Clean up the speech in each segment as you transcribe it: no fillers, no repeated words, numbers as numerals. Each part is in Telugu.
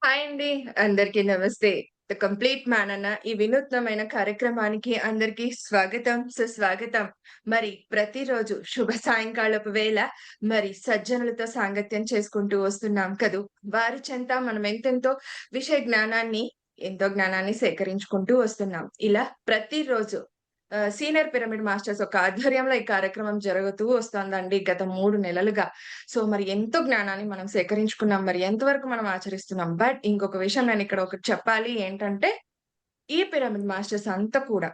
హాయ్ అండి. అందరికీ నమస్తే. 'ద కంప్లీట్ మ్యాన్' అన్న ఈ వినూత్నమైన కార్యక్రమానికి అందరికీ స్వాగతం, సుస్వాగతం. మరి ప్రతిరోజు శుభ సాయంకాలపు వేళ సజ్జనులతో సాంగత్యం చేసుకుంటూ వస్తున్నాం కదూ! వారి చెంత మనం ఎంతో జ్ఞానాన్ని సేకరించుకుంటూ వస్తున్నాం. ఇలా ప్రతిరోజు సీనియర్ పిరమిడ్ మాస్టర్స్ ఒక ఆధ్వర్యంలో ఈ కార్యక్రమం జరుగుతూ వస్తోందండి గత 3 నెలలుగా. ఎంతో జ్ఞానాన్ని మనం సేకరించుకున్నాం. మరి ఎంతవరకు మనం ఆచరిస్తున్నాం. బట్ ఇంకొక విషయం నేనిక్కడ ఒకటి చెప్పాలి ఏంటంటే, ఈ పిరమిడ్ మాస్టర్స్ అంతా కూడా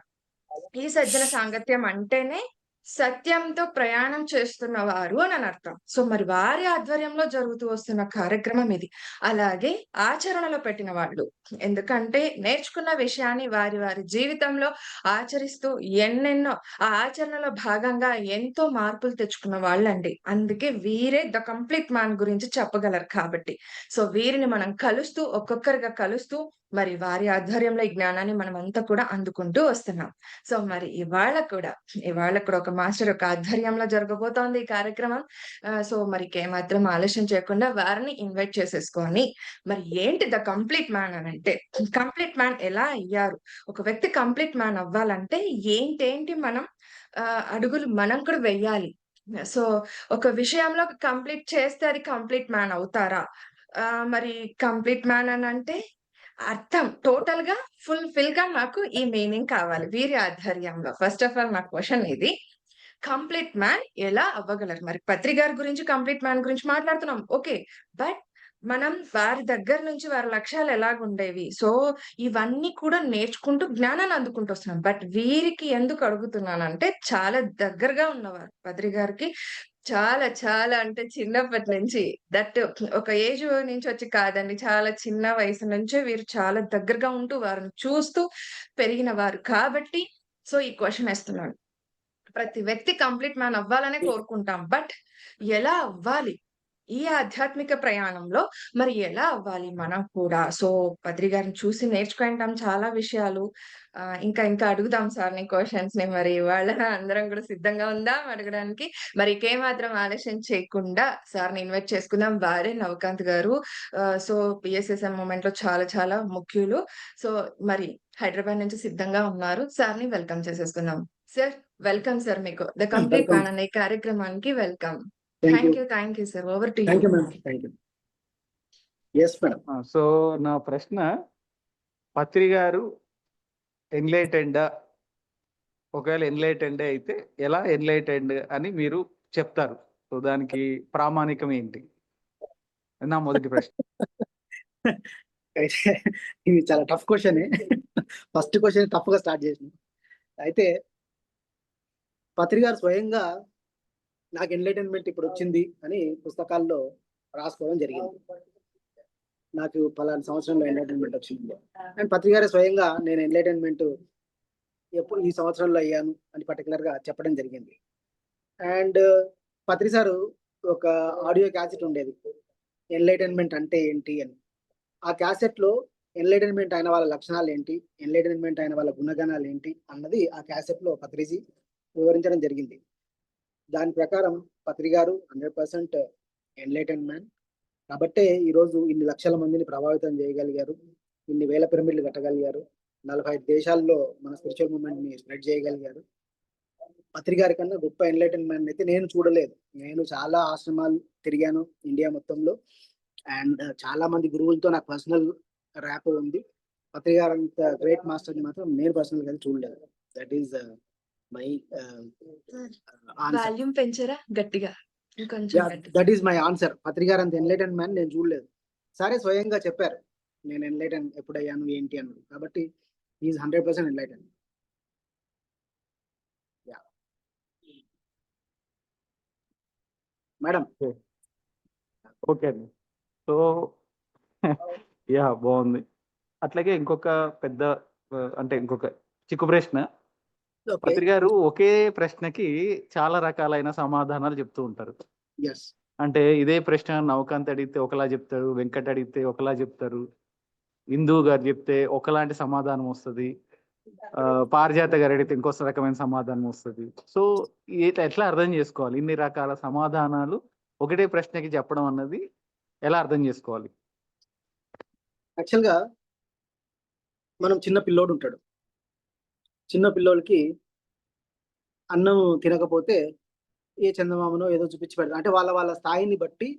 ఈ సజ్జన సాంగత్యం అంటేనే సత్యంతో ప్రయాణం చేస్తున్నవారు అననర్థం. మరి వారి ఆధ్వర్యంలో జరుగుతూ వస్తున్న కార్యక్రమం ఇది. అలాగే ఆచరణలో పెట్టిన వాళ్ళు. ఎందుకంటే నేర్చుకున్న విషయాన్ని వారి వారి జీవితంలో ఆచరిస్తూ ఎన్నెన్నో ఆ ఆచరణలో భాగంగా ఎంతో మార్పులు తెచ్చుకున్న వాళ్ళండి. అందుకే వీరే ద కంప్లీట్ మ్యాన్ గురించి చెప్పగలరు కాబట్టి. వీరిని మనం కలుస్తూ ఒక్కొక్కరిగా కలుస్తూ వారి ఆధ్వర్యంలో ఈ జ్ఞానాన్ని మనమంతా కూడా అందుకుంటూ వస్తున్నాం. ఇవాళ కూడా ఒక మాస్టర్ యొక్క ఆధ్వర్యంలో జరగబోతోంది ఈ కార్యక్రమం. ఏమాత్రం ఆలస్యం చేయకుండా వారిని ఇన్వైట్ చేసేసుకొని, ఏంటి ద కంప్లీట్ మ్యాన్ అనంటే, కంప్లీట్ మ్యాన్ ఎలా అయ్యారు? ఒక వ్యక్తి కంప్లీట్ మ్యాన్ అవ్వాలంటే ఏంటేంటి అడుగులు మనం కూడా వెయ్యాలి. సో, ఒక విషయంలో కంప్లీట్ చేస్తే అది కంప్లీట్ మ్యాన్ అవుతారా? కంప్లీట్ మ్యాన్ అనంటే అర్థం టోటల్‌గా ఫుల్‌ఫిల్‌గా నాకు ఈ మీనింగ్ కావాలి. వీరి ఆధ్వర్యంలో. ఫస్ట్ ఆఫ్ ఆల్ నా క్వెషన్ ఇది. కంప్లీట్ మ్యాన్ ఎలా అవ్వగలరు? పత్రి గారి గురించి కంప్లీట్ మ్యాన్ గురించి మాట్లాడుతున్నాం. ఓకే. బట్ మనం వారి దగ్గర నుంచి వారి లక్ష్యాలు ఎలాగుండేవి? ఇవన్నీ కూడా నేర్చుకుంటూ జ్ఞానాన్ని అందుకుంటూ వస్తున్నాం. బట్ వీరికి ఎందుకు అడుగుతున్నానంటే చాలా దగ్గరగా ఉన్నవారు. పత్రి గారికి చాలా చాలా అంటే చిన్నప్పటి నుంచి ఒక ఏజ్ నుంచొచ్చి కాదండి. చాలా చిన్న వయసు నుంచే వీరు చాలా దగ్గరగా ఉంటూ వారిని చూస్తూ పెరిగిన వారు కాబట్టి ఈ క్వెషన్ ఏస్తున్నాను. ప్రతి వ్యక్తి కంప్లీట్ మ్యాన్ అవ్వాలనే కోరుకుంటాం. బట్ ఎలా అవ్వాలి? ఈ ఆధ్యాత్మిక ప్రయాణంలో ఎలా అవ్వాలి మనం కూడా? పత్రి గారిని చూసి నేర్చుకుంటాం చాలా విషయాలు. ఇంకా అడుగుదాం సార్‌ని క్వెషన్స్‌ని ఇవాళ అందరం కూడా సిద్ధంగా ఉందాం అడగడానికి. ఇంకేమాత్రం ఆలస్యం చేయకుండా సార్‌ని ఇన్వైట్ చేసుకుందాం. వారే నవకాంత్ గారు. పీఎస్ఎస్ఎం మూవ్‌మెంట్‌లో చాలా చాలా ముఖ్యులు. సో, మరి హైదరాబాద్ నుంచి సిద్ధంగా ఉన్నారు. సార్‌ని వెల్కమ్ చేసేసుకుందాం. సార్ వెల్కమ్ సార్ మీకు. The complete welcome. మ్యాన్ అనే కార్యక్రమానికి welcome. Thank you. Thank you sir. Over to you. Thank you madam. Thank you. Yes madam. నా ప్రశ్న, పత్రి గారు ఎన్‌లైటెండా? ఒకవేళ ఎన్‌లైటెండే అయితే ఎలా ఎన్‌లైటెండ్ అని మీరు చెప్తారు? దానికి ప్రామాణికం ఏంటి? నా మొదటి ప్రశ్న. అయితే ఇది చాలా టఫ్ క్వెషనే. ఫస్ట్ క్వెషన్ టఫ్‌గా స్టార్ట్ చేసినాం. అయితే పత్రి గారు స్వయంగా నాకు ఎన్‌లైటెన్‌మెంట్ ఇప్పుడొచ్చింది అని పుస్తకాల్లో రాసుకోవడం జరిగింది. నాకు పలానా సంవత్సరంలో ఎన్‌లైటెన్‌మెంట్ వచ్చింది. అండ్ పత్రి గారే స్వయంగా నేను ఎన్‌లైటెన్‌మెంట్ ఎప్పుడు ఈ సంవత్సరంలో అయ్యాను అని పర్టిక్యులర్‌గా చెప్పడం జరిగింది. అండ్ పత్రి సారు ఒక ఆడియో క్యాసెట్ ఉండేది. ఎన్‌లైటెన్‌మెంట్ అంటే ఏంటి అని. ఆ క్యాసెట్‌లో ఎన్‌లైటెన్‌మెంట్ అయిన వాళ్ళ లక్షణాలేంటి? ఎన్‌లైటెన్‌మెంట్ అయిన వాళ్ళ గుణగణాలేంటి? అన్నది ఆ క్యాసెట్‌లో పత్రిజీ వివరించడం జరిగింది. దాని ప్రకారం పత్రి గారు 100% ఎన్‌లైటెన్డ్ మ్యాన్. కాబట్టే ఈరోజు ఇన్ని లక్షల మందిని ప్రభావితం చేయగలిగారు. ఇన్ని వేల పిరమిడ్‌లు కట్టగలిగారు. 45 దేశాల్లో మన స్పిరిచువల్ మూవ్‌మెంట్‌ని స్ప్రెడ్ చేయగలిగారు. పత్రి గారి కన్నా గొప్ప ఎన్‌లైటెన్డ్ మ్యాన్ అయితే నేను చూడలేదు. నేను చాలా ఆశ్రమాలు తిరిగాను ఇండియా మొత్తంలో. అండ్ చాలా మంది గురువులతో నాకు పర్సనల్ ర్యాపో ఉంది. పత్రి గారంత గ్రేట్ మాస్టర్‌ని మాత్రం నేను పర్సనల్‌గా చూడలేదు. That is my answer. Volume పెంచరా గట్టిగా? ఇంకొంచెం యాహ్! గట్టిగా. That is my answer. Patri గారంత ఎన్‌లైటెన్డ్ మ్యాన్ నేను చూడలేదు. సరే స్వయంగా చెప్పారు. నేను ఎన్‌లైటెన్ ఎప్పుడయ్యాను ఏంటి అన్నది. కాబట్టి he is 100% enlightened. Yeah! Madam. Okay అండి. So yeah! బావుంది. అట్లాగే ఇంకొక పెద్ద అంటే ఇంకొక చిక్కు ప్రశ్న. ఓకే. పత్రి గారు ఒకే ప్రశ్నకి చాలా రకాలైన సమాధానాలు చెప్తూ ఉంటారు. యెస్. అంటే ఇదే ప్రశ్న నవకాంత్ అడిగితే ఒకలా చెప్తారు, వెంకట్ అడిగితే ఒకలా చెప్తారు, ఇందు గారు చెప్తే ఒకలాంటి సమాధానం వస్తది. పారిజాత గారు అడిగితే ఇంకో రకమైన సమాధానం వస్తది. సో, ఎట్లా అర్థం చేసుకోవాలి? ఇన్ని రకాల సమాధానాలు ఒకటే ప్రశ్నకి చెప్పడం అన్నది ఎలా అర్థం చేసుకోవాలి? యాక్చువల్గా మనం చిన్న పిల్లోడు ఉంటాడు. చిన్న పిల్లోడికి అన్నం తినకపోతే ఏ చందమామనో ఏదో చూపించి పెడతారు. అంటే వాళ్ళ వాళ్ళ స్థాయిని బట్టి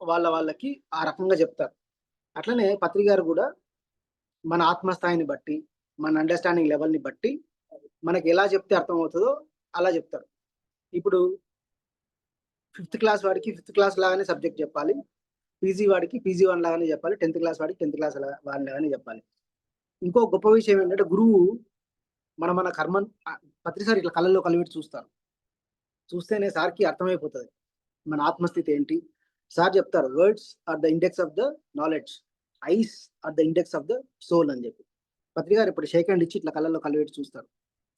వాళ్ళకి ఆ రకంగా చెప్తారు. అట్లనే పత్రి గారు కూడా మన ఆత్మస్థాయిని బట్టి, మన అండర్‌స్టాండింగ్ లెవెల్‌ని బట్టి మనకి ఎలా చెప్తే అర్థమవుతదో అలా చెప్తారు. ఇప్పుడు 5థ్ క్లాస్ వాడికి 5థ్ క్లాస్ లాగానే సబ్జెక్ట్ చెప్పాలి. పీజీ వాడికి పీజీ 1 లాగానే చెప్పాలి. 10థ్ క్లాస్ వాడికి 10థ్ క్లాస్ వాడి లాగానే చెప్పాలి. ఇంకో గొప్ప విషయం ఏంటంటే గురువు మన కర్మను పత్రి సార్ ఇట్లా కళ్ళల్లో కళ్ళబెట్టి చూస్తారు. చూస్తేనే సార్‌కి అర్థమైపోతది. మన ఆత్మస్థితి ఏంటి? సార్ చెప్తారు words are the index of the knowledge. Eyes are the index of the soul అని చెప్పి. పత్రి గారు ఇప్పుడు షేక్ హ్యాండ్ ఇచ్చి ఇట్లా కళ్ళల్లో కళ్ళు పెట్టి చూస్తారు.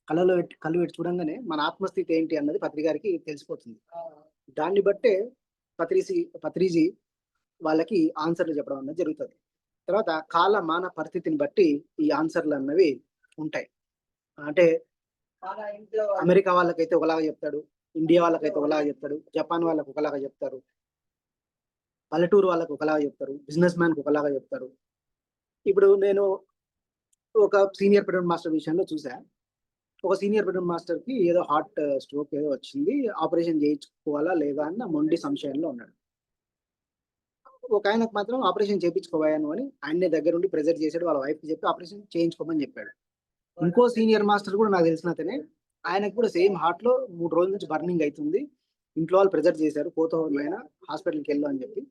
కళ్ళు పెట్టి చూడంగానే మన ఆత్మస్థితి ఏంటి అన్నది పత్రి గారికి తెలిసిపోతుంది. దాన్ని బట్టే పత్రిజీ వాళ్ళకి ఆన్సర్లు చెప్పడం అన్నది జరుగుతుంది. తర్వాత కాల మాన పరిస్థితిని బట్టి ఈ ఆన్సర్లు అన్నవి ఉంటాయి. అంటే అమెరికా వాళ్ళకైతే ఒకలాగా చెప్తాడు, ఇండియా వాళ్ళకైతే ఒకలాగా చెప్తాడు, జపాన్ వాళ్ళకి ఒకలాగా చెప్తారు, పల్లెటూరు వాళ్ళకి ఒకలాగా చెప్తారు, బిజినెస్ మ్యాన్కి ఒకలాగా చెప్తారు. ఇప్పుడు నేను ఒక సీనియర్ పెడన్ మాస్టర్ విషయంలో చూసా. ఒక సీనియర్ పెడన్ మాస్టర్కి ఏదో హార్ట్ స్ట్రోక్ ఏదో వచ్చింది, ఆపరేషన్ చేయించుకోవాలా లేదా అన్న మొండి సంశయంలో ఉన్నాడు. ఒక ఆయనకు మాత్రం ఆపరేషన్ చేయించుకోవాను అని ఆయన్నే దగ్గరుండి ప్రెజర్ చేశాడు. వాళ్ళ వైఫ్కి చెప్పి ఆపరేషన్ చేయించుకోమని చెప్పాడు. ఇంకో సీనియర్ మాస్టర్ కూడా నాకు తెలిసిన అతనే, ఆయనకు కూడా సేమ్ హార్ట్ లో 3 రోజుల నుంచి బర్నింగ్ అవుతుంది. ఇంట్లో వాళ్ళు ప్రెజర్ చేశారు, పోతావు ఆయన హాస్పిటల్కి వెళ్దాం అని చెప్పి.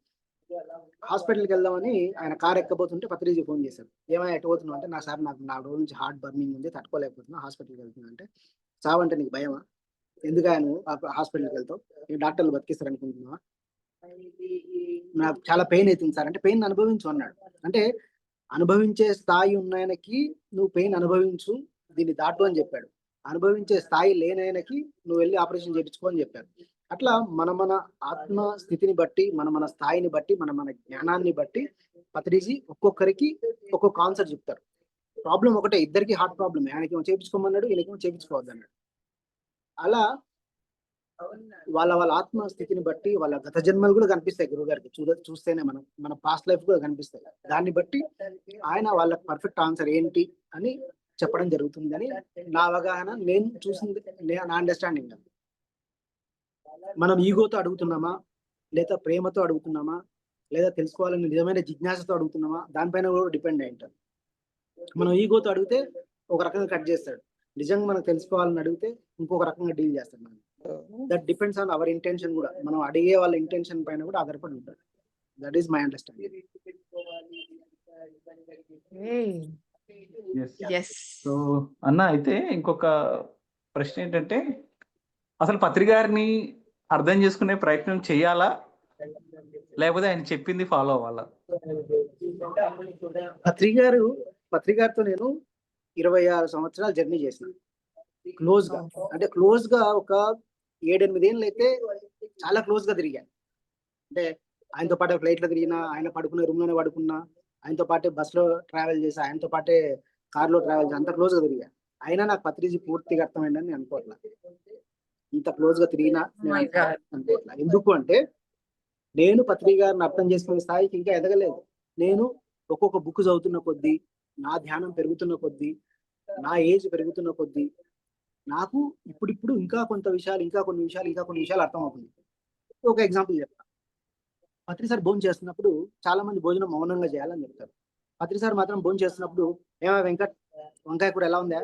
హాస్పిటల్కి వెళ్దామని ఆయన కార్ ఎక్కబోతుంటే పత్రిజీ ఫోన్ చేశారు. ఏమైనా ఎట్టు పోతున్నావు అంటే, సార్ నాకు 4 రోజుల నుంచి హార్ట్ బర్నింగ్ ఉంది, తట్టుకోలేకపోతున్నా, హాస్పిటల్కి వెళ్తున్నా అంటే, చావంటే నీకు భయమా? ఎందుకు ఆయన హాస్పిటల్కి వెళ్తావు? ఈ డాక్టర్లు బతికిస్తారు అనుకుంటున్నావా? నాకు చాలా పెయిన్ అవుతుంది సార్ అంటే, పెయిన్ అనుభవించు అన్నాడు. అంటే అనుభవించే స్థాయి ఉన్నాయనకి నువ్వు పెయిన్ అనుభవించు, దీన్ని దాటు అని చెప్పాడు. అనుభవించే స్థాయి లేనైనకి నువ్వు వెళ్ళి ఆపరేషన్ చేయించుకో అని చెప్పాడు. అట్లా మన ఆత్మ స్థితిని బట్టి, మన స్థాయిని బట్టి, మన జ్ఞానాన్ని బట్టి పత్రిజీ ఒక్కొక్కరికి ఒక్కొక్క ఆన్సర్ చెప్తారు. ప్రాబ్లం ఒకటే, ఇద్దరికి హార్ట్ ప్రాబ్లమ్. ఆయనకేమో చేయించుకోమన్నాడు, ఈయనకేమో చేయించుకోవద్దు అన్నాడు. అలా వాళ్ళ ఆత్మ స్థితిని బట్టి వాళ్ళ గత జన్మలు కూడా కనిపిస్తాయి గురువు గారికి. చూస్తేనే మన పాస్ట్ లైఫ్ కూడా కనిపిస్తాయి. దాన్ని బట్టి ఆయన వాళ్ళకి పర్ఫెక్ట్ ఆన్సర్ ఏంటి అని చెప్పడం జరుగుతుందని నా అవగాహన, నేను చూసింది, నా అండర్స్టాండింగ్. మనం ఈగోతో అడుగుతున్నామా, లేదా ప్రేమతో అడుగుతున్నామా, లేదా తెలుసుకోవాలని నిజమైన జిజ్ఞాసతో అడుగుతున్నామా, దానిపైన కూడా డిపెండ్ అయి ఉంటుంది. మనం ఈగోతో అడిగితే ఒక రకంగా కట్ చేస్తాడు, నిజంగా మనం తెలుసుకోవాలని అడిగితే ఇంకొక రకంగా డీల్ చేస్తాడు. మనం that depends on our intention కూడా, మనం అడిగే వాళ్ళ ఇంటెన్షన్ పైన కూడా ఆధారపడి ఉంటుంది. That is my understanding. So అన్న, అయితే ఇంకొక ప్రశ్న ఏంటంటే, అసలు పత్రి గారిని అర్థం చేసుకునే ప్రయత్నం చేయాలా, లేకపోతే ఆయన చెప్పింది ఫాలో అవ్వాలా? పత్రి గారితో నేను 26 సంవత్సరాలు జర్నీ చేసిన క్లోజ్ గా. అంటే క్లోజ్ గా ఒక 7-8 ఏళ్ళు అయితే చాలా క్లోజ్ గా తిరిగాను. అంటే ఆయనతో పాటే ఫ్లైట్ లో తిరిగినా, ఆయన పడుకునే రూమ్ లోనే పడుకున్నా, ఆయనతో పాటే బస్ లో ట్రావెల్ చేసి, ఆయనతో పాటే కార్ లో ట్రావెల్ చేసి, అంత క్లోజ్ గా తిరిగా. అయినా నాకు పత్రిజీ పూర్తిగా అర్థమైందని నేను అనుకోవట్లా. ఇంత క్లోజ్ గా తిరిగినా అనుకోవట్లా. ఎందుకు అంటే నేను పత్రి గారిని అర్థం చేసుకునే స్థాయికి ఇంకా ఎదగలేదు. నేను ఒక్కొక్క బుక్ చదువుతున్న కొద్దీ, నా ధ్యానం పెరుగుతున్న కొద్దీ, నా ఏజ్ పెరుగుతున్న కొద్దీ, నాకు ఇప్పుడు ఇంకా కొన్ని విషయాలు అర్థమవుతుంది. ఒక ఎగ్జాంపుల్ చెప్తా. పత్రి సార్ భోజనం చేస్తున్నప్పుడు చాలా మంది భోజనం మౌనంగా చేయాలని చెప్తారు. పత్రి సార్ మాత్రం భోజనం చేస్తున్నప్పుడు, ఏమా వెంకట్, వంకాయ కూర ఎలా ఉందా,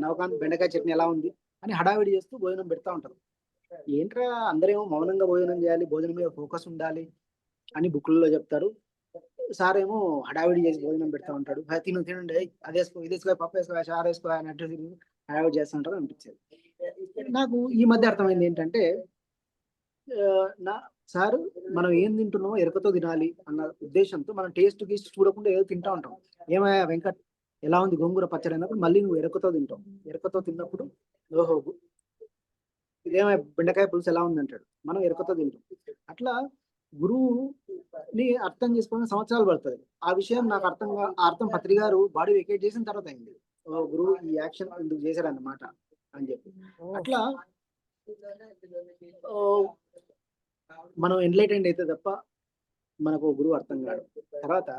నవకాంత్ బెండకాయ చట్నీ ఎలా ఉంది అని హడావిడి చేస్తూ భోజనం పెడతా ఉంటారు. ఏంట్రా అందరేమో మౌనంగా భోజనం చేయాలి, భోజనం మీద ఫోకస్ ఉండాలి అని బుక్లలో చెప్తారు. సార్ ఏమో హడావిడి చేసి భోజనం పెడతా ఉంటాడు. తినండి, అది వేసుకో, ఇది వేసుకో, పప్పు వేసుకో, చారు వేసుకో అన్నట్టు హడావిడి చేస్తుంటారు అనిపించేది. నాకు ఈ మధ్య అర్థమైంది ఏంటంటే, నా సారు మనం ఏం తింటున్నామో ఎరకతో తినాలి అన్న ఉద్దేశంతో మనం టేస్ట్ గీస్ట్ చూడకుండా ఏదో తింటా ఉంటాం. ఏమయ్యా వెంకట్ ఎలా ఉంది గోంగూర పచ్చడి అన్నప్పుడు మళ్ళీ నువ్వు ఎరకతో తింటావు. ఎరకతో తిన్నప్పుడు ఓహో ఇదేమో బెండకాయ పులుసు ఎలా ఉంది అంటాడు, మనం ఎరకతో తింటాం. అట్లా గురువుని అర్థం చేసుకోవడానికి సంవత్సరాలు పడుతుంది. ఆ విషయం నాకు అర్థం పత్రి గారు బాడీ వెకేట్ చేసిన తర్వాత అయింది. గురువు ఈ యాక్షన్ ఎందుకు చేశారన్నమాట అని చెప్పి. అట్లా మనం ఎన్లైటెండ్ అయితే తప్ప మనకు గురువు అర్థం కాదు. తర్వాత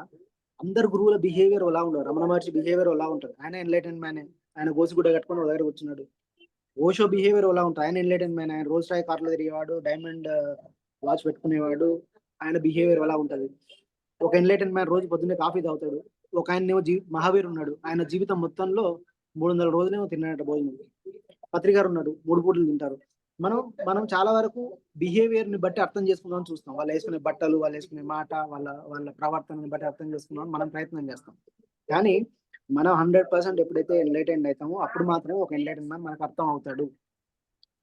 అందరు గురువుల బిహేవియర్ ఎలా ఉండదు, రమణ మహర్షి బిహేవియర్ ఎలా ఉంటుంది, ఆయన ఎన్లైటెన్ మ్యాన్, ఆయన గోసిగుడ్డ కట్టుకొని ఒక దగ్గర కూర్చున్నాడు. ఓషో బిహేవియర్ ఎలా ఉంటుంది, ఆయన ఎన్లైటెన్ మ్యాన్, ఆయన రోల్స్ రాయ్ కార్లో తిరిగేవాడు, డైమండ్ వాచ్ పెట్టుకునేవాడు, ఆయన బిహేవియర్ ఎలా ఉంటుంది. ఒక ఎన్లైటెన్ మ్యాన్ రోజు పొద్దున్నే కాఫీ తాగుతాడు. ఒక ఆయన మహావీర్ ఉన్నాడు, ఆయన జీవితం మొత్తంలో 300 రోజులేమో తిన్నాడట భోజనం. పత్రికారు ఉన్నాడు, 3 పూటలు తింటారు. మనం చాలా వరకు బిహేవియర్ ని బట్టి అర్థం చేసుకుందాం చూస్తాం. వాళ్ళు వేసుకునే బట్టలు, వాళ్ళు వేసుకునే మాట, వాళ్ళ ప్రవర్తనని బట్టి అర్థం చేసుకుందాం మనం ప్రయత్నం చేస్తాం. కానీ మనం 100% ఎప్పుడైతే ఎన్లైటెండ్ అవుతామో అప్పుడు మాత్రమే ఒక ఎన్లైటెన్ మ్యాన్ మనకు అర్థం అవుతాడు.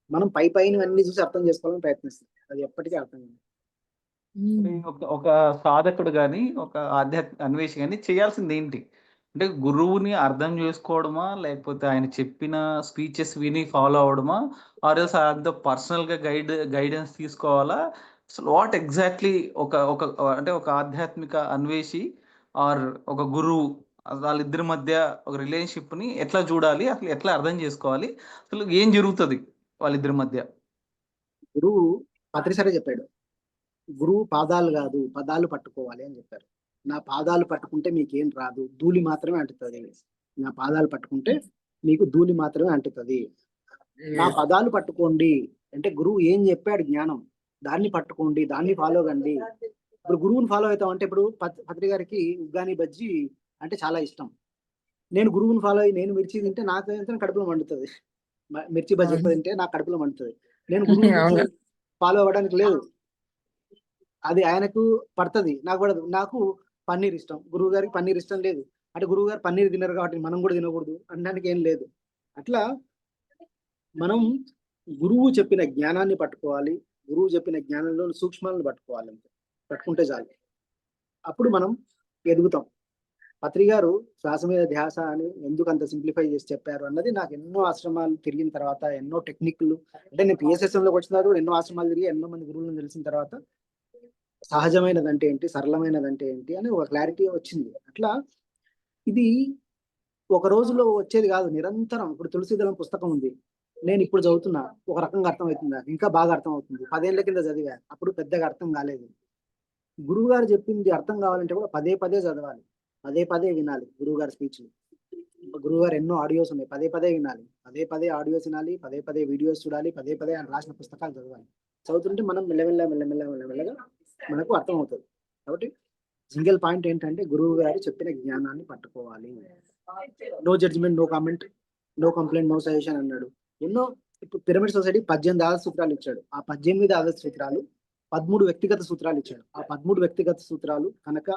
మనం పైన అన్ని చూసి అర్థం చేసుకోవాలని ప్రయత్నిస్తాం, అది ఎప్పటికీ అర్థం కాదు. ఒక సాధకుడు గాని, ఒక అన్వేషి గాని చేయాల్సింది ఏంటి అంటే, గురువుని అర్థం చేసుకోవడమా, లేకపోతే ఆయన చెప్పిన స్పీచెస్ విని ఫాలో అవడమా, ఆర్ ఎల్స్ అంత పర్సనల్ గా గైడెన్స్ తీసుకోవాలా? అసలు వాట్ ఎగ్జాక్ట్లీ ఒక ఒక అంటే ఒక ఆధ్యాత్మిక అన్వేషి ఆర్ ఒక గురువు, వాళ్ళిద్దరి మధ్య ఒక రిలేషన్షిప్ ని ఎట్లా చూడాలి, అసలు ఎట్లా అర్థం చేసుకోవాలి, అసలు ఏం జరుగుతుంది వాళ్ళిద్దరి మధ్య? గురువు పత్రిసారే చెప్పాడు, గురువు పాదాలు కాదు పదాలు పట్టుకోవాలి అని చెప్పారు. నా పాదాలు పట్టుకుంటే మీకేం రాదు, ధూళి మాత్రమే అంటుతుంది. నా పాదాలు పట్టుకుంటే మీకు ధూళి మాత్రమే అంటుతుంది. నా పదాలు పట్టుకోండి అంటే గురువు ఏం చెప్పాడు జ్ఞానం, దాన్ని పట్టుకోండి, దాన్ని ఫాలో కండి. ఇప్పుడు గురువుని ఫాలో అవుతాం అంటే, ఇప్పుడు పత్రి గారికి ఉగ్గాని బజ్జీ అంటే చాలా ఇష్టం. నేను గురువుని ఫాలో అయ్యి నేను మిర్చి తింటే నాకు కడుపులో మండుతుంది. మిర్చి బజ్జీ ఎక్కువ తింటే నాకు కడుపులో మండుతుంది. నేను గురువు ఫాలో అవ్వడానికి లేదు, అది ఆయనకు పడుతుంది, నాకు పడదు. నాకు పన్నీర్ ఇష్టం, గురువు గారికి పన్నీర్ ఇష్టం లేదు. అంటే గురువు గారు పన్నీర్ తినరు కాబట్టి మనం కూడా తినకూడదు అనడానికి ఏం లేదు. అట్లా మనం గురువు చెప్పిన జ్ఞానాన్ని పట్టుకోవాలి, గురువు చెప్పిన జ్ఞానంలో సూక్ష్మాలను పట్టుకోవాలి. పట్టుకుంటే చాలు, అప్పుడు మనం ఎదుగుతాం. పత్రి గారు శ్వాస మీద ధ్యాస అని ఎందుకు అంత సింప్లిఫై చేసి చెప్పారు అన్నది నాకు ఎన్నో ఆశ్రమాలు తిరిగిన తర్వాత, ఎన్నో టెక్నిక్లు, అంటే నేను పిఎస్ఎస్ఎంలోకి వచ్చిన తర్వాత ఎన్నో ఆశ్రమాలు తిరిగి ఎన్నో మంది గురువులను తెలిసిన తర్వాత సహజమైనదంటే ఏంటి, సరళమైనదంటే ఏంటి అని ఒక క్లారిటీ వచ్చింది. అట్లా ఇది ఒక రోజులో వచ్చేది కాదు, నిరంతరం. ఇప్పుడు తులసీదళం పుస్తకం ఉంది, నేను ఇప్పుడు చదువుతున్నా, ఒక రకంగా అర్థమవుతుందా, ఇంకా బాగా అర్థం అవుతుంది. 10 ఏళ్ల కింద చదివా, అప్పుడు పెద్దగా అర్థం కాలేదు. గురువు గారు చెప్పింది అర్థం కావాలంటే కూడా పదే చదవాలి, పదే వినాలి. గురువు గారి స్పీచ్లు, గురువు గారు ఎన్నో ఆడియోస్ ఉన్నాయి, పదే వినాలి, పదే ఆడియోస్ వినాలి, పదే వీడియోస్ చూడాలి, పదే ఆయన రాసిన పుస్తకాలు చదవాలి. చదువుతుంటే మనం మెల్లమెల్లగా మనకు అర్థం అవుతుంది. కాబట్టి సింగిల్ పాయింట్ ఏంటంటే గురువు గారు చెప్పిన జ్ఞానాన్ని పట్టుకోవాలి. No judgement, no comment, no complaint, no suggestion అన్నాడు. ఎన్నో ఇప్పుడు పిరమిడ్ సొసైటీ 18 ఆదర్శ సూత్రాలు ఇచ్చాడు. ఆ 18 ఆదర్శ సూత్రాలు 13 వ్యక్తిగత సూత్రాలు ఇచ్చాడు. ఆ 13 వ్యక్తిగత సూత్రాలు కనుక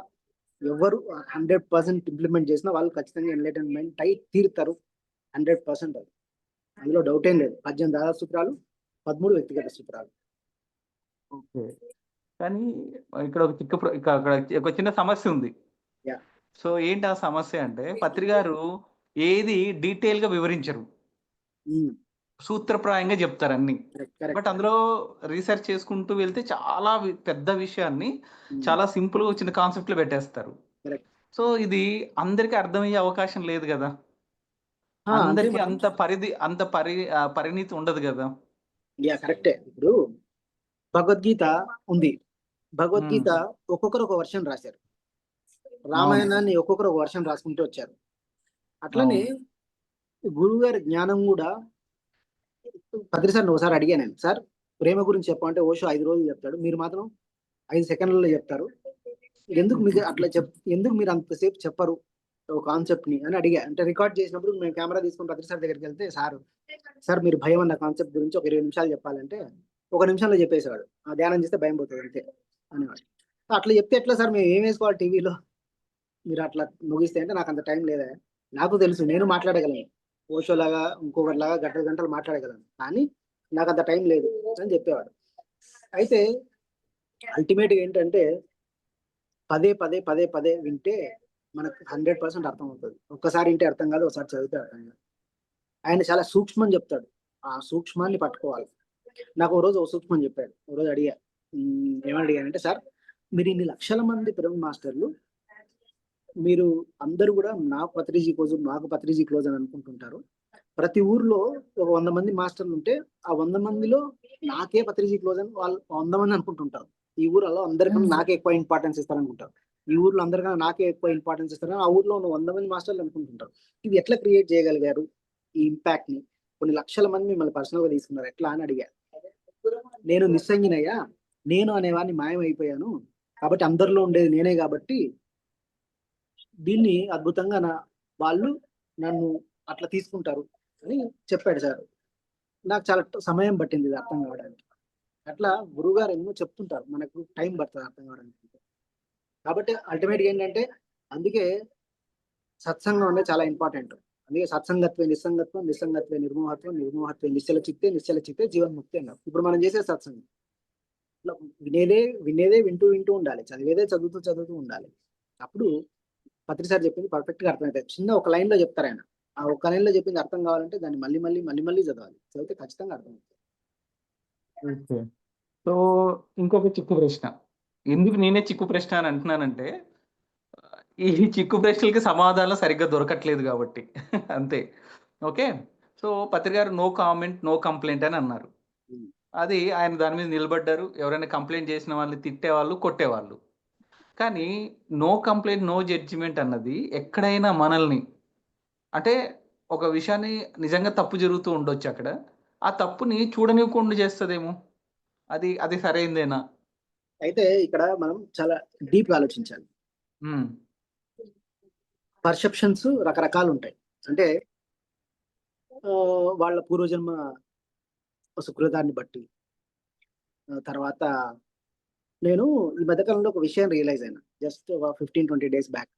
ఎవరు 100% ఇంప్లిమెంట్ చేసినా వాళ్ళు ఖచ్చితంగా ఎన్లైటన్మెంట్ అయి తీరుతారు. 100% అది, అందులో డౌట్ ఏం లేదు. 18 ఆదర్శ సూత్రాలు, 13 వ్యక్తిగత సూత్రాలు. ఓకే, కానీ ఇక్కడ ఒక చిన్న సమస్య ఉంది. సో ఏంటి ఆ సమస్య అంటే, పత్రి గారు ఏది డీటెయిల్ గా వివరించరు, సూత్రప్రాయంగా చెప్తారు అన్ని. బట్ అందులో రీసెర్చ్ చేసుకుంటూ వెళ్తే చాలా పెద్ద విషయాన్ని చాలా సింపుల్ గా చిన్న కాన్సెప్ట్ లో పెట్టేస్తారు. సో ఇది అందరికి అర్థమయ్యే అవకాశం లేదు కదా, అందరికి అంత పరిణితి ఉండదు కదా. కరెక్టే. ఇప్పుడు భగవద్గీత ఉంది, భగవద్గీత ఒక్కొక్కరు ఒక వర్షన్ రాశారు, రామాయణాన్ని ఒక్కొక్కరు ఒక వర్షన్ రాసుకుంటూ వచ్చారు. అట్లనే గురువు గారి జ్ఞానం కూడా. పత్రి సార్ ఒకసారి అడిగాను నేను, సార్ ప్రేమ గురించి చెప్పాలంటే ఓషో 5 రోజులు చెప్తాడు, మీరు మాత్రం 5 సెకండ్లలో చెప్తారు, ఎందుకు మీరు అట్లా ఎందుకు మీరు అంతసేపు చెప్పరు ఒక కాన్సెప్ట్ ని అని అడిగా. అంటే రికార్డ్ చేసినప్పుడు మేము కెమెరా తీసుకుని పత్రి సార్ దగ్గరికి వెళ్తే, సార్ మీరు భయం అన్న కాన్సెప్ట్ గురించి ఒక 20 నిమిషాలు చెప్పాలంటే 1 నిమిషంలో చెప్పేసేవాడు. ఆ ధ్యానం చేస్తే భయం పోతుంది అంతే అనేవాడు. అట్లా చెప్తే ఎట్లా సార్, మేము ఏం వేసుకోవాలి టీవీలో, మీరు అట్లా ముగిస్తే అంటే నాకు అంత టైం లేదా, నాకు తెలుసు నేను మాట్లాడగలను, ఓషోలాగా ఇంకొకరిలాగా గంటలు మాట్లాడగలను, కానీ నాకు అంత టైం లేదు అని చెప్పేవాడు. అయితే అల్టిమేట్గా ఏంటంటే పదే వింటే మనకు 100% అర్థం అవుతుంది. ఒక్కసారి వింటే అర్థం కాదు, ఒకసారి చదివితే అర్థం కాదు. ఆయన చాలా సూక్ష్మం చెప్తాడు, ఆ సూక్ష్మాన్ని పట్టుకోవాలి. నాకు ఓ రోజు ఒక సూక్ష్మం చెప్పాడు. ఓ రోజు ఏమని అడిగానంటే, సార్ మీరు ఇన్ని లక్షల మంది పిరమిడ్ మాస్టర్లు, మీరు అందరూ కూడా నాకు పత్రిజీ క్లోజ్ అని అనుకుంటుంటారు. ప్రతి ఊర్లో ఒక 100 మంది మాస్టర్లు ఉంటే ఆ 100 మందిలో నాకే పత్రిజీ క్లోజ్ అని వాళ్ళు 100 మంది అనుకుంటుంటారు. ఈ ఊరలో అందరికన్నా నాకే ఎక్కువ ఇంపార్టెన్స్ ఇస్తారనుకుంటారు. ఈ ఊర్లో అందరికన్నా నాకే ఎక్కువ ఇంపార్టెన్స్ ఇస్తారు, ఆ ఊర్లో ఉన్న 100 మంది మాస్టర్లు అనుకుంటుంటారు. ఇది ఎట్లా క్రియేట్ చేయగలిగారు ఈ ఇంపాక్ట్ ని? కొన్ని లక్షల మంది మిమ్మల్ని పర్సనల్ గా తీసుకున్నారు, ఎట్లా అని అడిగారు. నేను నిస్సంగినయ్యా, నేను అనేవాడిని మాయమైపోయాను, కాబట్టి అందరిలో ఉండేది నేనే, కాబట్టి దీన్ని అద్భుతంగా వాళ్ళు నన్ను అట్లా తీసుకుంటారు అని చెప్పాడు సార్. నాకు చాలా సమయం పట్టింది ఇది అర్థం కావడానికి. అట్లా గురువుగారు ఎన్నో చెప్తుంటారు, మనకు టైం పడుతుంది అర్థం కావడానికి. కాబట్టి అల్టిమేట్గా ఏంటంటే, అందుకే సత్సంగం అనేది చాలా ఇంపార్టెంట్. అందుకే సత్సంగత్వే నిస్సంగత్వం, నిస్సంగత్వే నిర్మోహత్వం, నిర్మోహత్వే నిశ్చల చిత్తే, నిశ్చల చిత్తే జీవన్ముక్తి అన్నారు. ఇప్పుడు మనం చేసే సత్సంగం ఇట్లా వినేదే వింటూ ఉండాలి, చదివేదే చదువుతూ ఉండాలి. అప్పుడు పత్రిసారి చెప్పింది పర్ఫెక్ట్ గా అర్థమవుతుంది. చిన్న ఒక లైన్ లో చెప్తారు ఆయన, ఆ ఒక లైన్ లో చెప్పింది అర్థం కావాలంటే దాన్ని మళ్ళీ చదవాలి, చదివితే ఖచ్చితంగా అర్థమవుతుంది. ఓకే. సో ఇంకొక చిక్కు ప్రశ్న. ఎందుకు నేనే చిక్కు ప్రశ్న అని అంటున్నానంటే, ఈ చిక్కు ప్రశ్నలకి సమాధానం సరిగ్గా దొరకట్లేదు కాబట్టి. అంతే. ఓకే. సో పత్రి గారు నో కామెంట్, నో కంప్లైంట్ అని అన్నారు. అది ఆయన దాని మీద నిలబడ్డారు. ఎవరైనా కంప్లైంట్ చేసిన వాళ్ళని తిట్టేవాళ్ళు, కొట్టేవాళ్ళు. కానీ నో కంప్లైంట్, నో జడ్జిమెంట్ అన్నది ఎక్కడైనా మనల్ని, అంటే ఒక విషయాన్ని నిజంగా తప్పు జరుగుతూ ఉండొచ్చు అక్కడ, ఆ తప్పుని చూడనివ్వకుండా చేస్తుందేమో. అది అది సరైందేనా? అయితే ఇక్కడ మనం చాలా డీప్ గా ఆలోచించాలి. పర్సెప్షన్స్ రకరకాలు ఉంటాయి. అంటే వాళ్ళ పూర్వజన్మ సుకృతాన్ని బట్టి, తర్వాత నేను ఈ మధ్యకాలంలో ఒక విషయం రియలైజ్ అయినా, జస్ట్ 15-20 డేస్ బ్యాక్.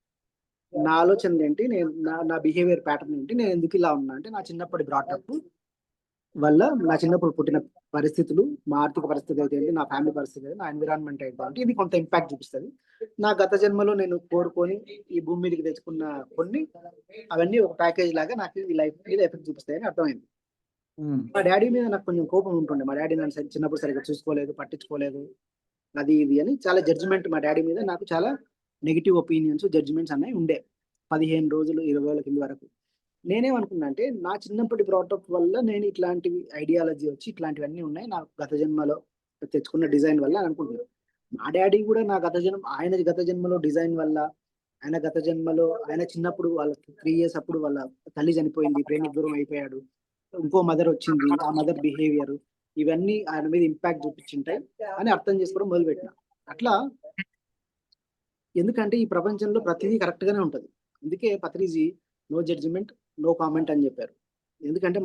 నా ఆలోచన ఏంటి, నేను నా బిహేవియర్ ప్యాటర్న్ ఏంటి, నేను ఎందుకు ఇలా ఉన్నా అంటే, నా చిన్నప్పటి బ్రాటప్ వల్ల, నా చిన్నప్పుడు పుట్టిన పరిస్థితులు, మా ఆర్థిక పరిస్థితి అయితే ఏంటి, నా ఫ్యామిలీ పరిస్థితి అయితే, నా ఎన్విరాన్మెంట్ అయితే ఏంటి, ఇది కొంత ఇంపాక్ట్ చూపిస్తుంది. నా గత జన్మలో నేను కోరుకొని ఈ భూమి మీదకి తెచ్చుకున్న కొన్ని, అవన్నీ ఒక ప్యాకేజ్ లాగా నాకు ఈ లైఫ్ మీద ఎఫెక్ట్ చూపిస్తాయని అర్థమైంది. మా డాడీ మీద నాకు కొంచెం కోపం ఉంటుండే. మా డాడీ నన్ను చిన్నప్పుడు సరిగ్గా చూసుకోలేదు, పట్టించుకోలేదు, అది ఇది అని చాలా జడ్జిమెంట్ మా డాడీ మీద నాకు చాలా నెగిటివ్ ఒపీనియన్స్, జడ్జిమెంట్స్ అన్నీ ఉండే 15 రోజులు 20 రోజుల కింద వరకు. నేనేమనుకున్నా అంటే, నా చిన్నప్పటి బ్రాటప్ వల్ల నేను ఇట్లాంటివి ఐడియాలజీ వచ్చి ఇట్లాంటివన్నీ ఉన్నాయి నా గత జన్మలో తెచ్చుకున్న డిజైన్ వల్ల అనుకుంటున్నాను. మా డాడీ కూడా నా ఆయన గత జన్మలో డిజైన్ వల్ల, ఆయన గత జన్మలో ఆయన చిన్నప్పుడు వాళ్ళ 3 years అప్పుడు వాళ్ళ తల్లి చనిపోయింది, ప్రేమ దూరం అయిపోయాడు, ఇంకో మదర్ వచ్చింది, ఆ మదర్ బిహేవియర్, ఇవన్నీ ఆయన మీద ఇంపాక్ట్ చూపించింటాయి అని అర్థం చేసుకోవడం మొదలుపెట్టిన. అట్లా ఎందుకంటే ఈ ప్రపంచంలో ప్రతిదీ కరెక్ట్ గానే ఉంటది. అందుకే Patriji no judgement, no comment అని చెప్పారు. ఎందుకంటే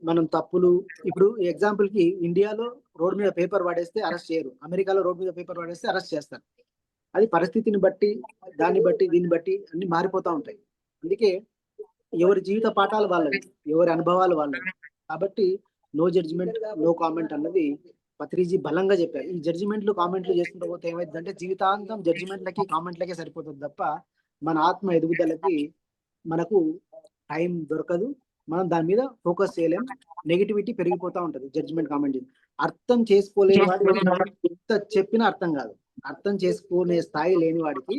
మనం తప్పులు, ఇప్పుడు ఎగ్జాంపుల్ కి ఇండియాలో రోడ్ మీద పేపర్ వాడేస్తే అరెస్ట్ చేయరు, అమెరికాలో రోడ్ మీద పేపర్ వాడేస్తే అరెస్ట్ చేస్తారు. అది పరిస్థితిని బట్టి, దాన్ని బట్టి, దీన్ని బట్టి అన్ని మారిపోతా ఉంటాయి. అందుకే ఎవరి జీవిత పాఠాలు వాళ్ళవి, ఎవరి అనుభవాలు వాళ్ళవి. కాబట్టి నో జడ్జిమెంట్, నో కామెంట్ అన్నది పత్రిజీ బలంగా చెప్పారు. ఈ జడ్జిమెంట్లు, కామెంట్లు చేసుకుంటూ పోతే ఏమైందంటే, జీవితాంతం జడ్జిమెంట్లకి, కామెంట్లకే సరిపోతుంది తప్ప మన ఆత్మ ఎదుగుదలకి మనకు టైం దొరకదు, మనం దాని మీద ఫోకస్ చేయలేం, నెగిటివిటీ పెరిగిపోతా ఉంటది. జడ్జిమెంట్, కామెంట్ అర్థం చేసుకోలేని వాడు ఎంత చెప్పినా అర్థం కాదు. అర్థం చేసుకునే స్థాయి లేని వాడికి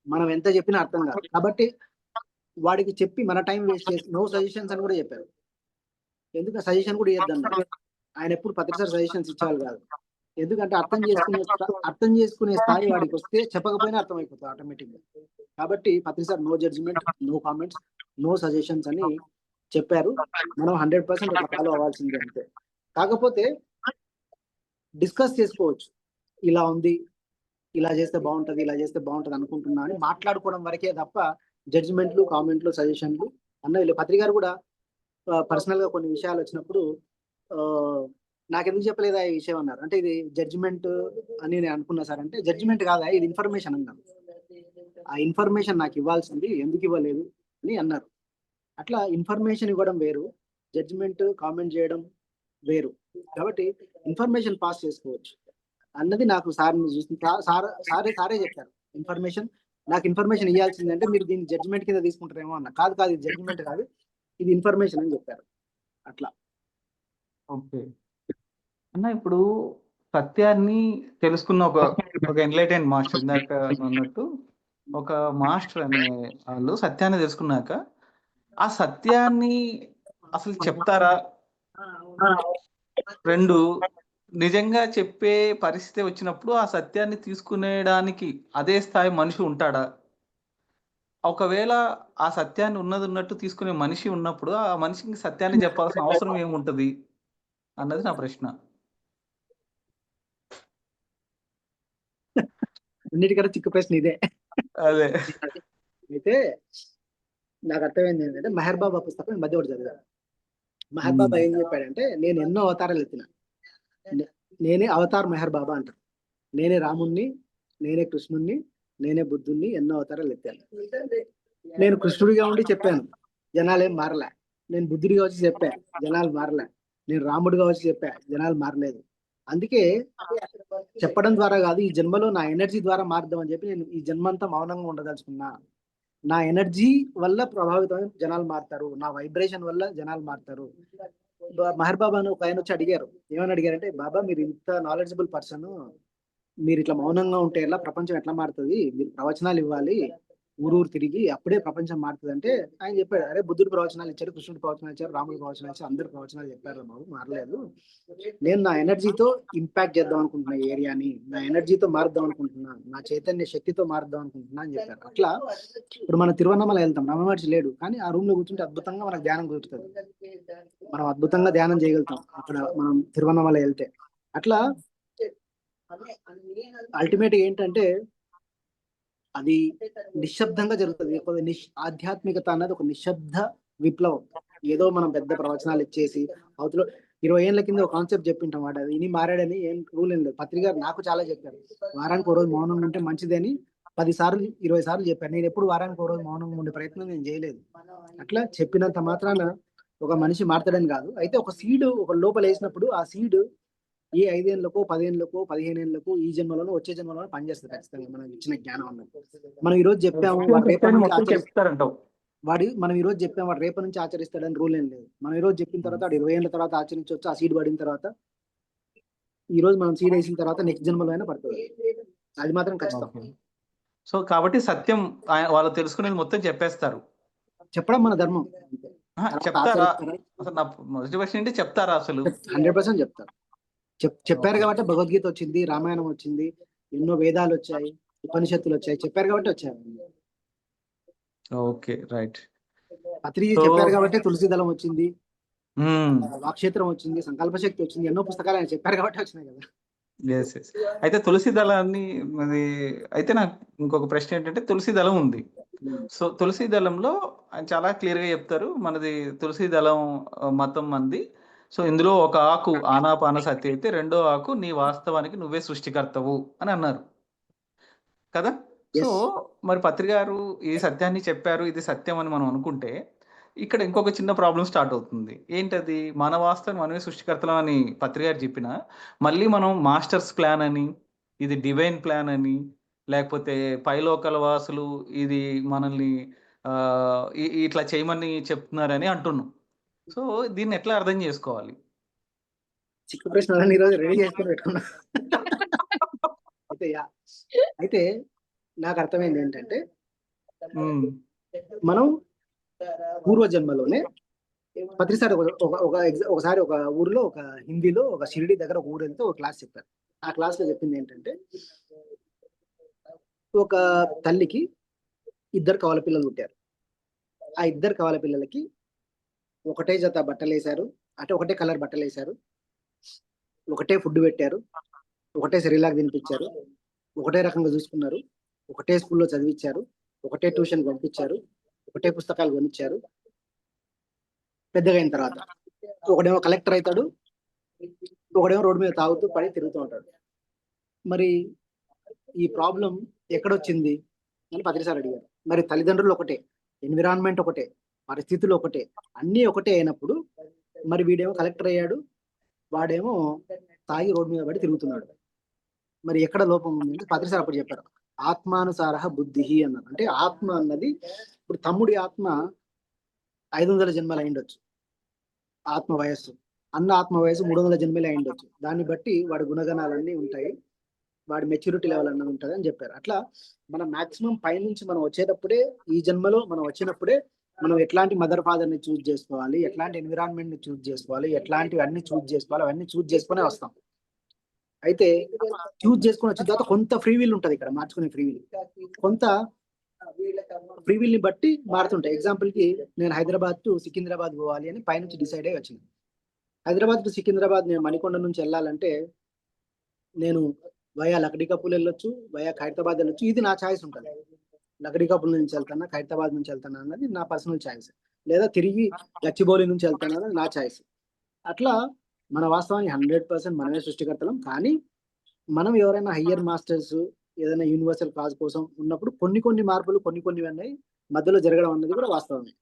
మనం ఎంత చెప్పినా అర్థం కాదు. కాబట్టి వాడికి చెప్పి మన టైం వేస్ట్ చేసి నో సజెషన్స్ అని కూడా చెప్పారు. ఎందుకు సజెషన్ కూడా ఇవ్వద్దన్నారు ఆయన. ఎప్పుడు పత్రిసారి సజెషన్స్ ఇచ్చేవాళ్ళు కాదు. ఎందుకంటే అర్థం చేసుకునే స్థాయి వాడికి వస్తే చెప్పకపోయినా అర్థమైపోతుంది ఆటోమేటిక్ గా. కాబట్టి పత్రిసారి no judgement, no comments, no suggestions అని చెప్పారు. మనం 100% ఒక ఫాలో అవ్వాల్సిందే అంతే. కాకపోతే డిస్కస్ చేసుకోవచ్చు, ఇలా ఉంది, ఇలా చేస్తే బాగుంటది, ఇలా చేస్తే బాగుంటది అనుకుంటున్నా అని మాట్లాడుకోవడం వరకే తప్ప జడ్జిమెంట్లు, కామెంట్లు, సజెషన్లు అన్నవి. పత్రికారు కూడా పర్సనల్ గా కొన్ని విషయాలు వచ్చినప్పుడు నాకెందుకు చెప్పలేదా ఈ విషయం అన్నారు. అంటే ఇది జడ్జిమెంట్ అని నేను అనుకున్నా సార్ అంటే, జడ్జిమెంట్ కాదా ఇది ఇన్ఫర్మేషన్ అన్నాను. ఆ ఇన్ఫర్మేషన్ నాకు ఇవ్వాల్సింది, ఎందుకు ఇవ్వలేదు అని అన్నారు. అట్లా ఇన్ఫర్మేషన్ ఇవ్వడం వేరు, జడ్జిమెంట్, కామెంట్ చేయడం వేరు. కాబట్టి ఇన్ఫర్మేషన్ పాస్ చేసుకోవచ్చు అన్నది నాకు సార్ని చూసి సారే చెప్పారు. నాకు ఇన్ఫర్మేషన్ ఇవ్వాల్సిందంటే మీరు దీన్ని జడ్జిమెంట్ కింద తీసుకుంటారేమో అన్న. కాదు ఇది జడ్జిమెంట్ కాదు, ఇది ఇన్ఫర్మేషన్ అని చెప్పారు. అట్లా. ఓకే అన్న, ఇప్పుడు సత్యాన్ని తెలుసుకున్న ఒక ఎన్లైటెన్ మాస్టర్, ఇందాక అన్నట్టు ఒక మాస్టర్ అనే వాళ్ళు సత్యాన్ని తెలుసుకున్నాక ఆ సత్యాన్ని అసలు చెప్తారా? 2, నిజంగా చెప్పే పరిస్థితి వచ్చినప్పుడు ఆ సత్యాన్ని తీసుకునేడానికి అదే స్థాయి మనిషి ఉంటాడా? ఒకవేళ ఆ సత్యాన్ని ఉన్నది ఉన్నట్టు తీసుకునే మనిషి ఉన్నప్పుడు, ఆ మనిషికి సత్యాన్ని చెప్పాల్సిన అవసరం ఏముంటది? అన్నది నా ప్రశ్న. అన్నిటికన్నా చిక్కు ప్రశ్న ఇదే. అదే. అయితే నాకు అర్థమైంది ఏంటంటే మెహర్ బాబా పుస్తకం ఈ మధ్య ఒకటి చదివాను. మెహర్ బాబా ఏం చెప్పాడంటే, నేను ఎన్నో అవతారాలు ఎత్తిన, నేనే అవతార్ మెహర్ బాబా అంటారు. నేనే రాముణ్ణి, నేనే కృష్ణుణ్ణి, నేనే బుద్ధుణ్ణి, ఎన్నో అవతారాలు ఎత్తాను. నేను కృష్ణుడిగా ఉండి చెప్పాను, జనాలు ఏం మారలే. నేను బుద్ధుడిగా వచ్చి చెప్పా, జనాలు మారలే. నేను రాముడిగా వచ్చి చెప్పా, జనాలు మారలేదు. అందుకే చెప్పడం ద్వారా కాదు, ఈ జన్మలో నా ఎనర్జీ ద్వారా మారుదాం అని చెప్పి నేను ఈ జన్మంతా మౌనంగా ఉండదలుచుకున్నా. నా ఎనర్జీ వల్ల ప్రభావితం జనాలు మారుతారు, నా వైబ్రేషన్ వల్ల జనాలు మారుతారు. మెహర్ బాబా అని ఒక ఆయన వచ్చి అడిగారు, ఏమని అడిగారంటే, బాబా మీరు ఇంత నాలెడ్జబుల్ పర్సన్, మీరు ఇట్లా మౌనంగా ఉంటే ఎలా, ప్రపంచం ఎట్లా మారుతుంది, మీరు ప్రవచనాలు ఇవ్వాలి ఊరు తిరిగి, అప్పుడే ప్రపంచం మారుతుంది అంటే ఆయన చెప్పాడు, అరే బుద్ధుడు ప్రవచనాలు ఇచ్చాడు, కృష్ణుడు ప్రవచనాలు ఇచ్చారు, రాముడు ప్రవచనాలు ఇచ్చారు, అందరు ప్రవచనాలు చెప్పారు బాబు, మారలేదు. నేను నా ఎనర్జీతో ఇంపాక్ట్ చేద్దాం అనుకుంటున్నా ఈ ఏరియాని, నా ఎనర్జీతో మారుద్దాం అనుకుంటున్నా, నా చైతన్య శక్తితో మారుద్దాం అనుకుంటున్నా అని చెప్పారు. అట్లా ఇప్పుడు మనం తిరువన్నమల వెళ్తాం, రమణమహర్షి లేడు, కానీ ఆ రూమ్ లో కూర్చుంటే అద్భుతంగా మనకు ధ్యానం కుదురుతుంది, మనం అద్భుతంగా ధ్యానం చేయగలుగుతాం అక్కడ మనం తిరువన్నమల వెళ్తే. అట్లా అల్టిమేట్ ఏంటంటే అది నిశ్శబ్దంగా జరుగుతుంది. ఆధ్యాత్మికత అన్నది ఒక నిశ్శబ్ద విప్లవం. ఏదో మనం పెద్ద ప్రవచనాలు ఇచ్చేసి అవతల 20 ఏళ్ల కింద ఒక కాన్సెప్ట్ చెప్పింటాం, వాడు అది ఇని మారాడని ఏం రూల్ ఏం లేదు. పత్రిక నాకు చాలా చెప్పారు, వారానికి ఒక రోజు మౌనంగా ఉంటే మంచిదని 10 సార్లు 20 సార్లు చెప్పారు. నేను ఎప్పుడు వారానికి ఒక రోజు మౌనంగా ఉండే ప్రయత్నం నేను చేయలేదు. అట్లా చెప్పినంత మాత్రాన ఒక మనిషి మారతాడని కాదు. అయితే ఒక సీడ్ ఒక లోపల వేసినప్పుడు ఆ సీడ్ ఏ 5 ఏళ్లకో 10 ఏళ్లకో 15 ఏళ్లకో ఈ జన్మలోనో వచ్చే జన్మలోనో పనిచేస్తుంది ఖచ్చితంగా, మనం ఇచ్చిన జ్ఞానం అన్నది. మనం ఈ రోజు చెప్పాము, వాడు రేపటి నుంచి మొత్తం చెప్తారంటావు. మనం ఈ రోజు చెప్పాము, వాడు రేపటి నుంచి ఆచరిస్తాడని రూల్ ఏం లేదు. మనం ఈ రోజు చెప్పిన తర్వాత వాడు 20 ఏళ్ల తర్వాత ఆచరించవచ్చు. ఆ సీడ్ పడిన తర్వాత, ఈ రోజు మనం సీడ్ వేసిన తర్వాత నెక్స్ట్ జన్మలో అయినా పడుతుంది, అది మాత్రం ఖచ్చితం. సో కాబట్టి సత్యం వాళ్ళు తెలుసుకునేది మొత్తం చెప్పేస్తారు, చెప్పడం మన ధర్మం. చెప్తారా? అసలు నా మొదటి క్వశ్చన్ ఏంటి, చెప్తారా? అసలు 100% చెప్తారు. చెప్పారు కాబట్టి భగవద్గీత వచ్చింది, రామాయణం వచ్చింది, ఎన్నో వేదాలు వచ్చాయి, ఉపనిషత్తులు వచ్చాయి, చెప్పారు కాబట్టి వచ్చాయి. Okay, right. పత్రిజీ చెప్పారు కాబట్టి తులసి దళం వచ్చింది, వాక్షేత్రం వచ్చింది, సంకల్ప శక్తి వచ్చింది, ఎన్నో పుస్తకాలు ఆయన చెప్పారు కాబట్టి వచ్చినాయి కదా. అయితే తులసి దళాన్ని అయితే నాకు ఇంకొక ప్రశ్న ఏంటంటే, తులసి దళం ఉంది. సో తులసి దళంలో ఆయన చాలా క్లియర్ గా చెప్తారు, మనది తులసి దళం మతం మంది. సో ఇందులో ఒక ఆకు ఆనాపాన సతి అయితే, రెండో ఆకు నీ వాస్తవానికి నువ్వే సృష్టికర్తవు అని అన్నారు కదా. సో మరి పత్రి గారు ఈ సత్యాన్ని చెప్పారు, ఇది సత్యం అని మనం అనుకుంటే, ఇక్కడ ఇంకొక చిన్న ప్రాబ్లం స్టార్ట్ అవుతుంది. ఏంటది? మన వాస్తవం మనమే సృష్టికర్తలం అని పత్రి గారు చెప్పిన, మళ్ళీ మనం మాస్టర్స్ ప్లాన్ అని, ఇది డివైన్ ప్లాన్ అని, లేకపోతే పైలోకల వాసులు ఇది మనల్ని ఇట్లా చేయమని చెప్తున్నారని అంటున్నాం. సో దీన్ని ఎట్లా అర్థం చేసుకోవాలి? చిక్కు ప్రశ్న ఈరోజు రెడీ చేసుకొని పెట్టుకున్నా. అయితే నాకు అర్థమైంది ఏంటంటే, మనం పూర్వజన్మలోనే ఒకసారి ఒక ఊర్లో ఒక హిందీలో ఒక షిరిడి దగ్గర ఒక ఊరు వెళ్తే ఒక క్లాస్ చెప్పారు. ఆ క్లాస్ లో చెప్పింది ఏంటంటే, ఒక తల్లికి 2 కవల పిల్లలు పుట్టారు. ఆ 2 కవల పిల్లలకి ఒకటే జత బట్టలు వేశారు, అంటే ఒకటే కలర్ బట్టలు వేశారు, ఒకటే ఫుడ్ పెట్టారు, ఒకటే సెరిలాక్ తినిపించారు, ఒకటే రకంగా చూసుకున్నారు, ఒకటే స్కూల్లో చదివించారు, ఒకటే ట్యూషన్ పంపించారు, ఒకటే పుస్తకాలు కొనిచ్చారు. పెద్దగా అయిన తర్వాత ఒకడేమో కలెక్టర్ అవుతాడు, ఒకడేమో రోడ్డు మీద తాగుతూ పడి తిరుగుతూ ఉంటాడు. మరి ఈ ప్రాబ్లం ఎక్కడొచ్చింది అని పత్రిసారి అడిగారు. మరి తల్లిదండ్రులు ఒకటే, ఎన్విరాన్మెంట్ ఒకటే, పరిస్థితులు ఒకటే, అన్నీ ఒకటే అయినప్పుడు మరి వీడేమో కలెక్టర్ అయ్యాడు, వాడేమో తాగి రోడ్డు మీద పడి తిరుగుతున్నాడు. మరి ఎక్కడ లోపం ఉంది అంటే పత్రిసారి అప్పుడు చెప్పారు, ఆత్మానుసార బుద్ధి అన్నారు. అంటే ఆత్మ అన్నది, ఇప్పుడు తమ్ముడి ఆత్మ 500 జన్మలు అయిండొచ్చు, ఆత్మ వయస్సు, అన్న ఆత్మ వయస్సు 300 జన్మలే అయిండొచ్చు. దాన్ని బట్టి వాడి గుణగణాలన్నీ ఉంటాయి, వాడి మెచ్యూరిటీ లెవెల్ అన్నది ఉంటుంది అని చెప్పారు. అట్లా మనం మాక్సిమం పైనుంచి మనం వచ్చేటప్పుడే, ఈ జన్మలో మనం వచ్చినప్పుడే మనం ఎట్లాంటి మదర్ ఫాదర్ ని చూజ్ చేసుకోవాలి, ఎట్లాంటి ఎన్విరాన్మెంట్ ని చూజ్ చేసుకోవాలి, ఎట్లాంటివి అన్ని చూజ్ చేసుకోవాలి, అవన్నీ చూజ్ చేసుకునే వస్తాం. అయితే చూస్ చేసుకుని వచ్చిన తర్వాత కొంత ఫ్రీ విల్ ఉంటుంది ఇక్కడ, మార్చుకునే ఫ్రీ విల్, కొంత ఫ్రీ విల్ ని బట్టి మారుతుంటాయి. ఎగ్జాంపుల్ కి నేను హైదరాబాద్ టు సికింద్రాబాద్ పోవాలి అని పైనుంచి డిసైడ్ అయ్యి వచ్చింది. హైదరాబాద్ టు సికింద్రాబాద్ నేను మణికొండ నుంచి వెళ్ళాలంటే నేను వయా లక్డీ కప్పులు వెళ్ళొచ్చు, వయా ఖైరతాబాద్ వెళ్ళొచ్చు. ఇది నా ఛాయిస్ ఉంటుంది. లక్డీ కప్పుల నుంచి వెళ్తానా, ఖైరతాబాద్ నుంచి వెళ్తానా అన్నది నా పర్సనల్ ఛాయిస్. లేదా తిరిగి గచ్చిబౌలి నుంచి వెళ్తానా అన్నది నా ఛాయిస్. అట్లా మన వాస్తవానికి 100% మనమే సృష్టికర్తలం. కానీ మనం ఎవరైనా హయ్యర్ మాస్టర్స్ ఏదైనా యూనివర్సల్ కాజ్ కోసం ఉన్నప్పుడు కొన్ని మార్పులు కొన్ని అన్నాయి మధ్యలో జరగడం అన్నది కూడా వాస్తవమే.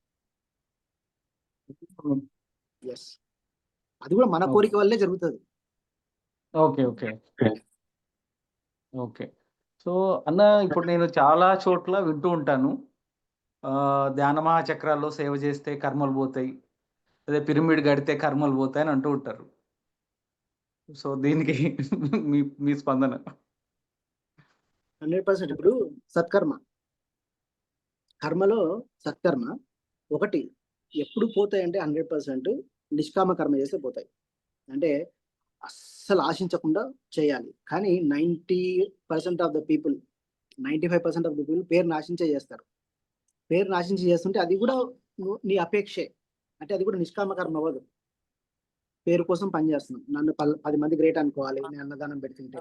ఎస్, అది కూడా మన కోరిక వల్లే జరుగుతుంది. Okay okay okay. సో అన్న, ఇప్పుడు నేను చాలా చోట్ల వింటూ ఉంటాను, ధ్యాన మహాచక్రాల్లో సేవ చేస్తే కర్మలు పోతాయి, అదే పిరమిడ్ కడితే కర్మలు పోతాయి అని అంటూ ఉంటారు. సో దీనికి మీ స్పందన? 100% ఇప్పుడు సత్కర్మ, కర్మలో సత్కర్మ ఒకటి ఎప్పుడు పోతాయి అంటే 100% నిష్కామ కర్మ చేస్తే పోతాయి. అంటే అస్సలు ఆశించకుండా చేయాలి. కానీ 90% of the people, 95% of the people పేరు నాశించే చేస్తారు. పేరు నాశించి చేస్తుంటే అది కూడా నీ అపేక్షే, అంటే అది కూడా నిష్కామ కర్మ అవ్వదు. పేరు కోసం పనిచేస్తున్నాం, నన్ను 10 మంది గ్రేట్ అనుకోవాలి, నేను అన్నదానం పెడుతుంటే,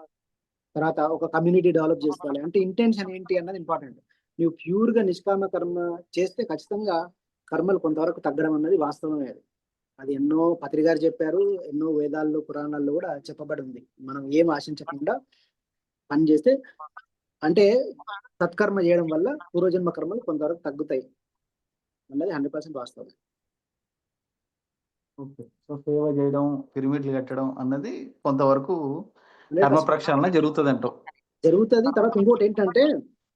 తర్వాత ఒక కమ్యూనిటీ డెవలప్ చేసుకోవాలి అంటే ఇంటెన్షన్ ఏంటి అన్నది ఇంపార్టెంట్. నువ్వు ప్యూర్ గా నిష్కామ కర్మ చేస్తే ఖచ్చితంగా కర్మలు కొంతవరకు తగ్గడం అన్నది వాస్తవమే. అది ఎన్నో పత్రి గారు చెప్పారు, ఎన్నో వేదాల్లో పురాణాల్లో కూడా చెప్పబడి ఉంది. మనం ఏం ఆశించకుండా పని చేస్తే, అంటే సత్కర్మ చేయడం వల్ల పూర్వజన్మ కర్మలు కొంతవరకు తగ్గుతాయి అన్నది 100% వాస్తవం. ఓకే. సో సేవ చేయడం, పిరమిడ్లు కట్టడం అన్నది కొంతవరకు కర్మ ప్రక్షాళన జరుగుతుంది. తర్వాత ఇంకోటి ఏంటంటే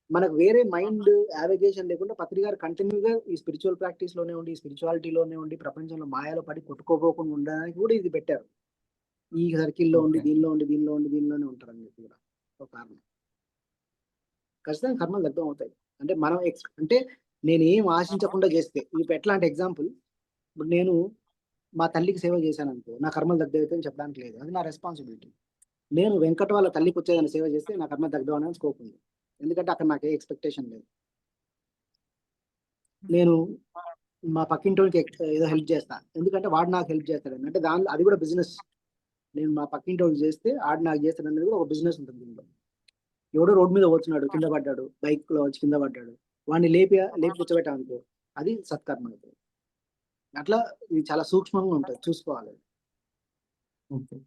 మనకు వేరే మైండ్ యావిగేషన్ లేకుండా పత్రి గారు కంటిన్యూగా ఈ స్పిరిచువల్ ప్రాక్టీస్ లోనే ఉండి, స్పిరిచువాలిటీలోనే ఉండి, ప్రపంచంలో మాయలో పడి కొట్టుకోపోకుండా ఉండడానికి కూడా ఇది పెట్టారు. ఈ సర్కిల్లో ఉండి దీనిలోనే ఉంటారని చెప్పి కూడా ఒక కారణం. ఖచ్చితంగా కర్మలు దగ్ధం అవుతాయి. అంటే మనం అంటే నేను ఏం ఆశించకుండా చేస్తే, ఇప్పుడు ఎట్లాంటి ఎగ్జాంపుల్, ఇప్పుడు నేను మా తల్లికి సేవ చేశాను అనుకో, నా కర్మలు దగ్ధం అవుతాయి అని చెప్పడానికి లేదు, అది నా రెస్పాన్సిబిలిటీ. నేను వెంకట వాళ్ళ తల్లికి వచ్చేదాన్ని సేవ చేస్తే నా కర్మ దగ్ధం అనేది స్కోప్ ఉంది, ఎందుకంటే అక్కడ నాకు ఏ ఎక్స్పెక్టేషన్ లేదు. నేను మా పక్కింటోనికి ఏదో హెల్ప్ చేస్తా, ఎందుకంటే వాడు నాకు హెల్ప్ చేస్తాడు, అంటే దానిలో అది కూడా బిజినెస్. నేను మా పక్కింటోకి చేస్తే ఆడు నాకు చేస్తాడు అనేది కూడా ఒక బిజినెస్ ఉంటుంది దీనిలో. ఎవడో రోడ్ మీద పోతున్నాడు, కింద పడ్డాడు, బైక్ లో వచ్చి కింద పడ్డాడు, వాడిని లేపి కూర్చోబెట్టాం అనుకో, అది సత్కర్మ అవుతుంది. అట్లా ఇది చాలా సూక్ష్మంగా ఉంటుంది, చూసుకోవాలి. ఓకే.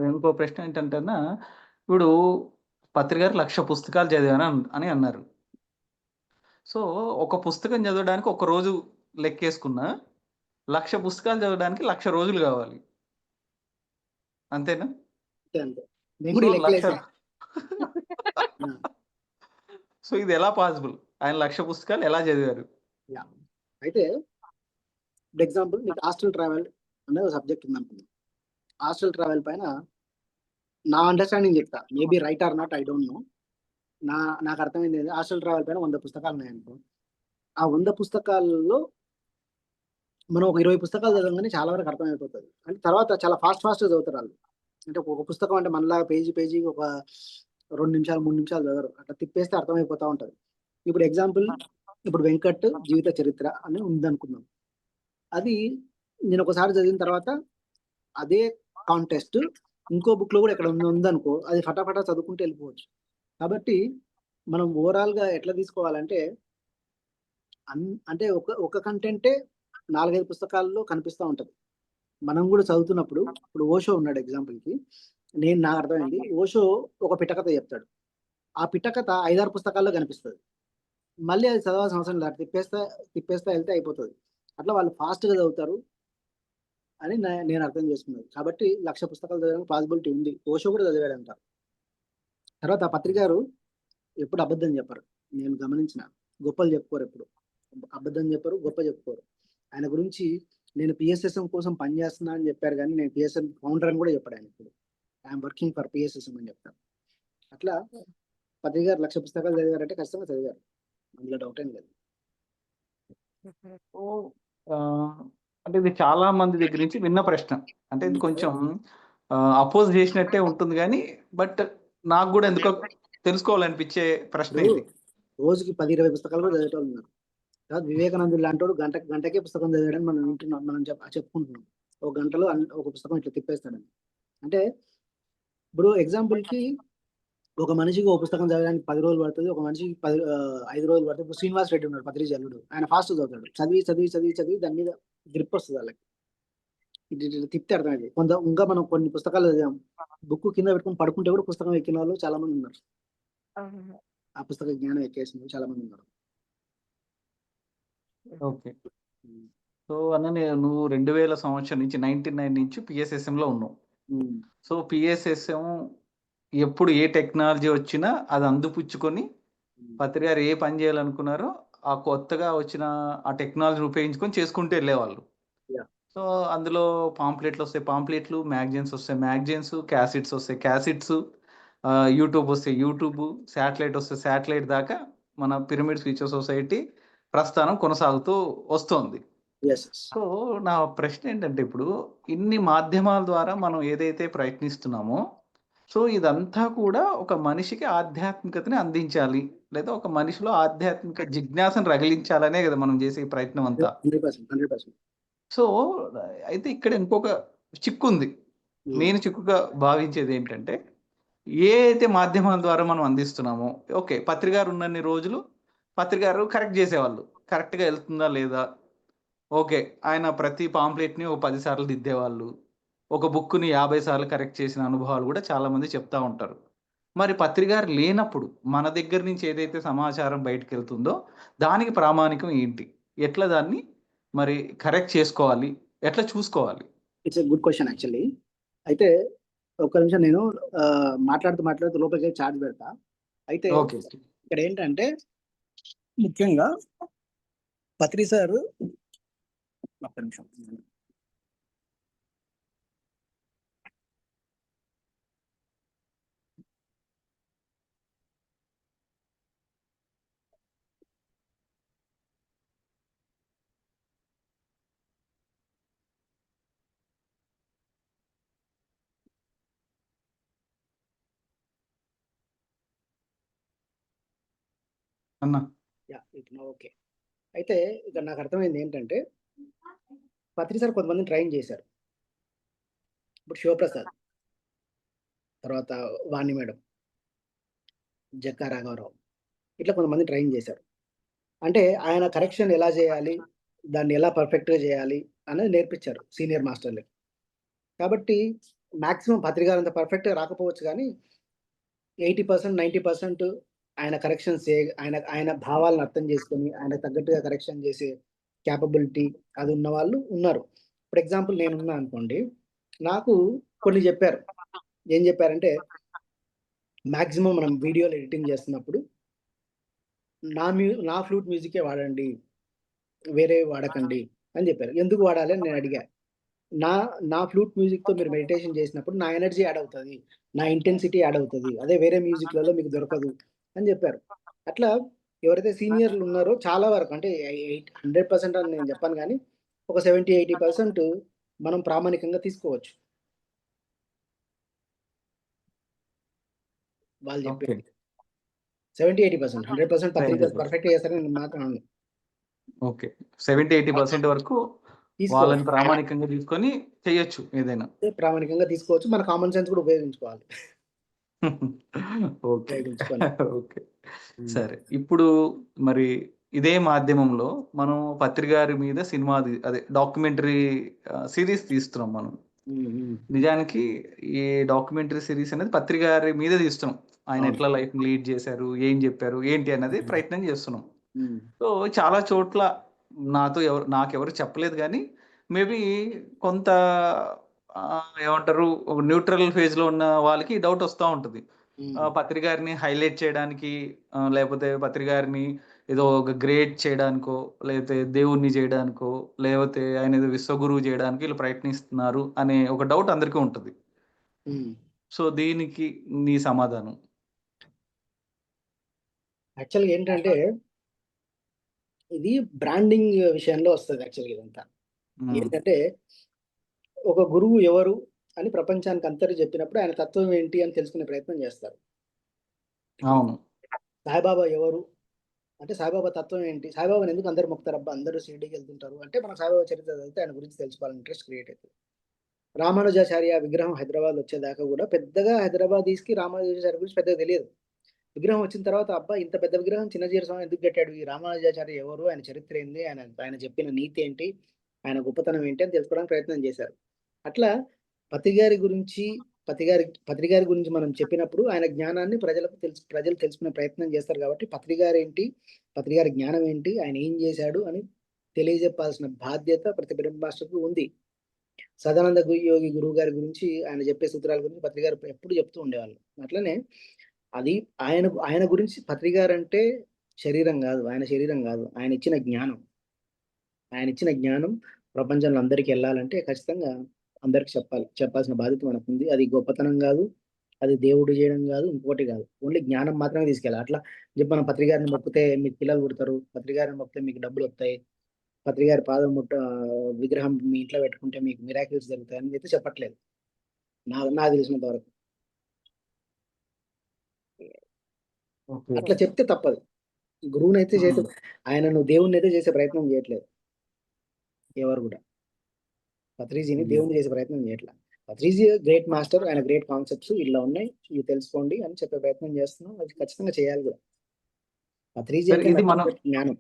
ఇంకో ప్రశ్న ఏంటంటే, ఇప్పుడు పత్రి గారు 1,00,000 పుస్తకాలు చదివాను అని అన్నారు. సో ఒక పుస్తకం చదవడానికి ఒక రోజు లెక్కేసుకున్నా, 1,00,000 పుస్తకాలు చదవడానికి 1,00,000 రోజులు కావాలి, అంతేనా? అంతే. నేను కూడా ఈ లెక్కలు వేసాను. సో ఇది ఎలా పాసిబుల్? ఆయన 1,00,000 పుస్తకాలు ఎలా చదివారు? అయితే ఫర్ ఎగ్జాంపుల్ మీకు హాస్టల్ ట్రావెల్ అనేది ఒక సబ్జెక్ట్ ఉంది అనుకుందాం. హాస్టల్ ట్రావెల్ పైన నా అండర్స్టాండింగ్ చెప్తా, maybe right are not, I don't know. నాకు అర్థమైంది, హాస్టల్ ట్రావెల్ పైన 100 పుస్తకాలు ఉన్నాయనుకో, ఆ 100 పుస్తకాల్లో మనం ఒక 20 పుస్తకాలు చదవగానే చాలా వరకు అర్థమైపోతుంది. అంటే తర్వాత చాలా ఫాస్ట్ చదువుతారు వాళ్ళు. అంటే ఒక పుస్తకం అంటే మనలాగా పేజీకి ఒక 2 నిమిషాలు 3 నిమిషాలు చదవరు, అట్లా తిప్పేస్తే అర్థమైపోతా ఉంటుంది. ఇప్పుడు ఎగ్జాంపుల్, ఇప్పుడు వెంకట్ జీవిత చరిత్ర అని ఉందనుకుందాం. అది నేను ఒకసారి చదివిన తర్వాత అదే కాంటెస్ట్ ఇంకో బుక్ లో కూడా ఎక్కడ ఉందనుకో, అది ఫటాఫటా చదువుకుంటూ వెళ్ళిపోవచ్చు. కాబట్టి మనం ఓవరాల్ గా ఎట్లా తీసుకోవాలంటే, అంటే ఒక కంటెంటే 4-5 పుస్తకాల్లో కనిపిస్తూ ఉంటది. మనం కూడా చదువుతున్నప్పుడు, ఇప్పుడు ఓషో ఉన్నాడు ఎగ్జాంపుల్ కి, నాకు అర్థమైంది, ఓషో ఒక పిటకథ చెప్తాడు, ఆ పిటకథ 5-6 పుస్తకాల్లో కనిపిస్తుంది. మళ్ళీ అది చదవాల్సిన అవసరం లేదు, తిప్పేస్తా వెళ్తే అయిపోతుంది. అట్లా వాళ్ళు ఫాస్ట్ గా చదువుతారు అని నేను అర్థం చేసుకున్నాను. కాబట్టి 1,00,000 పుస్తకాలు చదవడానికి పాసిబిలిటీ ఉంది. ఓషో కూడా చదివాడంట. తర్వాత ఆ పత్రిక గారు ఎప్పుడు అబద్ధం చెప్పరు, నేను గమనించిన. గొప్పలు చెప్పుకోరు, ఎప్పుడు అబద్ధం చెప్పరు, గొప్ప చెప్పుకోరు. ఆయన గురించి నేను పిఎస్ఎస్ఎం కోసం పనిచేస్తున్నా అని చెప్పారు, కానీ నేను పిఎస్ఎం ఫౌండర్ అని కూడా చెప్పాడు ఆయన. ఇప్పుడు ఐఎమ్ వర్కింగ్ ఫర్ పిఎస్ఎస్ఎం అని చెప్తాను. అట్లా పత్రిక గారు 1,00,000 పుస్తకాలు చదివారంటే ఖచ్చితంగా చదివారు, అందులో డౌట్ ఏం లేదు. అంటే ఇది చాలా మంది దగ్గర నుంచి విన్న ప్రశ్న. అంటే ఇది కొంచెం అపోజ్ చేసినట్టే ఉంటుంది కానీ బట్ నాకు కూడా ఎందుకో తెలుసుకోవాలనిపించే ప్రశ్న ఇప్పుడు ఇది. రోజుకి 10-20 పుస్తకాలు కూడా చదివేటోళ్ళు ఉన్నారు. కాదు వివేకానందుడు లాంటోడు గంటకే పుస్తకం చదివాడని మనం వింటున్నాం, మనం చెప్పుకుంటున్నాం. ఒక గంటలో ఒక పుస్తకం ఇట్లా తిప్పేస్తాడని. అంటే ఇప్పుడు ఎగ్జాంపుల్ కి ఒక మనిషికి ఒక పుస్తకం చదవడానికి 10 రోజులు పడుతుంది, ఒక మనిషికి 5 రోజులు పడుతుంది. ఇప్పుడు శ్రీనివాస్ రెడ్డి ఉన్నాడు, పత్రిక అల్లుడు, ఆయన ఫాస్ట్ చదువుతాడు. చదివి చదివి చదివి చదివి దాని మీద గ్రిప్ వస్తుంది వాళ్ళకి. ఇట్లా తిప్పితే అర్థమైంది. ఇంకా మనం కొన్ని పుస్తకాలు చదివాం, బుక్ కింద పెట్టుకొని పడుకుంటే కూడా పుస్తకం ఎక్కిన వాళ్ళు చాలా మంది ఉన్నారు. ఆ పుస్తక జ్ఞానం ఎక్కేసిన వాళ్ళు చాలా మంది ఉన్నారు. ఓకే. సో అన్న నువ్వు 2000 సంవత్సరం నుంచి 99 నుంచి PSSM లో ఉన్నావు. సో PSSM ఎప్పుడు ఏ టెక్నాలజీ వచ్చినా అది అందిపుచ్చుకొని పత్రి గారు ఏ పని చేయాలనుకున్నారో ఆ కొత్తగా వచ్చిన ఆ టెక్నాలజీని ఉపయోగించుకొని చేసుకుంటూ వెళ్ళేవాళ్ళు. Yeah. సో అందులో పాంప్లెట్లు వస్తాయి, పాంప్లెట్లు, మ్యాగజైన్స్ వస్తాయి, మ్యాగజైన్స్, క్యాసెట్స్ వస్తాయి, క్యాసెట్స్, యూట్యూబ్ వస్తాయి, యూట్యూబ్, శాటిలైట్ వస్తాయి, శాటిలైట్ దాకా మన పిరమిడ్ ఫ్యూచర్ సొసైటీ ప్రస్థానం కొనసాగుతూ వస్తుంది. Yes. సో నా ప్రశ్న ఏంటంటే ఇప్పుడు ఇన్ని మాధ్యమాల ద్వారా మనం ఏదైతే ప్రయత్నిస్తున్నామో సో ఇదంతా కూడా ఒక మనిషికి ఆధ్యాత్మికతని అందించాలి, లేదా ఒక మనిషిలో ఆధ్యాత్మిక జిజ్ఞాసను రగిలించాలనే కదా మనం చేసే ఈ ప్రయత్నం అంతా. 100%. సో అయితే ఇక్కడ ఇంకొక చిక్కు ఉంది. నేను చిక్కుగా భావించేది ఏంటంటే ఏ అయితే మాధ్యమాల ద్వారా మనం అందిస్తున్నామో, ఓకే పత్రికారు ఉన్నన్ని రోజులు పత్రికారు కరెక్ట్ చేసేవాళ్ళు, కరెక్ట్గా వెళ్తుందా లేదా, ఓకే ఆయన ప్రతి పాంప్లెట్ని ఒక 10 సార్లు దిద్దేవాళ్ళు, ఒక బుక్ని 50 సార్లు కరెక్ట్ చేసిన అనుభవాలు కూడా చాలా మంది చెప్తా ఉంటారు. మరి పత్రికారు లేనప్పుడు మన దగ్గర నుంచి ఏదైతే సమాచారం బయటకు వెళ్తుందో దానికి ప్రామాణికం ఏంటి, ఎట్లా దాన్ని మరి కరెక్ట్ చేసుకోవాలి, ఎట్లా చూసుకోవాలి? It's a good question actually. అయితే ఒక్క నిమిషం నేను మాట్లాడుతూ లోపలికి చార్జ్ పెడతా. అయితే ఓకే. ఇక్కడ ఏంటంటే ముఖ్యంగా పత్రి సార్ ఒక్క నిమిషం అన్న. ఓకే. అయితే ఇక్కడ నాకు అర్థమైంది ఏంటంటే పత్రి సార్ కొంతమందిని ట్రైన్ చేశారు. ఇప్పుడు శివప్రసాద్, తర్వాత వాణి మేడం, జక్కా రాఘవరావు, ఇట్లా కొంతమంది ట్రైన్ చేశారు. అంటే ఆయన కరెక్షన్ ఎలా చేయాలి, దాన్ని ఎలా పర్ఫెక్ట్గా చేయాలి అనేది నేర్పించారు సీనియర్ మాస్టర్లకి. కాబట్టి మాక్సిమం పత్రికారు అంత పర్ఫెక్ట్గా రాకపోవచ్చు కానీ 80%, 90% ఆయన కరెక్షన్స్ ఆయన భావాలను అర్థం చేసుకొని ఆయన తగ్గట్టుగా కరెక్షన్ చేసే క్యాపబిలిటీ అది ఉన్న వాళ్ళు ఉన్నారు. ఫర్ ఎగ్జాంపుల్ నేనున్నా అనుకోండి, నాకు కొన్ని చెప్పారు. ఏం చెప్పారంటే మాక్సిమం మనం వీడియోలు ఎడిటింగ్ చేస్తున్నప్పుడు నా ఫ్లూట్ మ్యూజికే వాడండి, వేరే వాడకండి అని చెప్పారు. ఎందుకు వాడాలి అని నేను అడిగా. నా ఫ్లూట్ మ్యూజిక్తో మీరు మెడిటేషన్ చేసినప్పుడు నా ఎనర్జీ యాడ్ అవుతుంది, నా ఇంటెన్సిటీ యాడ్ అవుతుంది, అదే వేరే మ్యూజిక్లలో మీకు దొరకదు అని చెప్పారు. అట్లా ఎవరైతే సీనియర్లు ఉన్నారో చాలా వరకు, అంటే 100% అని నేను చెప్పాను కానీ ఒక 70-80% మనం ప్రామాణికంగా తీసుకోవచ్చు వాళ్ళు చెప్పేది. 70-80%, 100% పత్రిక పర్ఫెక్ట్ చేస్తారని నేను మాత్రం అన్నాను. ఓకే, 70-80% వరకు వాళ్ళని ప్రామాణికంగా తీసుకొని చేయొచ్చు, ఏదైనా ప్రామాణికంగా తీసుకోవచ్చు. మన కామన్ సెన్స్ కూడా ఉపయోగించుకోవాలి. ఓకే. ఓకే, సరే. ఇప్పుడు మరి ఇదే మాధ్యమంలో మనం పత్రికారి మీద సినిమా అదే డాక్యుమెంటరీ సిరీస్ తీస్తున్నాం మనం. నిజానికి ఈ డాక్యుమెంటరీ సిరీస్ అనేది పత్రికారి మీద తీస్తున్నాం. ఆయన ఎట్లా లైఫ్ లీడ్ చేశారు, ఏం చెప్పారు, ఏంటి అన్నది ప్రయత్నం చేస్తున్నాం. సో చాలా చోట్ల నాకెవరు చెప్పలేదు కానీ మేబీ కొంత ఏమంటారు ఒక న్యూట్రల్ ఫేజ్ లో ఉన్న వాళ్ళకి డౌట్ వస్తూ ఉంటుంది. పత్రికారిని హైలైట్ చేయడానికి లేకపోతే పత్రికారిని ఏదో ఒక గ్రేట్ చేయడానికో, లేకపోతే దేవుణ్ణి చేయడానికో, లేకపోతే ఆయన ఏదో విశ్వగురువు చేయడానికి వీళ్ళు ప్రయత్నిస్తున్నారు అనే ఒక డౌట్ అందరికీ ఉంటుంది. సో దీనికి నీ సమాధానం? యాక్చువల్గా ఏంటంటే ఇది బ్రాండింగ్ విషయంలో వస్తుంది. యాక్చువల్గా ఇదంతా ఏంటంటే ఒక గురువు ఎవరు అని ప్రపంచానికి అంతటి చెప్పినప్పుడు ఆయన తత్వం ఏంటి అని తెలుసుకునే ప్రయత్నం చేస్తారు. అవును. సాయిబాబా ఎవరు అంటే సాయిబాబా తత్వం ఏంటి, సాయిబాబాని ఎందుకు అందరు మొక్కుతారబ్బా, అందరూ షిరిడీకి వెళ్తుంటారు అంటే మనం సాయిబాబా చరిత్ర చదివితే ఆయన గురించి తెలుసుకోవాలని ఇంట్రెస్ట్ క్రియేట్ అవుతుంది. రామానుజాచార్య విగ్రహం హైదరాబాద్ వచ్చేదాకా కూడా పెద్దగా హైదరాబాదీస్కి రామానుజాచార్య గురించి పెద్దగా తెలియదు. విగ్రహం వచ్చిన తర్వాత అబ్బా ఇంత పెద్ద విగ్రహం చిన్నజీర స్వామి ఎందుకు కట్టాడు, ఈ రామానుజాచార్య ఎవరు, ఆయన చరిత్ర ఏంది, ఆయన చెప్పిన నీతి ఏంటి, ఆయన గొప్పతనం ఏంటి అని తెలుసుకోవడానికి ప్రయత్నం చేశారు. అట్లా పత్రిగారి గురించి మనం చెప్పినప్పుడు ఆయన జ్ఞానాన్ని ప్రజలు తెలుసుకునే ప్రయత్నం చేస్తారు. కాబట్టి పత్రిగారి జ్ఞానం ఏంటి, ఆయన ఏం చేశాడు అని తెలియజెప్పాల్సిన బాధ్యత ప్రతి బ్రహ్మ మాస్టర్కు ఉంది. సదానంద యోగి గురువు గారి గురించి ఆయన చెప్పే సూత్రాల గురించి పత్రిగారు ఎప్పుడు చెప్తూ ఉండేవాళ్ళు. అట్లనే అది ఆయన గురించి పత్రిగారు అంటే శరీరం కాదు, ఆయన శరీరం కాదు, ఆయన ఇచ్చిన జ్ఞానం ప్రపంచంలో అందరికీ వెళ్ళాలంటే ఖచ్చితంగా అందరికి చెప్పాల్సిన బాధ్యత మనకు ఉంది. అది గొప్పతనం కాదు, అది దేవుడు చేయడం కాదు, ఇంకోటి కాదు, ఓన్లీ జ్ఞానం మాత్రమే తీసుకెళ్ళాలి. అట్లా చెప్పి మనం పత్రిగారిని మొక్కితే మీకు పిల్లలు పుడతారు, పత్రిగారిని మొక్కితే మీకు డబ్బులు వస్తాయి, పత్రిగారి పాదం విగ్రహం మీ ఇంట్లో పెట్టుకుంటే మీకు మిరాకిల్స్ జరుగుతాయి అని అయితే చెప్పట్లేదు నాకు తెలిసినంత వరకు. అట్లా చెప్తే తప్పదు. గురువుని అయితే చేసే ఆయనను దేవుణ్ణి అయితే చేసే ప్రయత్నం చేయట్లేదు ఎవరు కూడా. పత్రిజీని దేవుణ్ణి చేసే ప్రయత్నం చేయట్లేదు. పత్రిజీ గ్రేట్ మాస్టర్, ఆయన గ్రేట్ కాన్సెప్ట్స్ ఇలా ఉన్నాయి, ఇవి తెలుసుకోండి అని చెప్పే ప్రయత్నం చేస్తున్నాం. అది ఖచ్చితంగా చేయాలి కూడా. పత్రిజీ అంటే జ్ఞానం.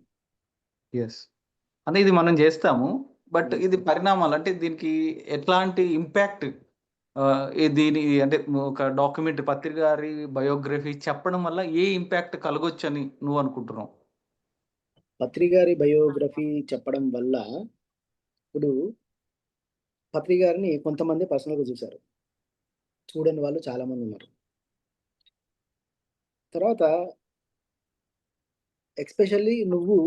అంటే ఇది మనం చేస్తాము, బట్ ఇది పరిణామాలు అంటే దీనికి ఎట్లాంటి ఇంపాక్ట్ దీని అంటే ఒక డాక్యుమెంట్ పత్రికారి బయోగ్రఫీ చెప్పడం వల్ల ఏ ఇంపాక్ట్ కలగొచ్చు అని నువ్వు అనుకుంటున్నావు? పత్రికారి బయోగ్రఫీ చెప్పడం వల్ల ఇప్పుడు పత్రికారిని కొంతమంది పర్సనల్గా చూశారు, చూడని వాళ్ళు చాలా మంది ఉన్నారు. తర్వాత ఎక్స్పెషల్లీ నువ్వు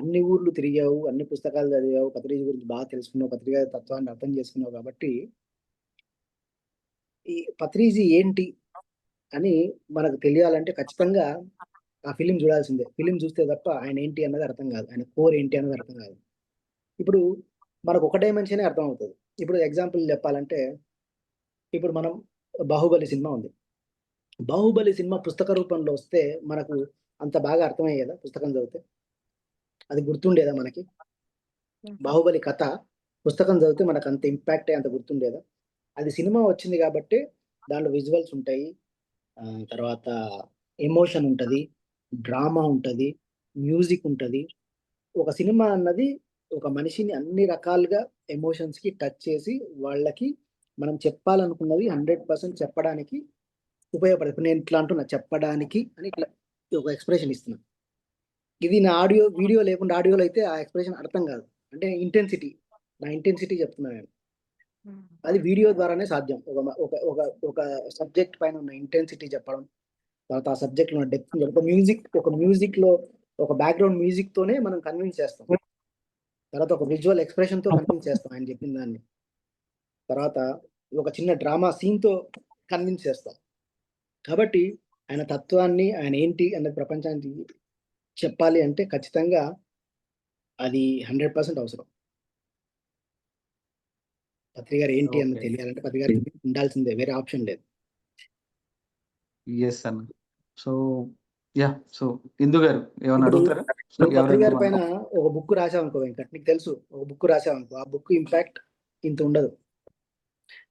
అన్ని ఊర్లు తిరిగావు, అన్ని పుస్తకాలు చదివావు, పత్రిక గురించి బాగా తెలుసుకున్నావు, పత్రిక తత్వాన్ని అర్థం చేసుకున్నావు. కాబట్టి ఈ పత్రిజీ ఏంటి అని మనకు తెలియాలంటే ఖచ్చితంగా ఆ ఫిలిం చూడాల్సిందే. ఫిలిం చూస్తే తప్ప ఆయన ఏంటి అన్నది అర్థం కాదు, ఆయన కోర్ ఏంటి అన్నది అర్థం కాదు. ఇప్పుడు మనకు ఒక డైమెన్షనే అర్థం అవుతుంది. ఇప్పుడు ఎగ్జాంపుల్ చెప్పాలంటే, ఇప్పుడు మనం బాహుబలి సినిమా ఉంది, బాహుబలి సినిమా పుస్తక రూపంలో వస్తే మనకు అంత బాగా అర్థమయ్యేదా? పుస్తకం చదివితే అది గుర్తుండేదా మనకి? బాహుబలి కథ పుస్తకం చదివితే మనకు అంత ఇంపాక్ట్ అంత గుర్తుండేదా? అది సినిమా వచ్చింది కాబట్టి దాంట్లో విజువల్స్ ఉంటాయి, తర్వాత ఎమోషన్ ఉంటుంది, డ్రామా ఉంటుంది, మ్యూజిక్ ఉంటుంది. ఒక సినిమా అన్నది ఒక మనిషిని అన్ని రకాలుగా ఎమోషన్స్కి టచ్ చేసి వాళ్ళకి మనం చెప్పాలనుకున్నది 100% చెప్పడానికి ఉపయోగపడదు. ఇప్పుడు నేను ఇట్లా అంటున్నా చెప్పడానికి అని ఇట్లా ఒక ఎక్స్ప్రెషన్ ఇస్తున్నా. ఇది నా వీడియో లేకుండా ఆడియోలో అయితే ఆ ఎక్స్ప్రెషన్ అర్థం కాదు. అంటే నా ఇంటెన్సిటీ చెప్తున్నాను నేను. అది వీడియో ద్వారానే సాధ్యం. ఒక సబ్జెక్ట్ పైన ఉన్న ఇంటెన్సిటీ చెప్పడం, తర్వాత ఆ సబ్జెక్ట్ లో డెప్త్, ఒక మ్యూజిక్ లో ఒక బ్యాక్గ్రౌండ్ మ్యూజిక్ తోనే మనం కన్విన్స్ చేస్తాం. తర్వాత ఒక విజువల్ ఎక్స్ప్రెషన్ తో కన్విన్స్ చేస్తాం ఆయన చెప్పిన దాన్ని. తర్వాత ఒక చిన్న డ్రామా సీన్ తో కన్విన్స్ చేస్తాం. కాబట్టి ఆయన తత్వాన్ని, ఆయన ఏంటి అన్నది ప్రపంచానికి చెప్పాలి అంటే ఖచ్చితంగా అది 100% అవసరం. పత్రికారు ఏంటి అన్నది తెలియాలంటే పత్రికారు ఉండాల్సిందే, వేరే ఆప్షన్ లేదు. ఎస్ అన్న. సో ఇందు గారు ఏమన్నా అడుగుతారా? పత్రికారి పైన ఒక బుక్ రాసావనుకో వెంకట్, నీకు తెలుసు, ఒక బుక్ రాసావనుకో, ఆ బుక్ ఇంపాక్ట్ ఇంత ఉండదు.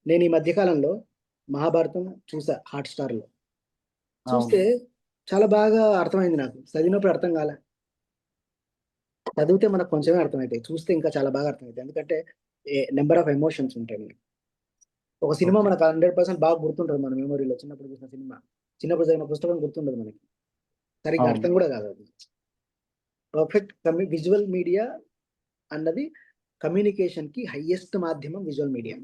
నేను ఈ మధ్యకాలంలో మహాభారతం చూసా హాట్‌స్టార్ లో. చూస్తే చాలా బాగా అర్థమైంది నాకు. చదివినప్పుడు అర్థం కాలే, చదివితే మనకు కొంచెమే అర్థమవుతాయి, చూస్తే ఇంకా చాలా బాగా అర్థమవుతాయి. ఎందుకంటే నెంబర్ ఆఫ్ ఎమోషన్స్ ఉంటాయి మనకి. ఒక సినిమా మనకు 100% బాగా గుర్తుంటుంది మన మెమొరీలో. చిన్నప్పుడు చూసిన సినిమా, చిన్నప్పుడు చదివిన పుస్తకం గుర్తుండదు మనకి, సరిగ్గా అర్థం కూడా కాదు. అది పర్ఫెక్ట్ విజువల్ మీడియా అన్నది కమ్యూనికేషన్ కి హైయెస్ట్ మాధ్యమం విజువల్ మీడియా.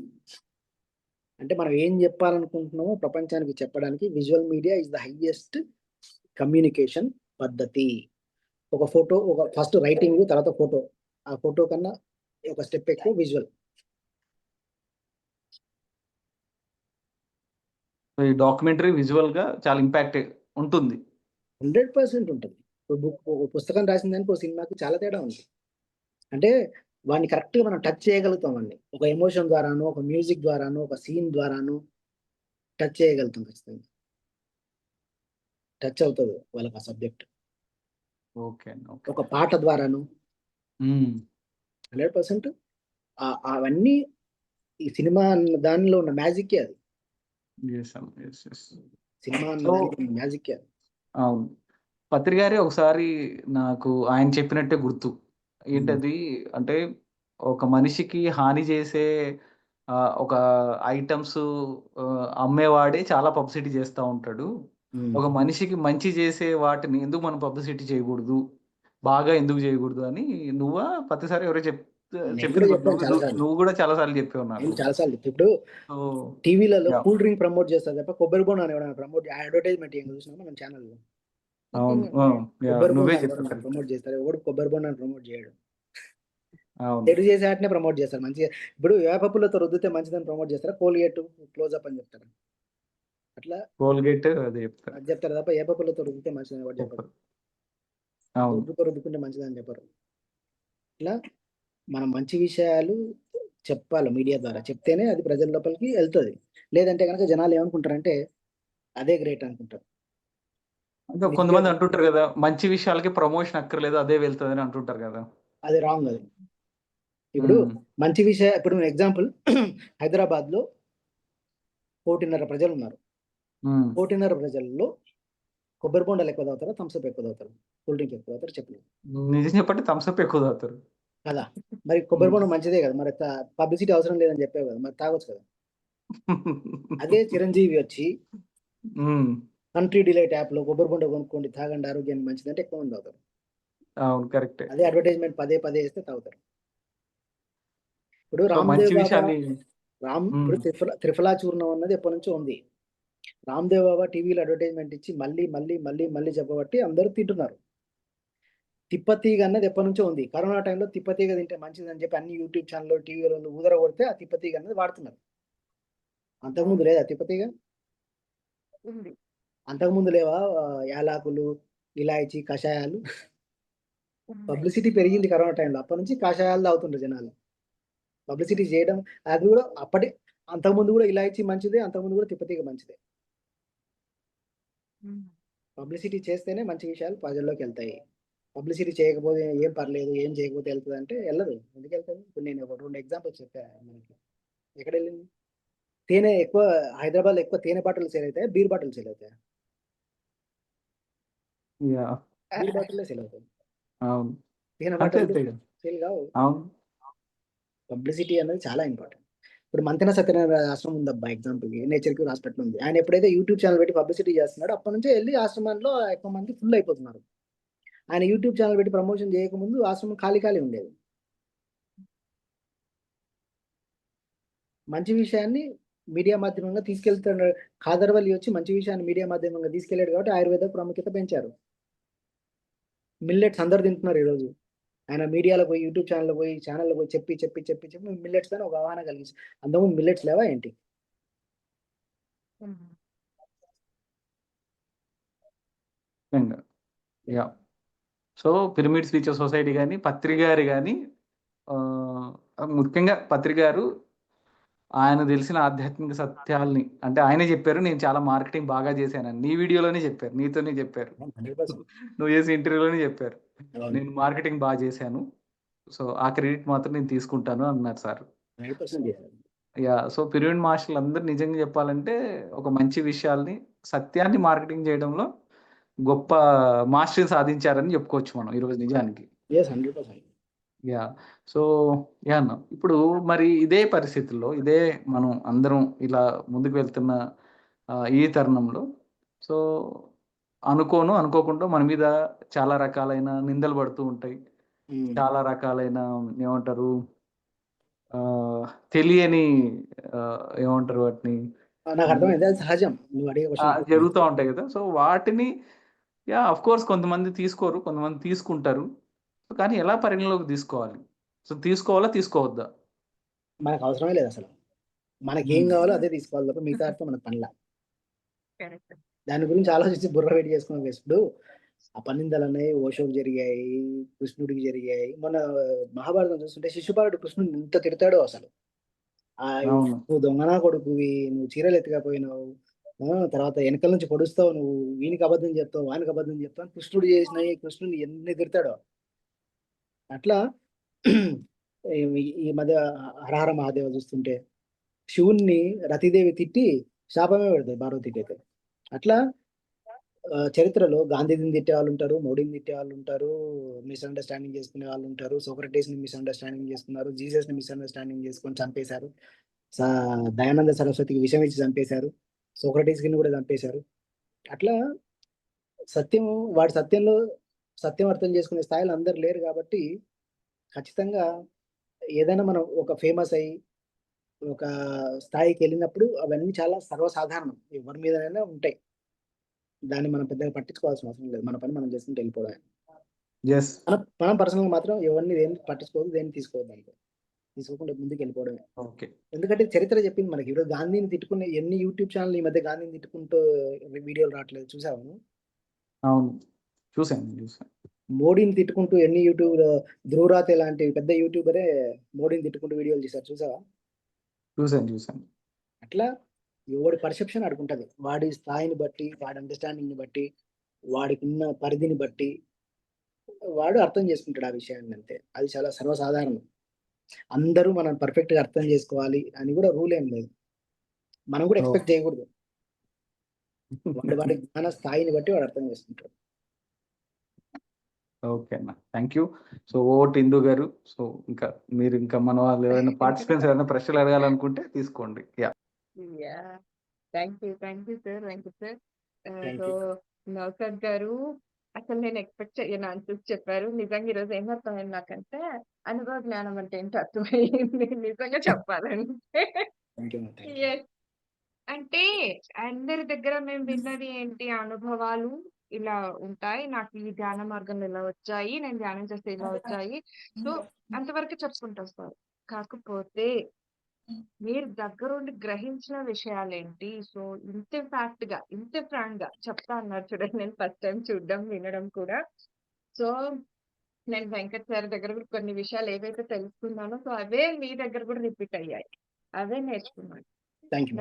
అంటే మనం ఏం చెప్పాలనుకుంటున్నామో ప్రపంచానికి చెప్పడానికి visual media is the highest communication పద్ధతి. ఒక ఫోటో, ఒక ఫస్ట్ రైటింగ్, తర్వాత ఫోటో, ఆ ఫోటో కన్నా ఒక స్టెప్ ఎక్కువ విజువల్. ఈ డాక్యుమెంటరీ విజువల్ గా చాలా ఇంపాక్ట్ ఉంటుంది. 100% ఉంటుంది. పుస్తకం రాసిన దానికి ఒక సినిమాకి చాలా తేడా ఉంది. అంటే వాడిని కరెక్ట్గా మనం టచ్ చేయగలుగుతాం. వాడిని ఒక ఎమోషన్ ద్వారాను, ఒక మ్యూజిక్ ద్వారాను, ఒక సీన్ ద్వారాను టచ్ చేయగలుగుతాం. ఖచ్చితంగా టచ్ అవుతుంది వాళ్ళకి ఆ సబ్జెక్ట్. ఓకే అండి. ఓకే. ఒక పాట ద్వారాను 100% అవన్నీ ఈ సినిమా అన్న దానిలో ఉన్న మ్యాజిక్కే అది. ఎస్ అండి. Yes yes. సినిమా అన్న సో దానికి ఉన్న మ్యాజిక్కే అది. అవును. పత్రి గారే ఒకసారి నాకు ఆయన చెప్పినట్టే గుర్తు. ఏంటది అంటే ఒక మనిషికి హాని చేసే ఒక ఐటమ్స్ అమ్మేవాడే చాలా పబ్లిసిటీ చేస్తా ఉంటాడు. ఒక మనిషికి మంచి చేసే వాటిని ఎందుకు మనం పబ్లిసిటీ చేయకూడదు? బాగా ఎందుకు చేయకూడదు అని నువ్వా ప్రతిసారి ఎవరో నేను చెప్పింది కూడా గుర్తు. చెప్పాను నువ్వు చాలా నువ్వు సార్లు. నువ్వు కూడా చాలా సార్లు చెప్పావు నేను నాకు. చాలా సార్లు ఇప్పుడు సో టీవీలలో యాహ్! కూల్ డ్రింక్ ప్రమోట్ చేస్తారు తప్ప కొబ్బరి బోండాన్ని ఎవరైనా ప్రమోట్ అడ్వర్టైజ్మెంట్ ఏం చూసినామా మన ఛానల్లో? అవును. యాహ్! కొబ్బరి నువ్వే బోండాన్ని చెప్పావు ఎవరైనా కరెక్ట్. ప్రమోట్ చేస్తారు? ఎవడు కొబ్బరి బోండాన్ని ప్రమోట్ చేయడు. అవును. చెడు చేసే వాటినే ప్రమోట్ చేస్తారు మంచిగా. ఇప్పుడు వేప పుల్లతో రుద్దితే మంచిదని ప్రమోట్ చేస్తారా? కోల్గేట్ క్లోజ్అప్ అని చెప్తారు. అట్లా కోల్‌గేట్ అదే చెప్తారు. అది చెప్తారు తప్ప వేప పుల్లతో రుద్దితే మంచిదని ఎవరు చెప్పరు. చెప్పరు. అవును. రుద్దుతో రుద్దుకుంటే మంచిదని చెప్పరు. ఇట్లా మనం మంచి విషయాలు చెప్పాలి మీడియా ద్వారా. చెప్తేనే అది ప్రజల లోపలికి వెళ్తుంది. లేదంటే కనుక జనాలు ఏమనుకుంటారంటే అదే గ్రేట్ అనుకుంటారు. అంటే ఇది కొంతమంది అంటుంటారు గదా! మంచి విషయాలకి ప్రమోషన్ అక్కర్లేదు. అదే వెళ్తదని అంటుంటారు గదా! అది రాంగ్ అది. ఇప్పుడు హ్మ్. మంచి విషయం ఇప్పుడు ఎగ్జాంపుల్ హైదరాబాద్లో 1,500,000 ప్రజలు ఉన్నారు. హ్మ్. 1,500,000 ప్రజల్లో కొబ్బరి బొండాలు ఎక్కువ తాగుతారా? థమ్స్ అప్ ఎక్కువ తాగుతారు? కూల్ డ్రింక్ ఎక్కువ తాగుతారు? చెప్పండి నిజం చెప్పంటే థమ్స్ అప్ ఎక్కువ తాగుతారు. కదా. మరి కొబ్బరి హ్మ్. బొండం మంచిదే కదా. మరి పబ్లిసిటీ అవసరం లేదని చెప్పావు కదా. మరి తాగొచ్చు కదా. అదే చిరంజీవి వచ్చి హ్మ్. కంట్రీ డిలైట్ యాప్లో కొబ్బరి బొండ కొనుక్కోండి తాగండి ఆరోగ్యానికి మంచిదంటే ఎక్కువ మంది తాగుతారు. అవును. కరెక్టే. అదే అడ్వర్టైజ్మెంట్ పదే పదే వేస్తే తాగుతారు. ఇప్పుడు సో, మంచి రామ్దేవ్ బాబా విషయాన్ని హ్మ్. ఇప్పుడు త్రిఫలా చూర్ణం అన్నది ఎప్పటి నుంచో ఉంది. రామ్దేవ్ బాబా టీవీలో అడ్వర్టైజ్మెంట్ ఇచ్చి మళ్ళీ మళ్ళీ మళ్ళీ మళ్ళీ చెప్పబట్టి అందరూ తింటున్నారు. తిప్పతీగ అన్నది ఎప్పటి నుంచో ఉంది. కరోనా టైంలో తిప్పతీగ తింటే మంచిదని చెప్పి అన్ని యూట్యూబ్ ఛానల్లో టీవీలలో ఊదర కొడితే ఆ తిప్పతీగ అన్నది వాడుతున్నారు. అంతకుముందు లేదా తిప్పతీగ? ఉంది. అంతకుముందు లేవా యాలకులు, ఇలాయచీ, కషాయాలు? ఉన్నాయి. పబ్లిసిటీ పెరిగింది కరోనా టైంలో. అప్పటి నుంచి కషాయాలు తాగుతుండ్రు జనాలు. పబ్లిసిటీ చేయడం అది కూడా అంతకుముందు కూడా ఇలాయచీ మంచిదే. అంతకుముందు కూడా తిప్పతీగ మంచిదే. పబ్లిసిటీ చేస్తేనే మంచి విషయాలు ప్రజల్లోకి వెళ్తాయి. పబ్లిసిటీ చేయకపోతే ఏం పర్లేదు, ఏం చేయకపోతే వెళ్తది అంటే వెళ్ళదు. ఎందుకు వెళ్తది? ఇప్పుడు నేను ఒక 2 ఎగ్జాంపుల్స్ చెప్పా మనకి. ఎక్కడెళ్ళింది? తేనె ఎక్కువ హైదరాబాద్‌లో ఎక్కువ తేనె బాటిల్లు సేల్ అవుతాయా? బీర్ బాటిల్లు సేల్ అవుతాయా? యాహ్! బీర్ బాటిల్లే సేల్ అవుతాయి. అవును. తేనె అంతే బాటిల్లు అంతే గదా! సేల్ కావు. అవును. పబ్లిసిటీ అనేది చాలా ఇంపార్టెంట్. ఇప్పుడు మంతెన సత్యనారాయణ ఆశ్రమం ఉందబ్బా ఎగ్జాంపుల్‌కి. నేచర్ క్యూర్ హాస్పిటల్ ఉంది. ఆయన ఎప్పుడైతే యూట్యూబ్ ఛానెల్ పెట్టి పబ్లిసిటీ చేస్తున్నాడో అప్పటి నుంచే ఎళ్లి ఆశ్రమంలో ఎక్కువ మంది ఫుల్ అయిపోతున్నారు. ఆయన యూట్యూబ్ ఛానెల్ పెట్టి ప్రమోషన్ చేయకముందు ఆశ్రమం ఖాళీ ఖాళీ ఉండేది. మంచి విషయాన్ని మీడియా మాధ్యమంగా తీసుకెళ్తున్నాడు. కాదర్వల్లి వచ్చి మంచి విషయాన్ని మీడియా మాధ్యమంగా తీసుకెళ్ళాడు కాబట్టి ఆయుర్వేద ప్రాముఖ్యత పెంచారు. మిల్లెట్స్ అందరూ తింటున్నారు ఈరోజు. ఆయన మీడియాలో పోయి యూట్యూబ్ ఛానెల్‌లో పోయి చెప్పి మిల్లెట్స్ పైన ఒక అవగాహన కలిగించారు. అంతకుముందు మిల్లెట్స్ లేవా ఏంటి? నిజంగా. Yeah! So, pyramids teacher society గాని, పత్రి గారు గాని ముఖ్యంగా పత్రి గారు ఆయన తెలిసిన ఆధ్యాత్మిక సత్యాల్ని అంటే ఆయనే చెప్పారు. నేను చాలా మార్కెటింగ్ బాగా చేశానని. నీ వీడియోలోనే చెప్పారు. నీతోనే చెప్పారు. 100% నువ్వు చేసే ఇంటర్వ్యూలోనే చెప్పారు. అవును. నేను మార్కెటింగ్ బా చేశాను. సో, ఆ క్రెడిట్ మాత్రం నేను తీసుకుంటాను అన్నారు సార్. 100% చేశారు. యాహ్! సో, పిరమిడ్ మాస్టర్‌లందరూ నిజంగా చెప్పాలంటే ఒక మంచి విషయాల్ని, సత్యాన్ని మార్కెటింగ్ చేయడంలో గొప్ప మాస్టరీ సాధించారని చెప్పుకోవచ్చు మనం ఈరోజు నిజానికి. యెస్ 100%. యాహ్! So, yeah! అన్న. ఇప్పుడు మరి ఇదే పరిస్థితుల్లో, ఇదే మనం అందరం ఇలా ముందుకు వెళ్తున్న ఈ తరుణంలో సో, అనుకోకుండా మన మీద చాలా రకాలైన నిందలు పడుతూ ఉంటాయి. హ్మ్. చాలా రకాలైన ఏమంటారు తెలియని ఏమంటారు వాటిని? నాకు అర్థమైంది. అది సహజం. నువ్వు అడిగే క్వెషన్ అర్థమైంది. జరుగుతా ఉంటాయి గదా! సో, వాటిని యాహ్! ఆఫ్‌కోర్స్ కొంతమంది తీసుకోరు. కొంతమంది తీసుకుంటారు. కానీ ఎలా పరిగణలోకి తీసుకోవాలి? సో, తీసుకోవాలా? తీసుకోవద్దా? మనకు అవసరమే లేదసలు. మనకేం హ్మ్. కావాలో అదే తీసుకోవాలి తప్ప మిగతా వాటితో మనకు పనిలా. కరెక్ట్. దాని గురించి ఆలోచించి బుర్ర వేడి చేసుకోవడం వేస్ట్. ఇప్పుడు అపనిందలనే ఓషోకి జరిగాయి, కృష్ణుడికి జరిగాయి. మన మహాభారతం చూస్తుంటే శిశుపాలుడు కృష్ణుడిని ఎంత తిడతాడో అసలు. అవును నువ్వు దొంగనా కొడుకువి, నువ్వు చీరలు ఎత్తుకపోయినావు, తర్వాత వెనకాల నుంచి పొడుస్తావు, నువ్వు వీనికి అబద్ధం చెప్తావు, వానికి అబద్ధం చెప్తావు అని కృష్ణుడు చేసినాయి, కృష్ణుడిని ఎన్ని తిడతాడో. అట్లా ఈ మధ్య హరహర మహాదేవ చూస్తుంటే శివుణ్ణి రతిదేవి తిట్టి శాపమే పెడతాయి పార్వతీకి అయితే. అట్లా చరిత్రలో గాంధీజీని తిట్టే వాళ్ళు ఉంటారు, మోడీని తిట్టే వాళ్ళు ఉంటారు, మిస్అండర్స్టాండింగ్ చేసుకునే వాళ్ళు ఉంటారు, సోక్రటీస్ ని మిస్అండర్స్టాండింగ్ చేసుకున్నారు, జీసస్ ని మిస్అండర్స్టాండింగ్ చేసుకొని చంపేశారు, దయానంద సరస్వతికి విషం ఇచ్చి చంపేశారు, సోక్రటీస్ ని కూడా చంపేశారు. అట్లా సత్యం వాడి సత్యం అర్థం చేసుకునే స్థాయిలో అందరు లేరు కాబట్టి ఖచ్చితంగా ఏదైనా మనం ఒక ఫేమస్ అయ్యి ఒక స్థాయికి వెళ్ళినప్పుడు అవన్నీ చాలా సర్వసాధారణం, ఎవరి మీదనైనా ఉంటాయి. దాన్ని మనం పెద్దగా పట్టించుకోవాల్సిన అవసరం లేదు, మన పని మనం చేసుకుంటూ వెళ్ళిపోవడం. ఎస్ మనం పర్సనల్ మాత్రం ఎవరిని దేన్ని పట్టించుకోవద్దు, దేన్ని తీసుకోవద్దు, అనుకో తీసుకోకుండా ముందుకు వెళ్ళిపోవడమే. ఓకే. ఎందుకంటే చరిత్ర చెప్పింది మనకి. ఈరోజు గాంధీని తిట్టుకునే ఎన్ని యూట్యూబ్ ఛానల్ ఈ మధ్య గాంధీని తిట్టుకుంటూ వీడియోలు రావట్లేదు, చూసావు? అవును చూసాను. మోడీని తిట్టుకుంటూ ఎన్ని యూట్యూబ్ ధ్రువరాతే లాంటి పెద్ద యూట్యూబరే మోడీని తిట్టుకుంటూ వీడియోలు చేశారు, చూసావా? చూసాను. అట్లా ఎవడి పర్సెప్షన్ అడుగుంటది, వాడి స్థాయిని బట్టి, వాడి అండర్స్టాండింగ్ ని బట్టి, వాడికి ఉన్న పరిధిని బట్టి వాడు అర్థం చేసుకుంటాడు ఆ విషయాన్ని, అంతే. అది చాలా సర్వసాధారణం. అందరూ మనం పర్ఫెక్ట్ గా అర్థం చేసుకోవాలి అని కూడా రూల్ ఏం లేదు, మనం కూడా ఎక్స్పెక్ట్ చేయకూడదు. వాడి జ్ఞాన స్థాయిని బట్టి వాడు అర్థం చేసుకుంటాడు. ఓకే అన్న, థ్యాంక్ యూ. సో ఓట్ ఇందు గారు. సో మీరు ఇంకా మన వాళ్ళు ఎవరైనా పార్టిసిపెంట్స్ ఎవరైనా ప్రశ్నలు అడగాలనుకుంటే తీసుకోండి. Thank you sir, Venkat sir. Thank so you. నౌకర్ గారు, అసలు నేను ఎక్స్పెక్ట్ చేయను ఆన్సర్స్ చెప్పారు. నిజంగా ఈరోజు ఏం అర్థమైంది నాకంటే, అనుభవ జ్ఞానం అంటే ఏంటో అర్థమైంది నిజంగా చెప్పాలంటే. Thank you, thank you. Yes. అంటే అందరి దగ్గర మేము విన్నది ఏంటి, అనుభవాలు ఇలా ఉంటాయి, నాకు ఈ ధ్యాన మార్గంలో ఇలా వచ్చాయి, నేను ధ్యానం చేస్తే ఇలా వచ్చాయి, సో అంతవరకు చెప్పుకుంటూ వస్తారు. కాకపోతే మీరు దగ్గరుండి గ్రహించిన విషయాలేంటి, సో ఇంత ఫ్యాక్ట్ గా, ఇంత ఫ్రాంక్ గా చెప్తా అన్నారు చూడండి. నేను ఫస్ట్ టైం చూడడం, వినడం కూడా. సో నేను వెంకట్ సార్ దగ్గర కూడా కొన్ని విషయాలు ఏవైతే తెలుసుకున్నానో, సో అవే మీ దగ్గర కూడా రిపీట్ అయ్యాయి, అవే నేర్చుకున్నాను. Thank you.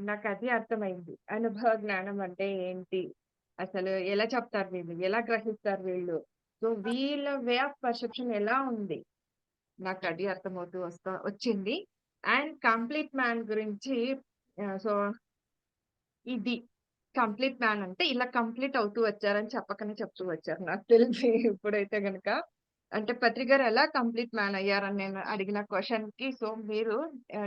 నాకు అది అర్థమైంది. అనుభవ జ్ఞానం అంటే ఏంటి, అసలు ఎలా చెప్తారు వీళ్ళు, ఎలా గ్రహిస్తారు వీళ్ళు, సో వీళ్ళ వే ఆఫ్ పర్సెప్షన్ ఎలా ఉంది, నాకు అది అర్థమవుతూ వచ్చింది. అండ్ కంప్లీట్ మ్యాన్ గురించి, సో ఇది కంప్లీట్ మ్యాన్ అంటే ఇలా కంప్లీట్ అవుతూ వచ్చారని చెప్పకనే చెప్తూ వచ్చారు నాకు తెలిసి. ఇప్పుడైతే గనుక అంటే పత్రి గారు ఎలా కంప్లీట్ మ్యాన్ అయ్యారని నేను అడిగిన క్వశ్చన్ కి, సో మీరు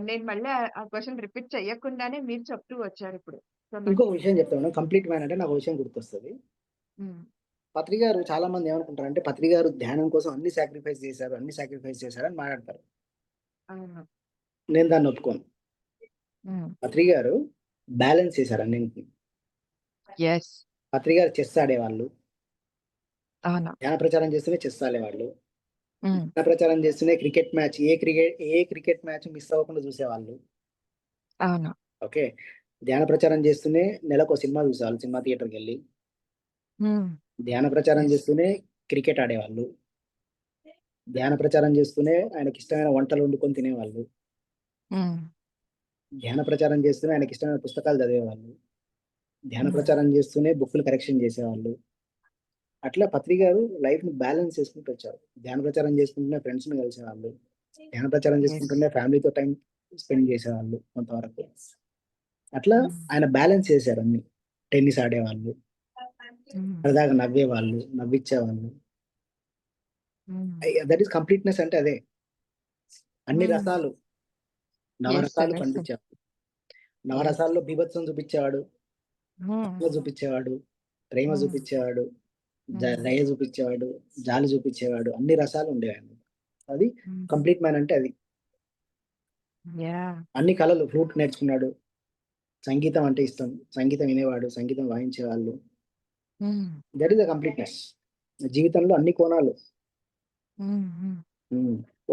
నేను మళ్ళీ ఆ క్వశ్చన్ రిపీట్ చేయకుండానే మీరు చెప్తూ వచ్చారు ఇప్పుడు. సో ఇంకొక విషయం చెప్తాను, కంప్లీట్ మ్యాన్ అంటే నాకు విషయం గుర్తొస్తుంది. పత్రి గారు చాలా మంది ఏమనుకుంటారు అంటే, పత్రి గారు ధ్యానం కోసం అన్ని సాక్రిఫైస్ చేశారు అని మాట్లాడతారు. అవును. నేను దాన్ని ఒప్పుకోను. పత్రి గారు బ్యాలెన్స్ చేశారు అన్నింటిని. పత్రి గారు చెస్ ఆడేవాళ్ళు, ధ్యాన ప్రచారం చేస్తూనే చెస్ ఆడేవాళ్ళు, ధ్యాన ప్రచారం చేస్తూనే క్రికెట్ మ్యాచ్, ఏ క్రికెట్ మ్యాచ్ మిస్ అవ్వకుండా చూసేవాళ్ళు. ఓకే, ధ్యాన ప్రచారం చేస్తూనే నెలకు సినిమా చూసేవాళ్ళు, సినిమా థియేటర్కి వెళ్ళి. ధ్యాన ప్రచారం చేస్తూనే క్రికెట్ ఆడేవాళ్ళు, ధ్యాన ప్రచారం చేస్తూనే ఆయనకి ఇష్టమైన వంటలు వండుకొని తినేవాళ్ళు, ధ్యాన ప్రచారం చేస్తూనే ఆయనకి ఇష్టమైన పుస్తకాలు చదివేవాళ్ళు, ధ్యాన ప్రచారం చేస్తూనే బుక్లు కరెక్షన్ చేసేవాళ్ళు. అట్లా పత్రి గారు లైఫ్ ని బ్యాలెన్స్ చేసుకుంటూ వచ్చారు. ధ్యాన ప్రచారం చేసుకుంటూనే ఫ్రెండ్స్ ని కలిసేవాళ్ళు, ధ్యాన ప్రచారం చేసుకుంటూనే ఫ్యామిలీతో టైం స్పెండ్ చేసేవాళ్ళు కొంతవరకు. అట్లా ఆయన బ్యాలెన్స్ చేశారు అన్ని. టెన్నిస్ ఆడేవాళ్ళు, సరదాగా నవ్వేవాళ్ళు, నవ్వించేవాళ్ళు. దట్ ఈస్ కంప్లీట్నెస్ అంటే అదే. అన్ని రసాలు, నవరసాలు పండించాడు. నవరసాల్లో బీభత్సం చూపించేవాడు, చూపించేవాడు, ప్రేమ చూపించేవాడు, దయ చూపించేవాడు, జాలి చూపించేవాడు, అన్ని రసాలు ఉండేవాడు. అది కంప్లీట్ మ్యాన్ అంటే అది. అన్ని కళలు, ఫ్లూట్ నేర్చుకున్నాడు, సంగీతం అంటే ఇష్టం, సంగీతం వినేవాడు, సంగీతం వాయించేవాళ్ళు. That is the completeness. జీవితంలో అన్ని కోణాలు.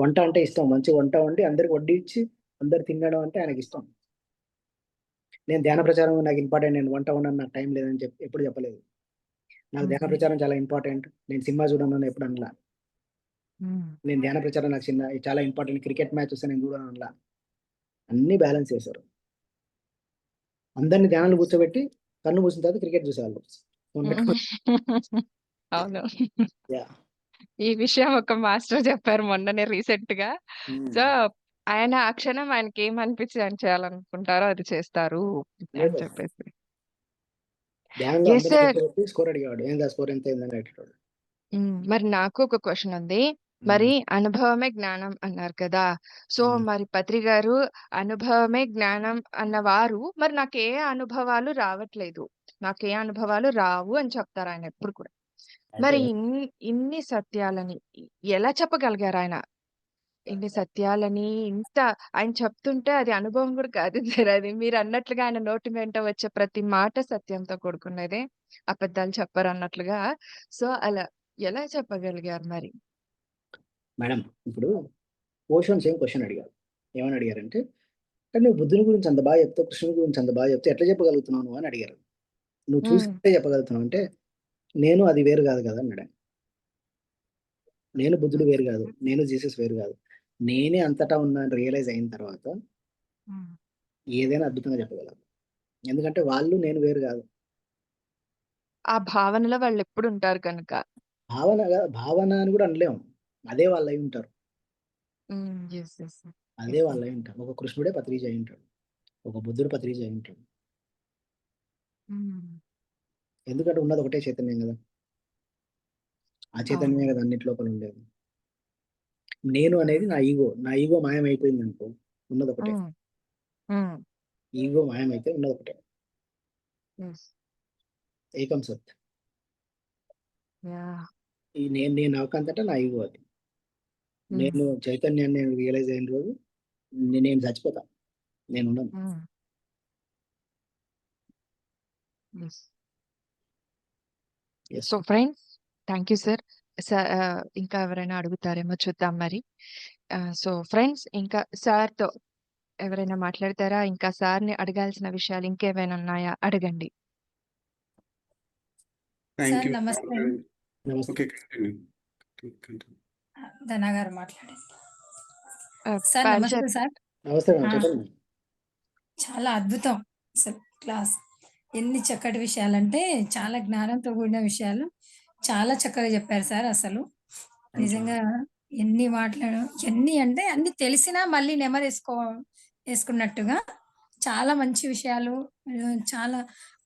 వంట అంటే ఇష్టం, మంచి వంట వండి అందరికి వడ్డించి అందరు తినడం అంటే ఆయనకి ఇష్టం. నేను ధ్యాన ప్రచారం నాకు ఇంపార్టెంట్, నేను వంట వండని నాకు టైం లేదని ఎప్పుడు చెప్పలేదు. నాకు ధ్యాన ప్రచారం చాలా ఇంపార్టెంట్. నేను సినిమా చూడను ఎప్పుడు అనలా. నేను ధ్యాన ప్రచారం నాకు చాలా ఇంపార్టెంట్. క్రికెట్ మ్యాచ్ వస్తే నేను చూడను అనలా. అన్ని బ్యాలెన్స్ చేశారు. అందరిని ధ్యానంలో కూర్చోబెట్టి కన్ను మూసిన తర్వాత క్రికెట్ చూసేవాళ్ళు. అవును. యాహ్! ఈ విషయం ఒక మాస్టర్ చెప్పారు మొన్ననే రీసెంట్‌గా. సో, ఆయన ఆ క్షణం ఆయనకేమనిపించి ఆయన చేయాలనుకుంటారో అది చేస్తారు అని లేదు. చెప్పేసి. ధ్యానంలో యెస్ అందరిని సార్. కూర్చోబెట్టి స్కోర్ అడిగేవాడు. ఏందా స్కోర్ ఎంత అయిందని అడిగేటోడు. మరి నాకు ఒక క్వెషన్ ఉంది. మరి అనుభవమే జ్ఞానం అన్నారు కదా! సో, మరి పత్రి గారు అనుభవమే జ్ఞానం అన్నవారు మరి నాకే అనుభవాలు రావట్లేదు. నాకే అనుభవాలు రావు అని చెప్తారు ఆయన ఎప్పుడు కూడా. మరి అయితే ఇన్ని సత్యాలని ఎలా చెప్పగలిగారాయన? ఇన్ని సత్యాలని ఆయన చెప్తుంటే అది అనుభవం కూడా కాదు సార్ అది. మీరన్నట్లుగా ఆయన నోటి వెంట వచ్చే ప్రతి మాట సత్యంతో కూడుకున్నదే. అబద్ధాలు చెప్పరన్నట్లుగా. సో, అలా ఎలా చెప్పగలిగారు మరి? మేడం ఇప్పుడు ఓషన్ సేమ్ క్వెషన్ అడిగారు. ఏమని అడిగారంటే, "కానీ నువ్వు బుద్ధుని గురించి అంత బాగా చెప్తావు, కృష్ణుని గురించి అంత బాగా చెప్తావు ఎట్లా చెప్పగలుగుతున్నావు నువ్వు" అని అడిగారు. "నువ్వు హ్మ్. చూసుకుంటే చెప్పగలుగుతున్నావు" అంటే, "నేను అది వేరు కాదు కదా" అన్నాడాయన. నేను బుద్ధుడు వేరు కాదు. నేను జీసస్ వేరు కాదు. నేనే అంతటా ఉన్నాను రియలైజ్ అయిన తర్వాత హ్మ్. ఏదైనా అద్భుతంగా చెప్పగలను. ఎందుకంటే వాళ్ళు నేను వేరు కాదు. ఆ భావనలో వాళ్ళెప్పుడుంటారు కనుక. భావన అని కూడా అనలేము. అదే వాళ్ళు అయి ఉంటారు. యెస్. యెస్. అదే యెస్. వాళ్ళు అయి ఉంటారు. ఒక కృష్ణుడే పత్రిజి అయి ఉంటాడు. ఒక బుద్ధుడు పత్రిజి అయి ఉంటాడు. హ్మ్. ఎందుకంటే ఉన్నది ఒకటే చైతన్యం కదా! ఆ చైతన్యమే అవును. కదా అన్నిటి లోపల ఉండేది. నేను అనేది నా ఈగో. నా ఈగో మాయమైపోయిందనుకో ఉన్నదొకటే. హ్మ్. హ్మ్. ఈగో మాయమైతే ఉన్నదొకటే. యెస్. ఏకం సత్. యాహ్! ఈ నేను అవకంతట నా ఈగో అది. హ్మ్. నేను చైతన్యాన్ని రియలైజ్ అయిన రోజు నేను చచ్చిపోతా. నేనుండను. హ్మ్. Yes. Yes. So, friends thank you sir. ఇంకా ఎవరైనా అడుగుతారేమో చూద్దాం మరి. సో, ఫ్రెండ్స్ ఇంకా సార్‌తో ఎవరైనా మాట్లాడతారా? ఇంకా సార్‌ని అడగాల్సిన విషయాలు ఇంకేమైనా ఉన్నాయా? అడగండి. Thank sir you. నమస్తే. నమస్తే. ఓకే. కంటిన్యూ. కంటిన్యూ. ధనా గారు మాట్లాడండి. ఆహ్, సార్ నమస్తే పారిజాత సార్. నమస్తే మేడం. ఆ! చెప్పండి. చాలా అద్భుతం అసలు క్లాస్. ఎన్ని చక్కటి విషయాలంటే చాలా జ్ఞానంతో కూడిన విషయాలు. చాలా చక్కగా చెప్పారు సార్ అసలు. Thank you. నిజంగా ఎన్ని మాటలు ఎన్ని అంటే అన్ని తెలిసినా మళ్ళీ ఏసుకున్నట్టుగా చాలా మంచి విషయాలు చాలా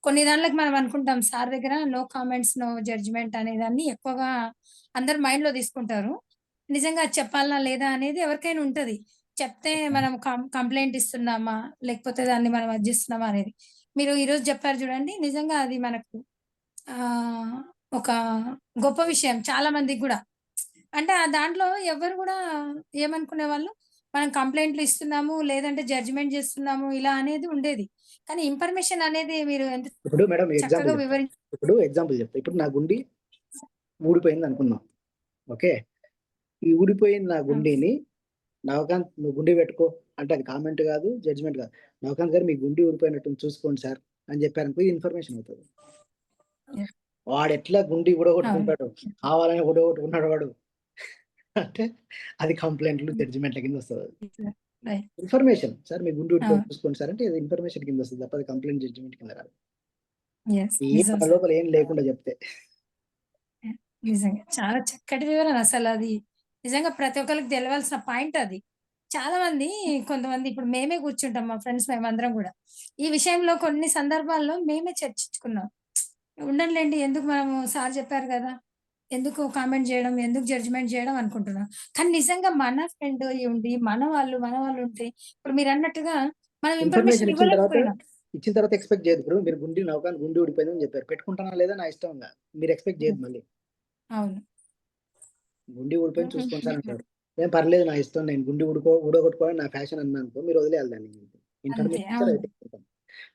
కొన్ని దాంట్లకి మనం అనుకుంటాం సార్ దగ్గర నో కామెంట్స్, నో జడ్జ్‌మెంట్ అనేదాన్ని ఎక్కువగా అందరూ మైండ్‌లో తీసుకుంటారు. నిజంగా అది చెప్పాలా లేదా అనేది ఎవరికైనా ఉంటది. చెప్తే మనం కంప్లెయింట్ ఇస్తున్నామా? లేకపోతే దాన్ని మనం అది జేస్తున్నామా అనేది. మీరు ఈరోజు జెప్పారు జూడండి. నిజంగా అది మనకు ఆహ్, ఒక గొప్ప విషయం చాలా మందికి గూడా. అంటే దాంట్లో ఎవ్వరు గూడా ఏమనుకునేవాళ్ళు, మనం కంప్లెయింట్‌లు ఇస్తున్నాము, లేదంటే జడ్జ్‌మెంట్ జేస్తున్నాము ఇలా అనేది ఉండేది. కానీ ఇన్ఫర్మేషన్ అనేది మీరు ఎంత ఇప్పుడు మేడం చక్కగా వివరించి ఎగ్జాంపుల్ చెప్తా. ఇప్పుడు నా గుండె ఊడిపోయిందనుకుందాం. ఓకే. ఈ ఊడిపోయిన నా ఆ! గుండెని నవకాంత్ నువ్వు గుండె పెట్టుకో అంటే అది కామెంట్ కాదు, జడ్జ్‌మెంట్ కాదు. నవకాంత్ గారు మీ గుండె ఊడిపోయినట్టుంది చూసుకోండి సార్ అని చెప్పారనుకో ఇది ఇన్ఫర్మేషన్ అవుతది. యాహ్! వాడెట్లా గుండె అవును. ఊడగొట్టుకుంటాడు, కావాలని ఊడగొట్టుకున్నాడు వాడు అంటే అది కంప్లెయింట్‌లు, జడ్జ్‌మెంట్‌ల కింద వస్తదది. రైట్. ఇన్ఫర్మేషన్ సార్ మీ గుండె ఊడిపోయింది అవును. చూసుకోండి సార్ అంటే ఇది ఇన్ఫర్మేషన్ కింద వస్తది తప్ప అది కంప్లెయింట్, జడ్జ్‌మెంట్ కింద రాదు. యెస్. నిజం మన సార్. లోపల ఏం లేకుండా చెప్తే. యాహ్! నిజంగా. చాలా చక్కటి వివరణ అసలది. నిజంగా ప్రతి ఒక్కళ్ళకి తెలవాల్సిన పాయింట్ అది. చాలా మంది కొంతమంది ఇప్పుడు మేమే కూర్చుంటాం మా ఫ్రెండ్స్ మేమందరం గూడా. ఈ విషయంలో కొన్ని సందర్భాల్లో మేమే చర్చించుకున్నాం. ఉండనిలెండి ఎందుకు మనము సార్ చెప్పారు గదా! ఎందుకు కామెంట్ జేయడం, ఎందుకు జడ్జ్‌మెంట్ జేయడం అనుకుంటున్నాం. కానీ నిజంగా మన ఫ్రెండ్ అయ్యుండి మన వాళ్ళు ఉంటే ఇప్పుడు మీరన్నట్టుగా మనం ఇన్ఫర్మేషన్ ఇన్ఫర్మేషన్ ఇవ్వలేకపోయినాం. ఇచ్చిన తర్వాత ఎక్స్‌పెక్ట్ చేయొద్దు. ఇప్పుడు మీరు నవకాంత్ గుండె ఊడిపోయిందని చెప్పారు. పెట్టుకుంటానా లేదా నా ఇష్టం ఇంగ. మీరు ఎక్స్‌పెక్ట్ హ్మ్. చేయొద్దు మళ్ళీ. అవును. గుండె ఊడిపోయింది చూసుకోండి సార్ అంటాడు. ఏం పర్లేదు నా ఇష్టం నేను గుండె ఊడగొట్టుకోవడం నా ఫ్యాషన్ అన్నాననుకో మీరు వదిలేయాలి దాన్ని. అంతే. ఇన్ఫర్మేషన్ ఇచ్చారు అవును. అయిపోయింది.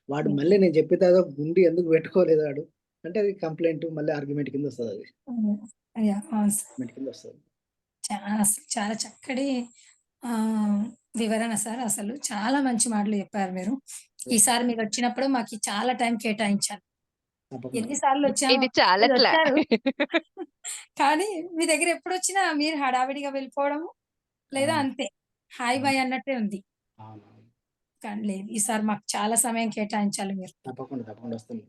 వాడు హ్మ్. మళ్ళీ నేను చెప్పిన తర్వాత గుండె ఎందుకు పెట్టుకోలేదు వాడు అంటే అది కంప్లెయింట్ మళ్ళీ ఆర్గ్యుమెంట్ కింద వస్తదది. హ్మ్. యాహ్! అవును సార్. ఆర్గ్యుమెంట్ కింద వస్తది. చాలా చక్కటి ఆహ్, వివరణ సార్ అసలు. చాలా మంచి మాటలు చెప్పారు మీరు. యెస్. ఈసారి మీరొచ్చినప్పుడు మాకి చాలా టైం కేటాయించారు. తప్పకుండా. ఎన్నిసార్లు వచ్చామో ఇది మీరు చాలట్లా. వచ్చారు. కానీ మీ దగ్గర ఎప్పుడొచ్చినా మీరు హడావిడిగా వెళ్ళిపోవడము, లేదా అవును. అంతే హాయ్ అవును. బాయ్ అన్నట్టే ఉంది. అవునవును. కానీ లేదు ఈసారి మాకు చాలా సమయం కేటాయించాలి మీరు. తప్పకుండా వస్తుంది.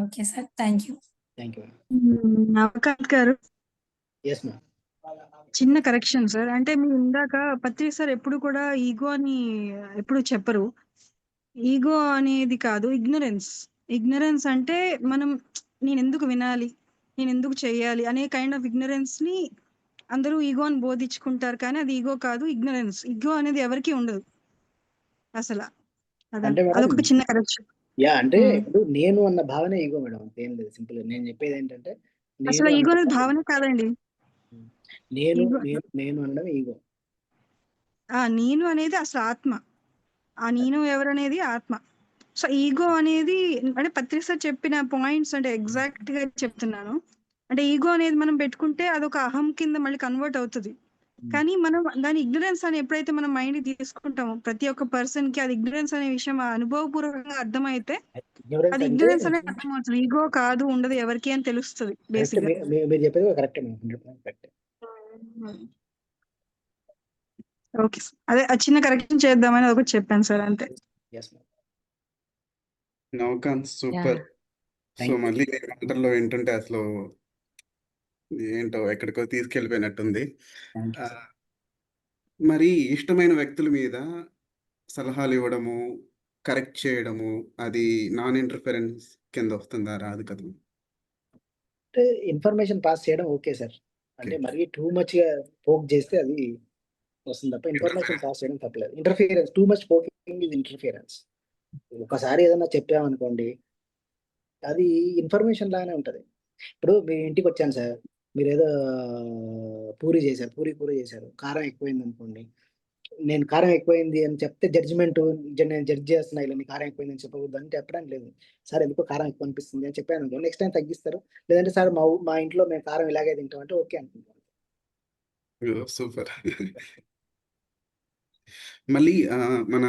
Okay sir. Thank you. Thank you. Navakanth గారు ఎస్ మ్యామ్. చిన్న కరెక్షన్ సార్. అంటే మీరు ఇందాక పత్రి సార్ ఎప్పుడు కూడా ఈగో అని ఎప్పుడు చెప్పరు. ఈగో అనేది కాదు, ఇగ్నరెన్స్. ఇగ్నరెన్స్ అంటే మనం నేను ఎందుకు వినాలి, నేను ఎందుకు చేయాలి అనే కైండ్ ఆఫ్ ఇగ్నరెన్స్ ని అందరూ ఈగో అని బోధించుకుంటారు, కానీ అది ఈగో కాదు, ఇగ్నరెన్స్. ఈగో అనేది ఎవరికీ ఉండదు అసలు. అంటే మేడం అదొక చిన్న కరెక్షన్. అంటే ఇప్పుడు నేను అన్న భావన ఈగో మేడం, అంతేం లేదు. సింపుల్ నేను చెప్పేది ఏంటంటే అసలు ఈగో అనేది భావనే కాదండి. నేను ఈగో నేను నేను అనడం ఈగో. నేను అనేది అసలు ఆత్మ. ఆ నేను ఎవరనేది ఆత్మ. సో ఈగో అనేది అంటే పత్రిక సార్ చెప్పిన పాయింట్స్ అంటే ఎగ్జాక్ట్ గా చెప్తున్నాను. అంటే ఈగో అనేది మనం పెట్టుకుంటే అదొక అహం కింద మళ్ళీ కన్వర్ట్ అవుతుంది. కానీ మనం దాని ఇగ్నరెన్స్ అని ఎప్పుడైతే మనం మైండ్ తీసుకుంటామో, ప్రతి ఒక్క పర్సన్ కి అది ఇగ్నరెన్స్ అనే విషయం అనుభవపూర్వకంగా అర్థమైతే Ignorance అది అంటే ఇగ్నరెన్స్ అనే అర్థమవుతుంది. ఈగో కాదు, ఉండదు ఎవరికి అని తెలుస్తుంది కరెక్ట్. బేసిక్ గా. మీరు చెప్పేది correct madam, 100% correct. Okay sir, అదే ఆ చిన్న కరెక్షన్ చేద్దామని ఒకటి చెప్పాను సార్, అంతే. Yes ma'am. Navakanth super. So Thank you. మళ్ళీ నీ మాటల్లో వింటుంటే అసలు ఏంటో ఎక్కడికో తీసుకెళ్ళిపోయినట్టుంది. థ్యాంక్ యూ ఆ, మరి ఇష్టమైన వ్యక్తుల మీద సలహాలు ఇవ్వడము, కరెక్ట్ చేయడము, అది నాన్ ఇంటర్ఫరెన్స్ కింద వస్తుందా? రాదు కదా. అంటే ఇన్ఫర్మేషన్ పాస్ చేయడం ఓకే సార్. అంటే Okay. మరీ టూ మచ్ గా పోక్ చేస్తే అది వస్తుంది తప్ప ఇన్ఫర్మేషన్ పాస్ చేయడం తప్పలేదు. Interference, too much poking is interference. ఒకసారి ఏదైనా చెప్పామనుకోండి, అది ఇన్ఫర్మేషన్ లాగానే ఉంటది. ఇప్పుడు మీ ఇంటికి వచ్చాను సార్, మీరు ఏదో పూరి చేశారు, పూరి చేశారు, కారం ఎక్కువైంది అనుకోండి. నేను కారం ఎక్కువైంది అని చెప్తే జడ్జిమెంట్, నేను జడ్జ్ చేస్తున్నా ఇలా నీ కారం ఎక్కువైంది అని చెప్పకూడదు అని చెప్పడానికి లేదు. సార్ ఎందుకో కారం ఎక్కువ అనిపిస్తుంది అని చెప్పాను అనుకో, నెక్స్ట్ టైం తగ్గిస్తారు. లేదంటే సార్ మా ఇంట్లో మేము కారం ఇలాగే తింటాం అంటే ఓకే అనుకుంటాం. సూపర్. మళ్ళీ మన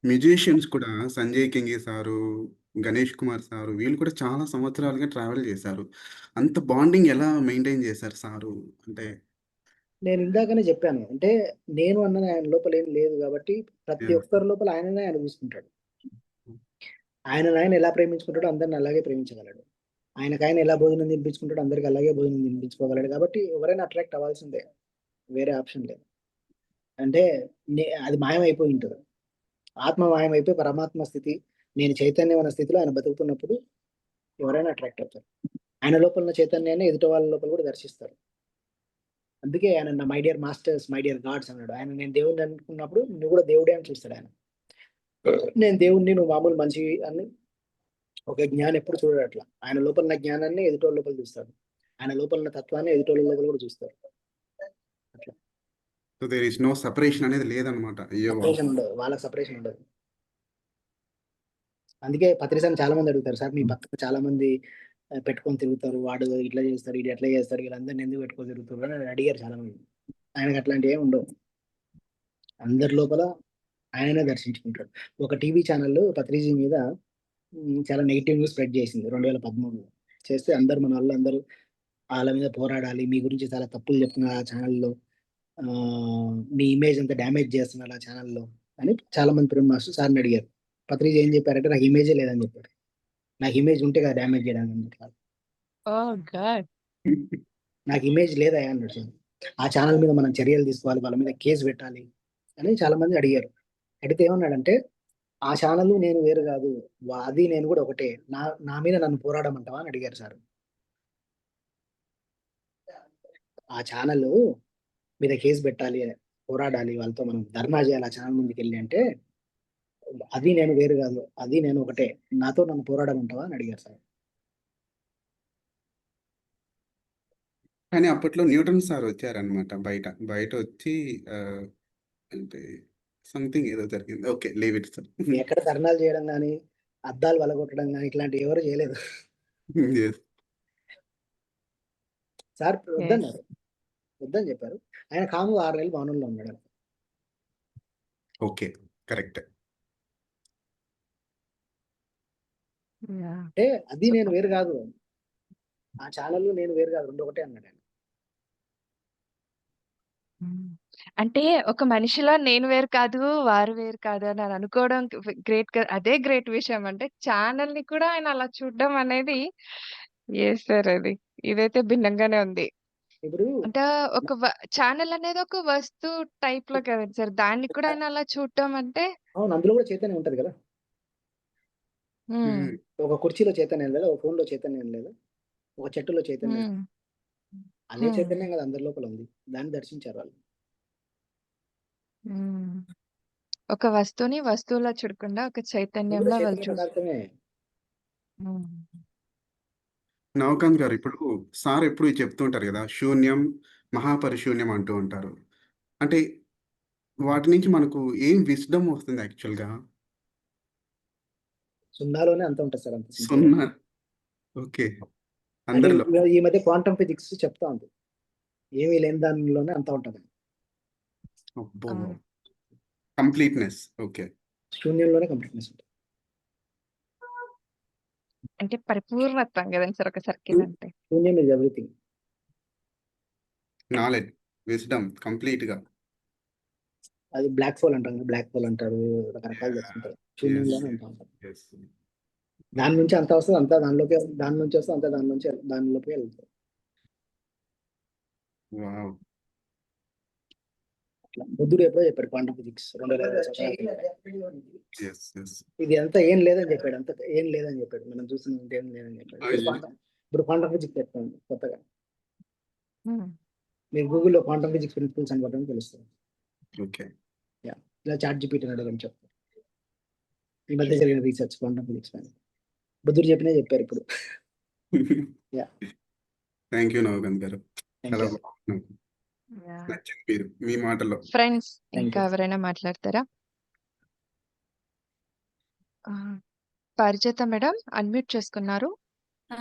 మ్యూజిషియన్స్ కూడా సంజయ్ కింగి సారు, గణేష్ కుమార్ సారు వీళ్ళు కూడా చాలా సంవత్సరాలుగా ట్రావెల్ చేశారు. అంత బాండింగ్ ఎలా మెయింటైన్ చేశారు సారు? అంటే నేను ఇందాకనే చెప్పాను, అంటే నేను అన్నది ఆయన లోపల ఏం లేదు కాబట్టి ప్రతి Yeah. ఒక్కరి లోపల ఆయననే ఆయన చూసుకుంటాడు. ఆయన ఎలా ప్రేమించుకుంటాడో అందరిని అలాగే ప్రేమించగలడు. ఆయన ఎలా భోజనం తినిపించుకుంటాడో అందరికి అలాగే భోజనం తినిపించుకోగలడు. కాబట్టి ఎవరైనా అట్రాక్ట్ అవ్వాల్సిందే, వేరే ఆప్షన్ లేదు. అంటే అది మాయమైపోయి ఉంటుంది. ఆత్మ మాయమైపోయి పరమాత్మ స్థితి, నేను చైతన్యం అన్న స్థితిలో ఆయన బతుకుతున్నప్పుడు ఎవరైనా అట్రాక్ట్ అవుతారు. ఆయన లోపల ఉన్న చైతన్యాన్ని ఎదుటి వాళ్ళ లోపల కూడా దర్శిస్తారు. అందుకే ఆయన నా my dear masters, my dear God's అన్నాడు. ఆయన నేను దేవుడిని అనుకున్నప్పుడు నువ్వు కూడా దేవుడే అని చూస్తాడు ఆయన. నేను దేవుణ్ణి, నువ్వు మామూలు మనిషి అని ఒక జ్ఞానం ఎప్పుడు చూడడు అట్లా. ఆయన లోపల ఉన్న జ్ఞానాన్ని ఎదుటోళ్ళ లోపల చూస్తాడు. ఆయన లోపల ఉన్న తత్వాన్ని ఎదుటోళ్ళ లోపల కూడా చూస్తారు. అట్లా so there is no separation అనేది లేదనమాట. అయ్యో సపరేషన్ ఉండదు, వాళ్ళకి సపరేషన్ ఉండదు. అందుకే పత్రిసాన్ని చాలా మంది అడుగుతారు, సార్ మీ పక్కన చాలా మంది పెట్టుకొని తిరుగుతారు, వాడు ఇట్లా చేస్తాడు, ఇది ఎట్లా చేస్తాడు, వీళ్ళందరినీ ఎందుకు పెట్టుకొని తిరుగుతారు అని అడిగారు చాలా మంది. ఆయనకు అట్లాంటివి ఏమి ఉండవు. అందరి లోపల ఆయననే దర్శించుకుంటాడు. ఒక టీవీ ఛానల్ పత్రిజీ మీద చాలా నెగిటివ్ న్యూస్ స్ప్రెడ్ చేసింది 2013లో. చేస్తే అందరు మన వాళ్ళందరూ వాళ్ళ మీద పోరాడాలి, మీ గురించి చాలా తప్పులు చెప్తున్నారు ఆ ఛానల్లో, మీ ఇమేజ్ అంతా డ్యామేజ్ చేస్తున్నారు ఆ ఛానల్లో అని చాలా మంది ప్రేమ మాస్టర్ సార్ని అడిగారు. పత్రిక ఏం చెప్పారంటే నాకు ఇమేజే లేదని చెప్పారు. నాకు ఇమేజ్ ఉంటే కదా డ్యామేజ్ చేయడానికి కాదు, నాకు ఇమేజ్ లేదా అన్నాడు సార్. ఆ ఛానల్ మీద మనం చర్యలు తీసుకోవాలి, వాళ్ళ మీద కేసు పెట్టాలి అని చాలా మంది అడిగారు. అడిగితే ఏమన్నాడంటే ఆ ఛానల్ నేను వేరు కాదు, అది నేను కూడా ఒకటే, నా మీద నన్ను పోరాడమంటావా అని అడిగారు సార్. ఆ ఛానల్ మీద కేసు పెట్టాలి, పోరాడాలి, వాళ్ళతో మనం ధర్నా చేయాలి ఆ ఛానల్ ముందుకు వెళ్ళి అంటే, అది నేను వేరు కాదు, అది నేను ఒకటే, నాతో నన్ను పోరాడమంటావా అని అడిగారు సార్. కానీ అప్పట్లో న్యూటన్ సార్ వచ్చారనమాట బయట వచ్చి అంటే సంథింగ్ ఏదో జరిగింది. Okay, leave it sir. ఎక్కడ ధర్నాలు చేయడం కానీ, అద్దాలు వలగొట్టడం కానీ ఇట్లాంటివి ఎవరు చేయలేదు సార్. వద్దని చెప్పారు. ఆయన కాము 6 నెలలు మౌనంలో ఉన్నాడు. Okay, correct. యాహ్! అంటే అది నేను సూపర్. వేరు కాదు, ఆ ఛానల్ నేను వేరు కాదు, రెండు ఒకటే అన్నాడు ఆయన. హ్మ్. అంటే ఒక మనిషిలో నేను వేరు కాదు, వారు వేరు కాదు అని అనుకోవడం అదే గ్రేట్ విషయం. అంటే ఛానెల్‌ని కూడా ఆయన అలా చూడడం అనేది యెస్ సార్ అది. ఇదైతే భిన్నంగానే ఉంది. ఇప్పుడు అంటే ఒక ఛానెల్ అనేది ఒక వస్తువు టైప్‌లో కదండీ సార్. దాన్ని కూడా ఆయన అలా చూడటం అంటే అవును, అందులో కూడా చైతన్యం ఉంటది కదా. హ్మ్. హ్మ్. ఒక కుర్చీలో చైతన్యం లేదా, ఒక ఫోన్‌లో చైతన్యం లేదా, ఒక చెట్టులో చైతన్యం, హ్మ్. అదే హ్మ్. చైతన్యం కదా అందరి లోపల ఉంది. దాన్ని దర్శించారు వాళ్ళు. హ్మ్. ఒక వస్తువుని వస్తువులా చూడకుండా ఒక అది కూడా చైతన్యంలో వాళ్ళు చైతన్య చూస్తారు. పదార్థమే. హ్మ్. నవకాంత్ గారు ఇప్పుడు సార్ ఎప్పుడు చెప్తూ ఉంటారు కదా! శూన్యం, మహాపరిశూన్యం అంటూ ఉంటారు. అంటే వాటి నుంచి మనకు ఏం విజ్డమ్ వస్తుంది యాక్చువల్‌గా? సున్నాలోనే అంతా ఉంటుంది సార్, అంత సింపుల్‌గా. సున్నా. ఓకే. అంటే అందరిలో. ఈ మధ్య క్వాంటమ్ ఫిజిక్స్ చెప్తా ఉంది. ఏమీ లేని దానిలోనే అంతా ఉంటది. అబ్బో! అవును. కంప్లీట్‌నెస్. ఓకే. శూన్యంలోనే కంప్లీట్‌నెస్ ఉంటుంది. అంటే పరిపూర్ణత్వం గదండీ సార్ ఒక సర్కిల్ అంటే. శూన్యం ఈజ్ ఎవ్రీథింగ్. నాలెడ్జ్, విజ్డమ్ కంప్లీట్‌గా. అది బ్లాక్ హోల్ అంటారు, బ్లాక్ హోల్ అంటారు, రకరకాలు చెప్తుంటారు. యెస్. శూన్యంలోనే అంతా ఉంటుంది. యెస్. దాని నుంచి అంతా వస్తుంది, అంతా దానిలోకి, దాని నుంచి వస్తుంది, అంతా దాని నుంచి దానిలోకి వెళ్తుంది. వావ్! అట్లా బుద్ధుడు ఎప్పుడో చెప్పాడు క్వాంటమ్ ఫిజిక్స్ 2000 సంవత్సరాల క్రితం. యెస్. యెస్. ఇది అంతా ఏం లేదని చెప్పాడు, అంత ఏం లేదని చెప్పాడు, మనం చూసిన ఏం లేదని చెప్పాడు. ఇప్పుడు క్వాంటమ్ ఫిజిక్స్ చెప్తాను కొత్తగా. హ్మ్. మీరు గూగుల్‌లో క్వాంటమ్ ఫిజిక్స్ ప్రిన్సిపల్స్ అని కొట్టండి తెలుస్తుంది. ఓకే. ఇలా చాట్ జీపీటీని అడగని చెప్తాను. ఈ మధ్య జరిగిన రీసెర్చ్ క్వాంటమ్ ఫిజిక్స్ పైన బుద్ధుడు చెప్పినా చెప్పారు ఇప్పుడు. యాహ్! థాంక్ యూ నవకాంత్ గారు. థాంక్ చాలా యూ. బాగుంది నాకు. యాహ్! నచ్చింది మీరు మీ మాటల్లో. ఫ్రెండ్స్ థాంక్ ఇంకా యూ. ఎవరైనా మాట్లాడతారా? ఆ! పారిజాత మేడం అన్‌మ్యూట్ చేసుకున్నారు. ఆ!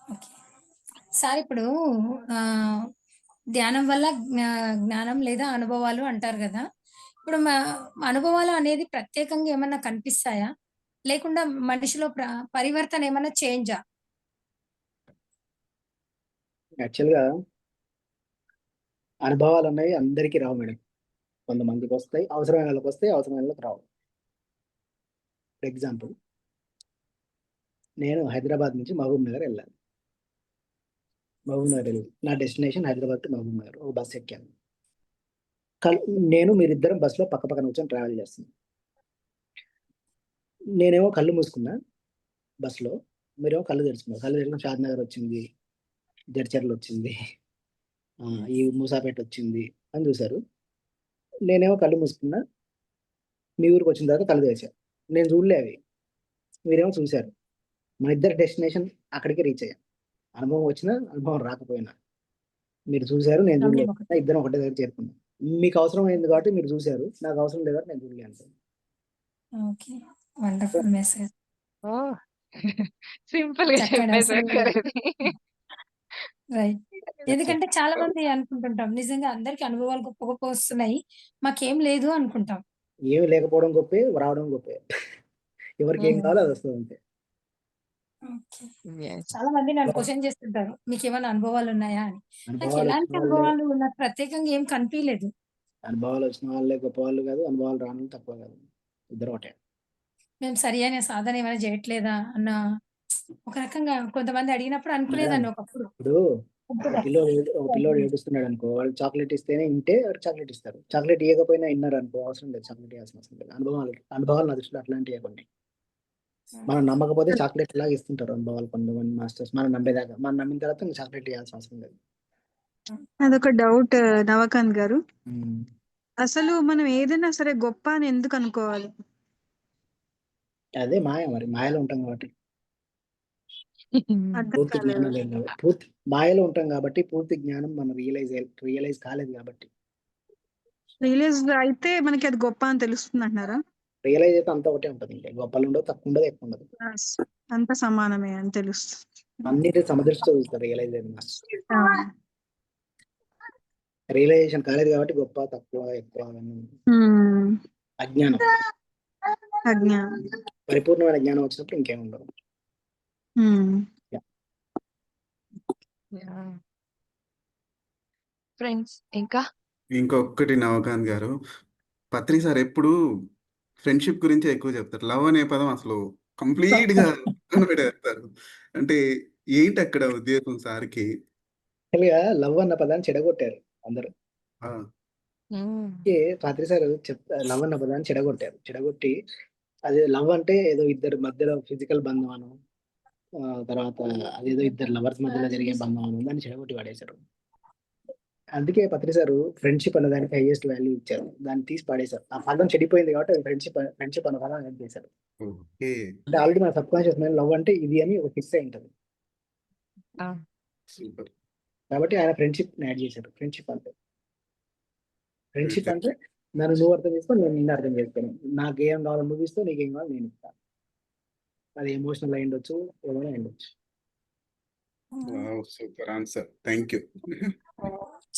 ఓకే. సార్ ఇప్పుడు ఆహ్, ధ్యానం వల్ల జ్ఞానం లేదా అనుభవాలు అంటారు గదా! ఇప్పుడు అనుభవాలు అనేది ప్రత్యేకంగా ఏమన్నా కనిపిస్తాయా? లేకుండా మనిషిలో పరివర్తన ఏమన్నా చేంజా? యాక్చువల్‌గా అనుభవాలనేవి అందరికీ రావు మేడం. కొంతమందికొస్తాయి, అవసరమైన వాళ్ళకొస్తాయి, అవసరమైన వాళ్ళకి రావు. ఫర్ ఎగ్జాంపుల్, నేను హైదరాబాద్ నుంచి మహబూబ్ నగర్ వెళ్ళాను. మహబూబ్ నగర్ నా డెస్టినేషన్ హైదరాబాద్ టు మహబూబ్ నగర్. ఒక బస్ ఎక్కాను. కల్ నేను మీరిద్దరం బస్‌లో పక్క పక్కన కూర్చొని ట్రావెల్ చేస్తున్నాం. నేనేమో కళ్ళు మూసుకున్నా బస్‌లో. మీరేమో కళ్ళు తెరుచుకున్నారు. కళ్ళు తెరిచిన షాద్‌నగర్ వచ్చింది, జడ్చర్ల వచ్చింది, ఈ మూసాపేట వచ్చింది అని చూసారు. నేనేమో కళ్ళు మూసుకున్నా. మీ ఊరికొచ్చిన తర్వాత కళ్ళు తెరిచా. నేను చూడలే అవి. మీరేమో చూసారు. మన ఇద్దరి డెస్టినేషన్ అక్కడికే రీచ్ అయ్యాం. అనుభవం వచ్చినా, అనుభవం రాకపోయినా. మీరు చూసారు, నేను గమ్యం చూడలేదు. ఒకటే. ఇద్దరం ఒకటే దగ్గర చేరుకున్నాం. మీకు అవసరమైంది కాబట్టి మీరు చూసారు. నాకు అవసరం లేదు కాబట్టి నేను చూడలే అంతే. ఓకే. Wonderful message. ఓహ్! సింపుల్‌గా చక్కగా అసలు చెప్పేసారు అది. రైట్. ఎందుకంటే చాలా మంది అనుకుంటుంటాం. నిజంగా అందరికి అనుభవాలు గొప్ప గొప్ప వస్తున్నాయి. మాకేం లేదు అనుకుంటాం. ఏమి లేకపోవడం గొప్పే, రావడం గొప్పే. ఎవరికేం హ్మ్. కావాలో అది వస్తది అంతే. ఓకే. యెస్. చాలా మంది నన్ను క్వెషన్ చేస్తుంటారు. మీకేమైనా అనుభవాలున్నాయా అని. నాకు అనుభవాలు వచ్చిన ఎలాంటి వాళ్ళే అనుభవాలు నాకు ప్రత్యేకంగా ఏం కనిపియలేదు. అనుభవాలు వచ్చిన వాళ్ళే గొప్పవాళ్ళు కాదు. అనుభవాలు రానోళ్ళు తక్కువ కాదు. ఇద్దరు ఒకటే. మేము సరి అయిన సాధన ఏమైనా చేయట్లేదా అన్న ఒక రకంగా కొంతమంది అడిగినప్పుడు మేడం, అనుకునేదాన్ని ఒకప్పుడు. ఇప్పుడు ఇప్పుడు ఒక పిల్లోడు ఏడుస్తున్నాడు అనుకో, వాళ్ళు చాక్లెట్ ఇస్తేనే ఇంటే వాడు చాక్లెట్ ఇస్తారు. చాక్లెట్ ఇయ్యకపోయినా ఇన్నారు అనుకో, అవసరం లేదు, చాక్లెట్ ఇవ్వాల్సిన అవసరం లేదు. అనుభవాలు నా దృష్టిలో అట్లాంటివే కొన్ని. మనం నమ్మకపోతే చాక్లెట్ లాగా ఇస్తుంటారు అనుభవాలు కొంతమంది మాస్టర్స్. మనం నమ్మేదాకా, మనం నమ్మిన తర్వాత ఇంకా చాక్లెట్ ఇవ్వాల్సిన అవసరం లేదు. అదొక డౌట్ నవకాంత్ గారు. ఉమ్. అసలు మనం ఏదైనా సరే గొప్ప అని ఎందుకు అనుకోవాలి? అదే మాయ, మరి మాయలో ఉంటాం కాబట్టి. అర్థం పూర్తి కాలేదు. జ్ఞానం లేదు కాబట్టి. మాయలో ఉంటాం కాబట్టి పూర్తి జ్ఞానం మనం రియలైజ్ కాలేదు కాబట్టి. రియలైజ్ అయితే మనకి అది గొప్ప అని తెలుస్తుంది అంటున్నారా? రియలైజ్ అయితే అంతా ఒకటే ఉంటుంది. ఇంకా గొప్పలు ఉండదు, తక్కువ ఉండదు, ఎక్కువ ఉండదు. అంత సమానమే అని తెలుస్తుంది. అన్నిటి సమదృష్టితో చూస్తారు రియలైజ్ అయిన మాస్టర్. ఆ, రియలైజేషన్ కాలేదు కాబట్టి గొప్ప, తక్కువ, ఎక్కువ అవన్నీ ఉమ్. అజ్ఞానం. అజ్ఞానం. పరిపూర్ణమైన జ్ఞానం వచ్చినప్పుడు ఇంకేం ఉండదు. ఫ్రెండ్స్ ఇంకా ఇంకొకటి నవకాంత్ గారు, పత్రి సార్ ఎప్పుడు ఫ్రెండ్షిప్ గురించే ఎక్కువ చెప్తారు. లవ్ అనే పదం అసలు కంప్లీట్ గా పక్కన పెట్టేస్తారు. అంటే ఏంటి అక్కడ ఉద్దేశం సార్కి? యాక్చువల్గా లవ్ అన్న పదాన్ని చెడగొట్టారు అందరూ. ఆ, పాత్రి సార్ లవ్ అన్న పదాన్ని చెడగొట్టి అది లవ్ అంటే ఏదో ఇద్దరు మధ్యలో ఫిజికల్ బంధం అను, తర్వాత అదేదో ఇద్దరు లవర్స్ మధ్యలో జరిగే బంధం అను దాన్ని చెడగొట్టి వాడేశారు. అందుకే పత్రి సార్ ఫ్రెండ్షిప్ అన్న దానికి హైయెస్ట్ వాల్యూ ఇచ్చారు, దాన్ని తీసి పాడేశారు. ఆ పదం చెడిపోయింది కాబట్టి ఫ్రెండ్షిప్ అన్న పదం యాడ్ చేశారు. ఓకే. అంటే ఆల్రెడీ మన సబ్ కాన్షియస్ మైండ్ లవ్ అంటే ఇది అని ఒక ఫిక్స్ అయి ఉంటుంది సూపర్. కాబట్టి ఆయన ఫ్రెండ్షిప్ యాడ్ చేశారు. ఫ్రెండ్షిప్ అంటే నన్ను నువ్వు అర్థం చేసుకో, నేను నిన్ను అర్థం చేసుకోను, నాకు ఏం కావాలో నువ్వు ఇస్తావు, నీకేం కావాలో నేను ఇస్తాను. అది ఎమోషనల్ అయి ఉండొచ్చు, ఏమైనా అయి ఉండొచ్చు. Super answer, thank you.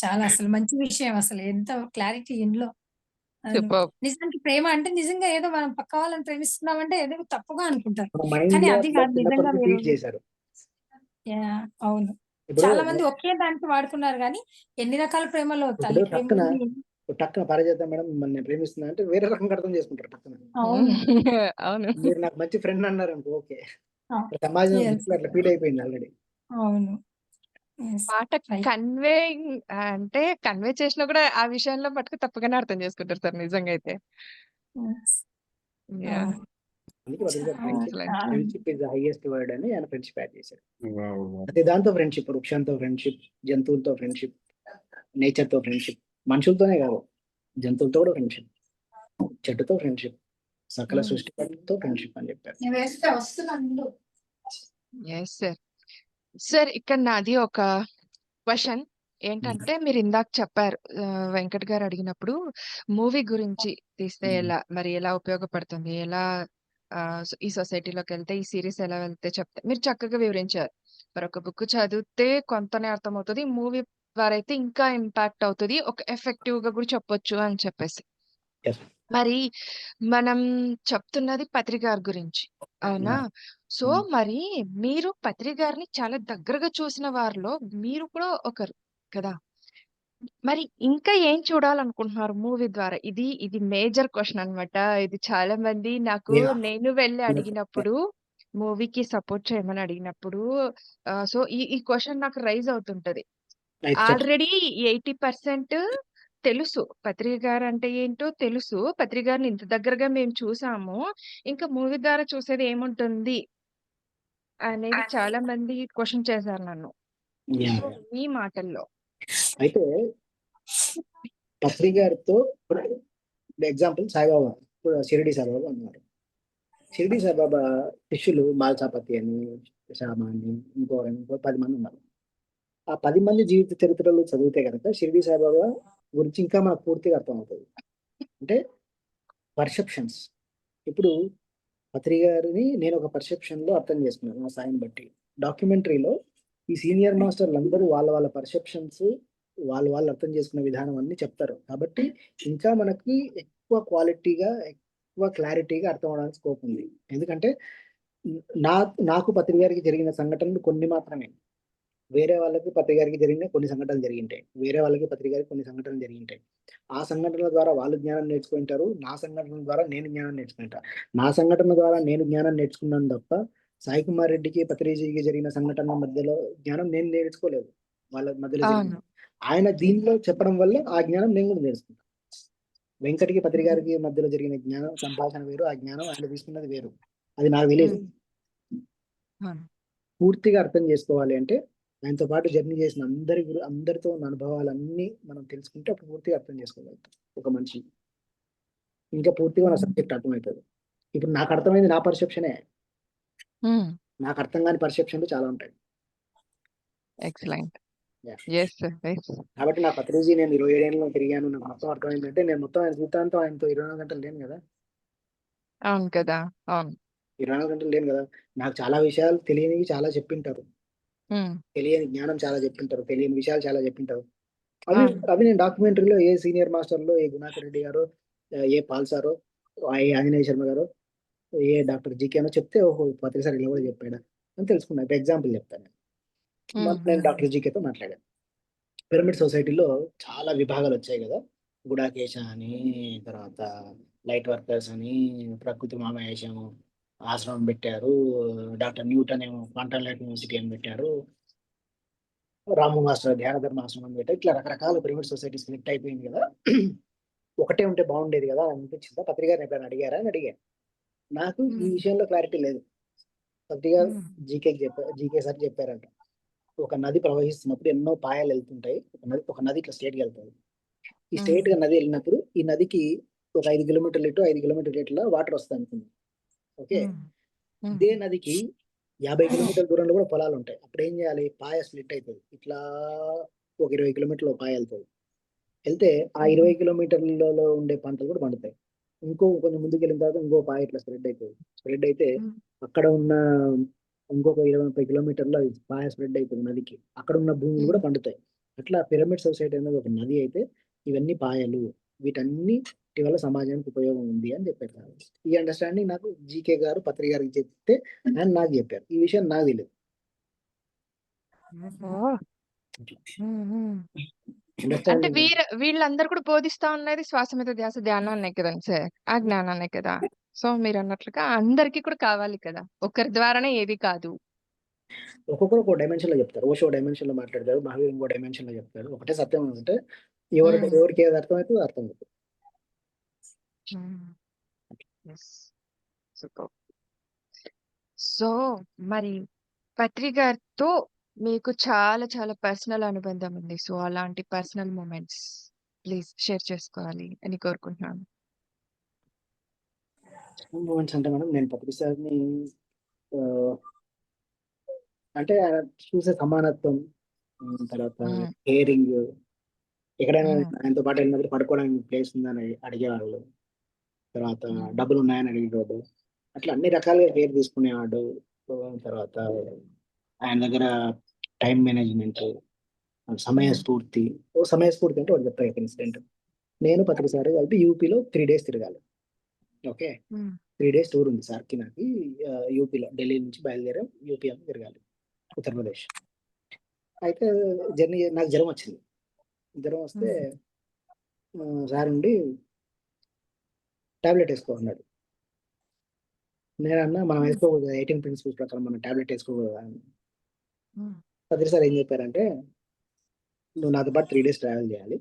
చాలా అసలు మంచి విషయం, అసలు ఎంత క్లారిటీ ఇందులో. సూపర్. నిజానికి ప్రేమ అంటే నిజంగా ఏదో మనం పక్క వాళ్ళని ప్రేమిస్తున్నామంటే ఏదో తప్పుగా అనుకుంటారు, మన మైండ్ కానీ లో అది కాదు నిజంగా చిన్నప్పటికీ మీరు. ఫీడ్ చేశారు. అవును, ఇప్పుడు చాలా మంది ఒకే దానికి వాడుకున్నారు, కానీ ఎన్ని రకాల ప్రేమలో తల్లి ప్రేమ ఉంది. టక్కున పారిజాతం మేడం మిమ్మల్ని ప్రేమిస్తున్నా అంటే వేరే రకంగా అర్థం చేసుకుంటారు టక్కున. అవును అవును. మీరు నాకు మంచి ఫ్రెండ్ అన్నారు అనుకో, ఓకే, ఆ, సమాజం yes. అట్లా ఫీడ్ అయిపోయింది ఆల్రెడీ. అవును. Yes. మాట Right. అంటే కన్వే చేసినా కూడా ఆ విషయంలో మటుకు తప్పుగానే అర్థం చేసుకుంటారు సార్ నిజంగా అయితే. Yes. Yeah. అవును. అందుకే Excellent. Friendship is the highest word అని ఆయన ఫ్రెండ్షిప్ యాడ్ చేశారు. వావ్. ప్రతి దాంతో ఫ్రెండ్షిప్, వృక్షంతో ఫ్రెండ్షిప్, జంతువులతో ఫ్రెండ్షిప్, నేచర్ తో ఫ్రెండ్షిప్, మనుషులతోనే కాదు జంతువులతో కూడా ఫ్రెండ్షిప్, చెట్టుతో ఫ్రెండ్షిప్, సకల సృష్టితో ఫ్రెండ్షిప్ అని చెప్పారు. Yes sir. సార్ ఇక్కడ నాది ఒక క్వశ్చన్ ఏంటంటే మీరు ఇందాక చెప్పారు వెంకట్ గారు అడిగినప్పుడు మూవీ గురించి తీస్తే ఎలా ఉపయోగపడుతుంది, ఎలా ఈ సొసైటీలోకి వెళ్తే ఈ సిరీస్ ఎలా వెళ్తే చెప్తే మీరు చక్కగా వివరించారు. మరి ఒక బుక్ చదివితే కొంతనే అర్థమవుతుంది, మూవీ ద్వారా అయితే ఇంకా ఇంపాక్ట్ అవుతుంది, ఒక ఎఫెక్టివ్ గా కూడా చెప్పొచ్చు అని చెప్పేసి. Yes. మరి మనం చెప్తున్నది పత్రి గారి గురించి అవునా? సో మరి మీరు పత్రి గారిని చాలా దగ్గరగా చూసిన వారిలో మీరు కూడా ఒకరు కదా. మరి ఇంకా ఏం చూడాలనుకుంటున్నారు మూవీ ద్వారా? ఇది మేజర్ క్వశ్చన్ అన్నమాట. ఇది చాలా మంది నాకు Yeah. నేను వెళ్ళి అడిగినప్పుడు మూవీకి సపోర్ట్ చేయమని అడిగినప్పుడు సో ఈ క్వశ్చన్ నాకు రైజ్ అవుతుంటది. ఆల్రెడీ 80% తెలుసు పత్రిక గారు అంటే ఏంటో తెలుసు, పత్రిక గారిని ఇంత దగ్గరగా మేము చూసాము, ఇంకా మూవీ ద్వారా చూసేది ఏముంటుంది అనేది చాలా మంది క్వశ్చన్ చేశారు నన్ను. Yeah. సో మీ మాటల్లో అయితే పత్రి గారితో ఎగ్జాంపుల్ సాయిబాబా, ఇప్పుడు షిరిడి సాయిబాబా అన్నారు. షిరిడి సాయిబాబా శిష్యులు మాల్సాపతి అని, శ్యామ అని, ఇంకో 10 మంది ఉన్నారు. ఆ 10 మంది జీవిత చరిత్రలు చదివితే కనుక షిరిడి సాయిబాబా గురించి ఇంకా మనకు పూర్తిగా అర్థమవుతుంది. అంటే పర్సెప్షన్స్. ఇప్పుడు పత్రి గారిని నేను ఒక పర్సెప్షన్ లో అర్థం చేసుకున్నాను నా సాయిని బట్టి. డాక్యుమెంటరీలో ఈ సీనియర్ మాస్టర్లు అందరూ వాళ్ళ పర్సెప్షన్స్ వాళ్ళు అర్థం చేసుకునే విధానం అన్ని చెప్తారు. కాబట్టి ఇంకా మనకి ఎక్కువ క్వాలిటీగా, ఎక్కువ క్లారిటీగా అర్థం అవడానికి స్కోప్ ఉంది. ఎందుకంటే నాకు పత్రి గారికి జరిగిన సంఘటనలు కొన్ని మాత్రమే, వేరే వాళ్ళకి పత్రి గారికి జరిగిన కొన్ని సంఘటనలు జరిగింటాయి, వేరే వాళ్ళకి పత్రి గారికి కొన్ని సంఘటనలు జరిగింటాయి. ఆ సంఘటనల ద్వారా వాళ్ళు జ్ఞానం నేర్చుకుంటారు, నా సంఘటనల ద్వారా నేను జ్ఞానం నేర్చుకుంటా. నా సంఘటన ద్వారా నేను జ్ఞానం నేర్చుకున్నాను తప్ప సాయి కుమార్ రెడ్డికి పత్రిజీకి జరిగిన సంఘటన మధ్యలో జ్ఞానం నేను నేర్చుకోలేదు. వాళ్ళ మధ్యలో జరిగింది ఆయన దీనిలో చెప్పడం వల్ల ఆ జ్ఞానం నేను కూడా నేర్చుకుంటాను. వెంకటికి పత్రి గారికి మధ్యలో జరిగిన జ్ఞానం సంభాషణ వేరు, ఆ జ్ఞానం ఆయన తీసుకున్నది వేరు, అది నాకు తెలియదు. పూర్తిగా అర్థం చేసుకోవాలి అంటే ఆయనతో పాటు జర్నీ చేసిన అందరితో ఉన్న అనుభవాలన్నీ మనం తెలుసుకుంటే అప్పుడు పూర్తిగా అర్థం చేసుకోగలుగుతాం ఒక మనిషి. ఇంకా పూర్తిగా మన సబ్జెక్ట్ అర్థమవుతుంది. ఇప్పుడు నాకు అర్థమైంది నా పర్సెప్షనే, నాకు అర్థం కాని పర్సెప్షన్లు చాలా ఉంటాయి. ఎక్సలెంట్. కాబట్టి నా పత్రిజీ నేను 27 ఏళ్ళలో తిరిగాను, నాకు మొత్తం అర్థమైందంటే నేను మొత్తం ఆయన జీవితాంతం ఆయనతో 24 గంటలు లేను కదా. అవును కదా, అవును 24 గంటలు లేను కదా. నాకు చాలా విషయాలు తెలియనివి చాలా చెప్పింటారు, తెలియని జ్ఞానం చాలా చెప్పింటారు, తెలియని విషయాలు చాలా చెప్పింటారు. అవి నేను డాక్యుమెంటరీలో ఏ సీనియర్ మాస్టర్లో, ఏ గుణాకర్ రెడ్డి గారు, ఏ పాల్ సారో, ఏ ఆంజనేయ శర్మ గారు ఏ డాక్టర్ జీకేనో చెప్తే ఓహో పత్రిక సార్ ఇలా కూడా చెప్పాడా అని తెలుసుకున్నా. ఇప్పుడు ఎగ్జాంపుల్ చెప్తాను. నేను డాక్టర్ జీకేతో మాట్లాడాను. పిరమిడ్ సొసైటీలో చాలా విభాగాలు వచ్చాయి కదా, గుడాకేశ అని, తర్వాత లైట్ వర్కర్స్ అని, ప్రకృతి మామహేశం ఆశ్రమం పెట్టారు, డాక్టర్ న్యూటన్ ఏమో క్వాంటమ్ లైట్ యూనివర్సిటీ అని పెట్టారు, రాము మాస్టర్ ధ్యాన ధర్మ ఆశ్రమం పెట్టారు. ఇట్లా రకరకాల పిరమిడ్ సొసైటీ స్ప్లిట్ అయిపోయింది కదా, ఒకటే ఉంటే బాగుండేది కదా అనిపించిందా? పత్రిక ఎప్పుడైనా అడిగారా అని అడిగాను. నాకు ఈ విషయంలో క్లారిటీ లేదు. పత్రిక జీకే సార్ చెప్పారంట, ఒక నది ప్రవహిస్తున్నప్పుడు ఎన్నో పాయాలు వెళ్తుంటాయి. ఒక నది ఇట్లా స్ట్రేట్ గా వెళ్తుంది. ఈ స్ట్రేట్ గా నది వెళ్ళినప్పుడు ఈ నదికి ఒక 5 కిలోమీటర్లు ఇటు 5 కిలోమీటర్లు ఇట్లా వాటర్ వస్తాయి అనుకుంది. ఓకే, ఇదే నదికి 50 కిలోమీటర్ల దూరంలో కూడా పొలాలు ఉంటాయి. అప్పుడు ఏం చేయాలి? పాయ స్ప్లిట్ అవుతుంది. ఇట్లా ఒక 20 కిలోమీటర్లు పాయ వెళ్తుంది. వెళ్తే ఆ 20 కిలోమీటర్లలో ఉండే పంటలు కూడా పండుతాయి. కొంచెం ముందుకు వెళ్ళిన తర్వాత ఇంకో పాయ ఇట్లా స్ప్రెడ్ అవుతుంది. స్ప్రెడ్ అయితే అక్కడ ఉన్న ఇంకొక 20-30 కిలోమీటర్ల పాయ స్ప్రెడ్ అవుతుంది నదికి. అక్కడ ఉన్న భూములు కూడా పండుతాయి. అట్లా పిరమిడ్ సొసైటీ అనేది ఒక నది అయితే ఇవన్నీ పాయలు, వీటన్నిటి వల్ల సమాజానికి ఉపయోగం ఉంది అని చెప్పారు. ఈ అండర్స్టాండింగ్ నాకు జీకే గారు పత్రిక గారికి చెప్తే ఆయన నాకు చెప్పారు. ఈ విషయం నాకు తెలియదు. అంటే వీళ్ళందరూ కూడా బోధిస్తా ఉన్నది శ్వాస మీద ధ్యాస ధ్యానాన్నే కదండి సార్, ఆ జ్ఞానాన్నే కదా. సో మీరు అన్నట్లుగా అందరికీ కూడా కావాలి కదా, ఒకరి ద్వారానే ఏది కాదు. ఒక్కొక్కరు ఒక డైమెన్షన్ లో చెప్తారు. ఓషో డైమెన్షన్ లో మాట్లాడతారు, మహావీర్ ఇంకో డైమెన్షన్ లో చెప్తారు. ఒకటే సత్యం అంటే ఎవరికి ఏది అర్థమవుతుందో అర్థం అవుతుంది. సో మరి పత్రి గారితో మీకు చాలా చాలా పర్సనల్ అనుబంధం ఉంది. సో అలాంటి పర్సనల్ మూమెంట్స్ ప్లీజ్ షేర్ చేసుకోవాలి అని కోరుకుంటున్నాను. మూమెంట్స్ అంటే మేడం, నేను పత్రిక సార్ని అంటే ఆయన చూసే సమానత్వం, తర్వాత కేరింగ్, ఎక్కడైనా ఆయనతో పాటు వెళ్ళినప్పుడు పడుకోవడానికి ప్లేస్ ఉందని అడిగేవాళ్ళు, తర్వాత డబ్బులు ఉన్నాయని అడిగేవాడు. అట్లా అన్ని రకాలుగా కేర్ తీసుకునేవాడు. తర్వాత ఆయన దగ్గర టైం మేనేజ్మెంట్, సమయస్ఫూర్తి అంటే ఒకటి చెప్తాను ఒక ఇన్సిడెంట్. నేను పత్రిక సార్ కలిపి యూపీలో 3 days తిరగాలి. ఓకే, 3 days టూర్ ఉంది సార్కి నాకు. యూపీలో ఢిల్లీ నుంచి బయలుదేరాం, యూపీ అని తిరగాలి, ఉత్తరప్రదేశ్. అయితే జర్నీ నాకు జ్వరం వచ్చింది. జ్వరం వస్తే సార్ ఉండి టాబ్లెట్ వేసుకోమన్నాడు. నేనన్నా మనం వేసుకోకూడదు, 18 ప్రిన్సిపల్స్ ప్రకారం మనం టాబ్లెట్ వేసుకోకూడదు అని. పత్రిక సార్ ఏం చెప్పారంటే, నువ్వు నాతో పాటు 3 days ట్రావెల్ చేయాలి,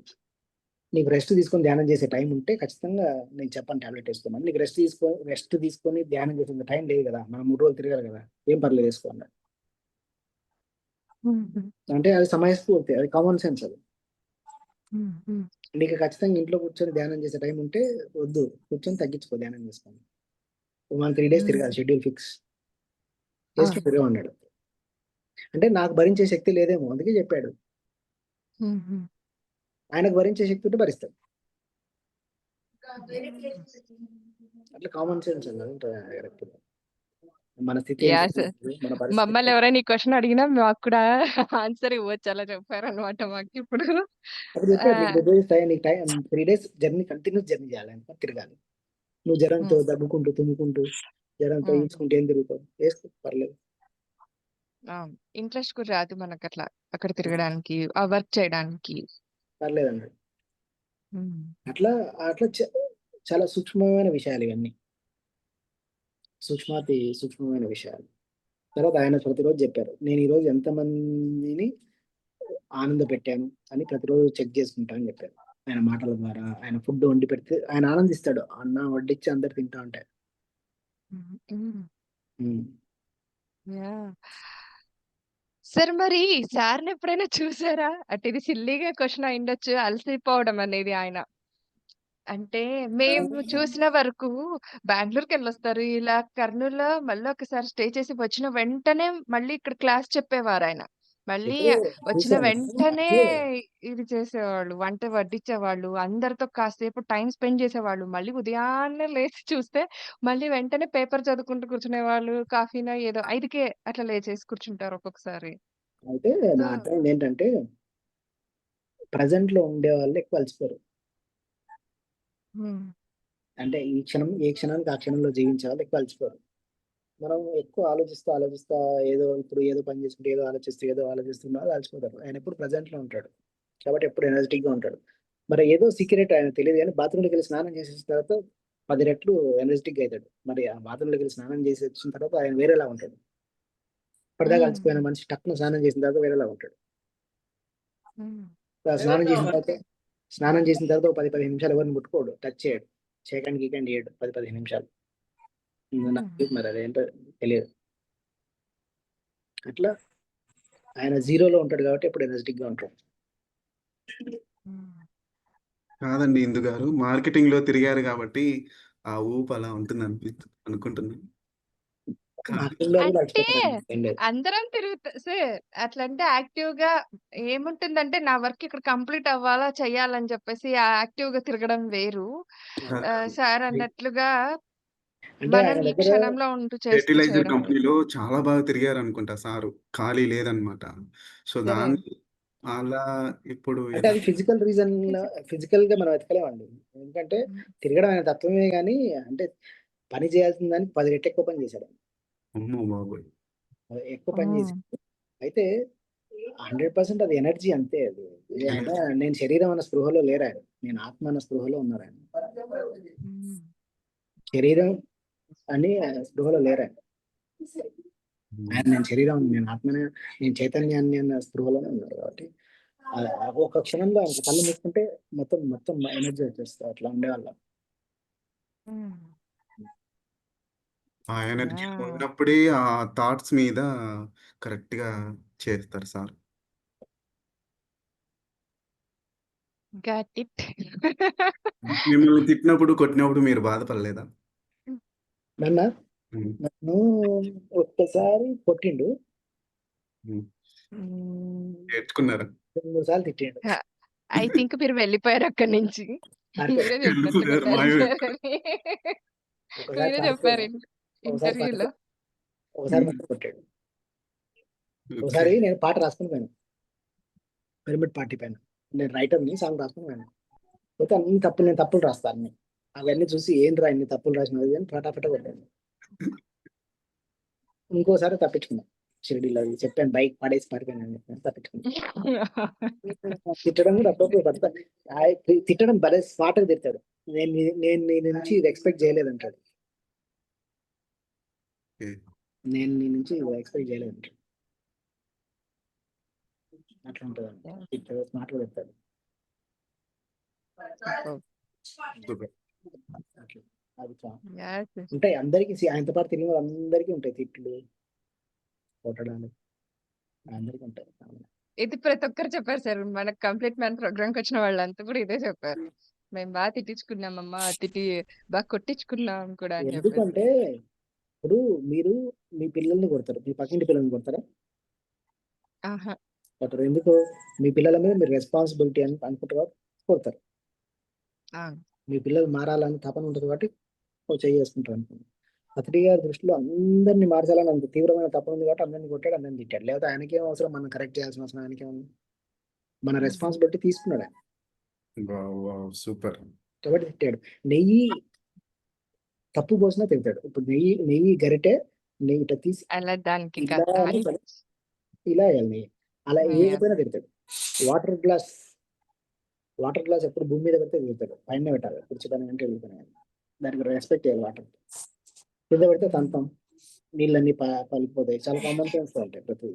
నీకు రెస్ట్ తీసుకొని ధ్యానం చేసే టైం ఉంటే ఖచ్చితంగా నేను చెప్పాను టాబ్లెట్ వేసుకోమని. నీకు రెస్ట్ తీసుకొని ధ్యానం చేసే టైం లేదు కదా, మనం 3 రోజులు తిరగాలి కదా, ఏం పర్లేదు వేసుకో అన్నాడు. అంటే అది సమయస్ఫూర్తి, అది కామన్ సెన్స్. అది నీకు ఖచ్చితంగా ఇంట్లో కూర్చొని ధ్యానం చేసే టైం ఉంటే వద్దు, కూర్చొని తగ్గించుకో, ధ్యానం చేసుకోండి. మనం 3 days తిరగాలి, షెడ్యూల్ ఫిక్స్ చేసుకుని తిరగమన్నాడు. అంటే నాకు భరించే శక్తి లేదేమో, అందుకే చెప్పాడు. ఆయనకు భరించే శక్తి ఉంటే భరిస్తాడు. అట్లా కామన్ సెన్స్ అన్నది. మన స్థితి మన పరిస్థితి. మమ్మల్ని ఎవరైనా ఈ క్వశ్చన్ అడిగినా మాకు కూడా ఆన్సర్ ఇవ్వచ్చు, అలా చెప్పారనమాట మాకు ఇప్పుడు. అప్పుడు చెప్పాడు, 3 days జర్నీ, కంటిన్యూస్ జర్నీ చేయాలి, తిరగాలి. నువ్వు జ్వరంతో దగ్గుకుంటూ తుమ్ముకుంటూ జ్వరంతో ఈడ్చుకుంటూ ఏం తిరుగుతావు, వేసుకో పర్లేదు. ఇంట్రెస్ట్ కూడా రాదు మనకు అట్లా అక్కడ తిరగడానికి, ఆ వర్క్ చేయడానికి. పర్లేదు అన్నాడు. అట్లా అట్లా చాలా సూక్ష్మమైన విషయాలు ఇవన్నీ, సూక్ష్మమైన విషయాలు. తర్వాత ఆయన ప్రతిరోజు చెప్పారు, నేను ఈరోజు ఎంతమందిని ఆనంద పెట్టాను అని ప్రతిరోజు చెక్ చేసుకుంటా అని చెప్పారు. ఆయన మాటల ద్వారా, ఆయన ఫుడ్ వండి పెడితే ఆయన ఆనందిస్తాడు, అన్న వడ్డించి అందరు తింటా ఉంటారు. సార్ మరి సార్ని ఎప్పుడైనా చూసారా? అంటే ఇది సిల్లీగా క్వశ్చన్ అయిండొచ్చు, అలసిపోవడం అనేది ఆయన. అంటే మేము చూసిన వరకు బెంగుళూరుకెళ్ళొస్తారు. ఇలా కర్నూల్‌లో మళ్ళీ ఒకసారి స్టే చేసి వచ్చిన వెంటనే మళ్ళీ ఇక్కడ క్లాస్ చెప్పేవారాయన. మళ్ళీ వచ్చిన వెంటనే ఇది చేసేవాళ్ళు, వంట వడ్డించేవాళ్ళు. అందరితో కాసేపు టైమ్ స్పెండ్ చేసేవాళ్ళు. మళ్ళీ ఉదయాన్నే లేచి చూస్తే మళ్ళీ వెంటనే పేపర్ చదువుకుంటూ కూర్చునేవాళ్ళు. కాఫీనో ఏదో 5కే అట్లా లేచేసి కూర్చుంటారు ఒక్కొక్కసారి. అయితే నా అర్థం ఏంటంటే, ప్రెజెంట్ లో ఉండే వాళ్ళు ఎక్కువ అలసిపోరు. అంటే ఏ క్షణానికి ఆ క్షణంలో జీవించాలి, ఎక్కువ అలసిపోరు. మనం ఎక్కువ ఆలోచిస్తా ఏదో పని చేసుకుంటే ఏదో ఆలోచిస్తున్నా అలసిపోతారు. ఆయన ఎప్పుడు ప్రజెంట్ లో ఉంటాడు కాబట్టి ఎప్పుడు ఎనర్జెటిక్ గా ఉంటాడు. మరి ఏదో సీక్రెట్ ఆయన తెలియదు కానీ బాత్రూంలోకి వెళ్ళి స్నానం చేసేసిన తర్వాత 10 రెట్లు ఎనర్జెటిక్ గా అవుతాడు. మరి ఆ బాత్రూంలోకి వెళ్ళి స్నానం చేసి వచ్చిన తర్వాత ఆయన వేరేలా ఉంటాడు. ఇప్పటిదాకా అలసిపోయిన మనిషి టక్కున స్నానం చేసిన తర్వాత వేరేలా ఉంటాడు. స్నానం చేసిన తర్వాత ఒక 10-15 నిమిషాలు ఎవరిని ముట్టుకోడు, టచ్ చేయడు, చేయకండి గీకండి చేయడు 10-15 నిమిషాలు. మరి అదేంటో తెలియదు. అట్లా ఆయన జీరోలో ఉంటాడు కాబట్టి ఎప్పుడు ఎనర్జెటిక్ గా ఉంటాడు. కాదండి ఇందు గారు, మార్కెటింగ్ లో తిరిగారు కాబట్టి ఆ ఊపు అలా ఉంటుంది అనుకుంటున్నాను. మార్కెటింగ్లో కూడా అంటే అలసిపోతారండి, ఏం లేదు. అందరం సార్ అట్లంటే యాక్టివ్ గా ఏముంటుందంటే నా వర్క్ ఇక్కడ కంప్లీట్ అవ్వాలా చెయ్యాలని చెప్పేసి యాక్టివ్ గా తిరగడం వేరు. సార్ అన్నట్లుగా అంటే ఆయన మనం ఈ దగ్గర క్షణంలో ఉంటూ ఫెర్టిలైజర్ చేయడం వేరు. కంపెనీలో చాలా బాగా తిరిగారు అనుకుంటా సారు, ఖాళీ లేదనమాట. సో దాన్ని అలా ఇప్పుడు అంటే అది ఫిజికల్ రీజన్, ఫిజికల్ గా మనం వెతకలేమండి. ఎందుకంటే తిరగడం ఆయన తత్వమే కానీ అంటే పని చేయాల్సిన దానికి 10 రెట్లు ఎక్కువ పని చేశాడు. అమ్మో బాబోయ్. ఎక్కువ పని చేసి అయితే 100% అది ఎనర్జీ అంతే. అది ఆయన నేను శరీరం అన్న స్పృహలో లేరు ఆయన, నేను ఆత్మ అన్న స్పృహలో ఉన్నారు ఆయన. శరీరం అని స్పృహలో లేరు ఆయన. నేను శరీరం, నేను ఆత్మనే, నేను చైతన్యాన్ని అన్న స్పృహలోనే ఉన్నారు కాబట్టి ఒక క్షణంలో ఆయన కళ్ళు మూసుకుంటే మొత్తం ఎనర్జీ వచ్చేస్తుంది. అట్లా ఉండేవాళ్ళం. ఆ ఎనర్జీ ఉన్నప్పుడే ఆ థాట్స్ మీద కరెక్ట్ గా చేస్తారు సార్. Got it. మిమ్మల్ని తిట్టినప్పుడు కొట్టినప్పుడు మీరు బాధపడలేదా? నన్ను ఒక్కసారి కొట్టిండు, నేర్చుకున్నారా? 2-3 సార్లు తిట్టిండు. ఐ థింక్ మీరు వెళ్ళిపోయారు అక్కడి నుంచి. మీరే చెప్పినట్లు కొట్టారు సార్ అని. మీరే చెప్పారు ఇంటర్వ్యూలో. ఒకసారి మాత్రం కొట్టాడు. ఒకసారి నేను పాట రాసుకుని పోయాను, పిరమిడ్ పార్టీ పైన. నేను రైటర్ని, సాంగ్ రాసుకుని పోయాను. పోతే అన్ని తప్పులు, నేను తప్పులు రాస్తాను అన్ని. అవన్నీ చూసి ఏంద్రా ఇన్ని తప్పులు రాసినది అని ఫటాఫట కొట్టాను. ఇంకోసారి తప్పించుకున్నాను, షిరిడీలో చెప్పాను, బైక్ పడేసి పారిపోయాను, తప్పించుకున్నాను. తిట్టడం కూడా అప్పుడప్పుడు పడతా, తిట్టడం భలే స్మార్ట్గా తిడతాడు. నేను నీ నుంచి ఇది ఎక్స్పెక్ట్ చేయలేదంటాడు. నేను నీ నుంచి ఎక్స్పెక్ట్ చేయలేదంటాడు. అట్లా ఉంటుందండి, స్మార్ట్గా తిడతాడు. అది ఉంటాయి అందరికి, ఆయనతో పాటు తిరిగిన అందరికీ ఉంటాయి తిట్లు, కొట్టడాలు, అందరికీ ఉంటాయి. ఇది ప్రతి ఒక్కరు చెప్పారు సార్. మనకు కంప్లీట్ మ్యాన్ ప్రోగ్రామ్ కి వచ్చిన వాళ్ళంతా కూడా ఇదే చెప్పారు. మేము బాగా తిట్టించుకున్నామమ్మా, బాగా కొట్టించుకున్నాం కూడా అని ఎందుకంటే ఇప్పుడు మీరు మీ పిల్లల్ని కొడతారు, మీ పక్కింటి పిల్లల్ని కొడతారా? కొడతారు. ఎందుకు? మీ పిల్లల మీద మీరు రెస్పాన్సిబిలిటీ అని అనుకుంటారు, కొడతారు. మీ పిల్లలు మారాలని తపన ఉంటుంది కాబట్టి చేసుకుంటారు అనుకోండి. పత్రి గారి దృష్టిలో అందరినీ మార్చాలని అంత తీవ్రమైన తపన ఉంది కాబట్టి అందరినీ కొట్టాడు, అందరిని తిట్టాడు. లేకపోతే ఆయనకేం అవసరం, మనం కరెక్ట్ చేయాల్సిన అవసరం ఆయనకేం, మన రెస్పాన్సిబిలిటీ తీసుకున్నాడు ఆయన. సూపర్. కాబట్టి తిట్టాడు. నెయ్యి తప్పు పోసినా తిడతాడు. ఇప్పుడు నెయ్యి గరిటె, నెయ్యి ఇట్లా తీసి ఇలా వేయాలి నెయ్యి, అలా వేయకపోయినా తిడతాడు. వాటర్ గ్లాస్ ఎప్పుడు భూమి మీద పెడితే తిడతాడు, పైన పెట్టాలి కూర్చోడానికి అంటే వెళ్ళిపోయినాయి. దానికి రెస్పెక్ట్ చేయాలి. వాటర్ కింద పెడితే తంతం, నీళ్ళన్నీ పలిపోతాయి. చాలా కామన్ సెన్స్ ఉంటాయి ప్రతి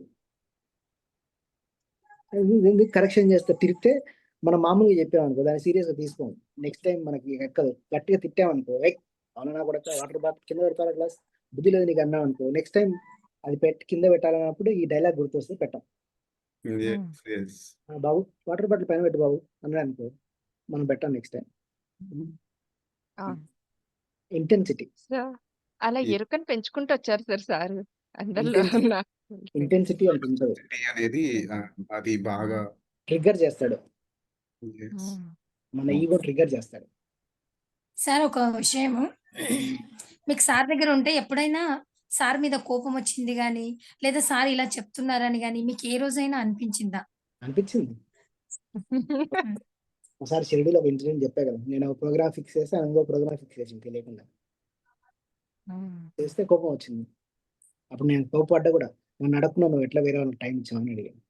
కరెక్షన్ చేస్తే. తిరిగితే మనం మామూలుగా చెప్పామనుకో దాన్ని సీరియస్ గా తీసుకోండి. నెక్స్ట్ టైం మనకి ఎక్కదు. గట్టిగా తిట్టామనుకో, అవునా కూడా వాటర్ బాటిల్ కింద పెడతారా గ్లాస్, బుద్ధి లేదు నీకు అన్నాం అనుకో, నెక్స్ట్ టైం అది కింద పెట్టాలన్నప్పుడు ఈ డైలాగ్ గుర్తొస్తే పెట్టాం. బాబు వాటర్ బాటిల్ పైన పెట్టు బాబు అన్నాడు అనుకో, మనం పెట్టాం నెక్స్ట్ టైం. ఇంటెన్సిటీ అలా ఎరుకని పెంచుకుంటూ వచ్చారు సార్ అందరిలో. ఇంటెన్సిటీ ఉంటుంది అనేది అది బాగా ట్రిగ్గర్ చేస్తాడు, మన ఈగో ట్రిగ్గర్ చేస్తాడు. సార్ ఒక విషయము, మీకు సార్ దగ్గర ఉంటే ఎప్పుడైనా సార్ మీద కోపం వచ్చింది కానీ, లేదా సార్ ఇలా చెప్తున్నారని కానీ మీకు ఏ రోజైనా అనిపించిందా? అనిపించింది. ఒకసారి షిరిడీలో ఒక ఇన్సిడెంట్ చెప్పా కదా, నేను ఒక ప్రోగ్రామ్ ఫిక్స్ చేస్తే ఇంకో ప్రోగ్రామ్ ఫిక్స్ చేసింది తెలియకుండా. చేస్తే కోపం వచ్చింది. అప్పుడు నేను కోపడ్డా కూడా, నన్ను అడగకుండా నువ్వు ఎట్లా వేరే వాళ్ళకి టైం ఇచ్చావు అని అడిగాను.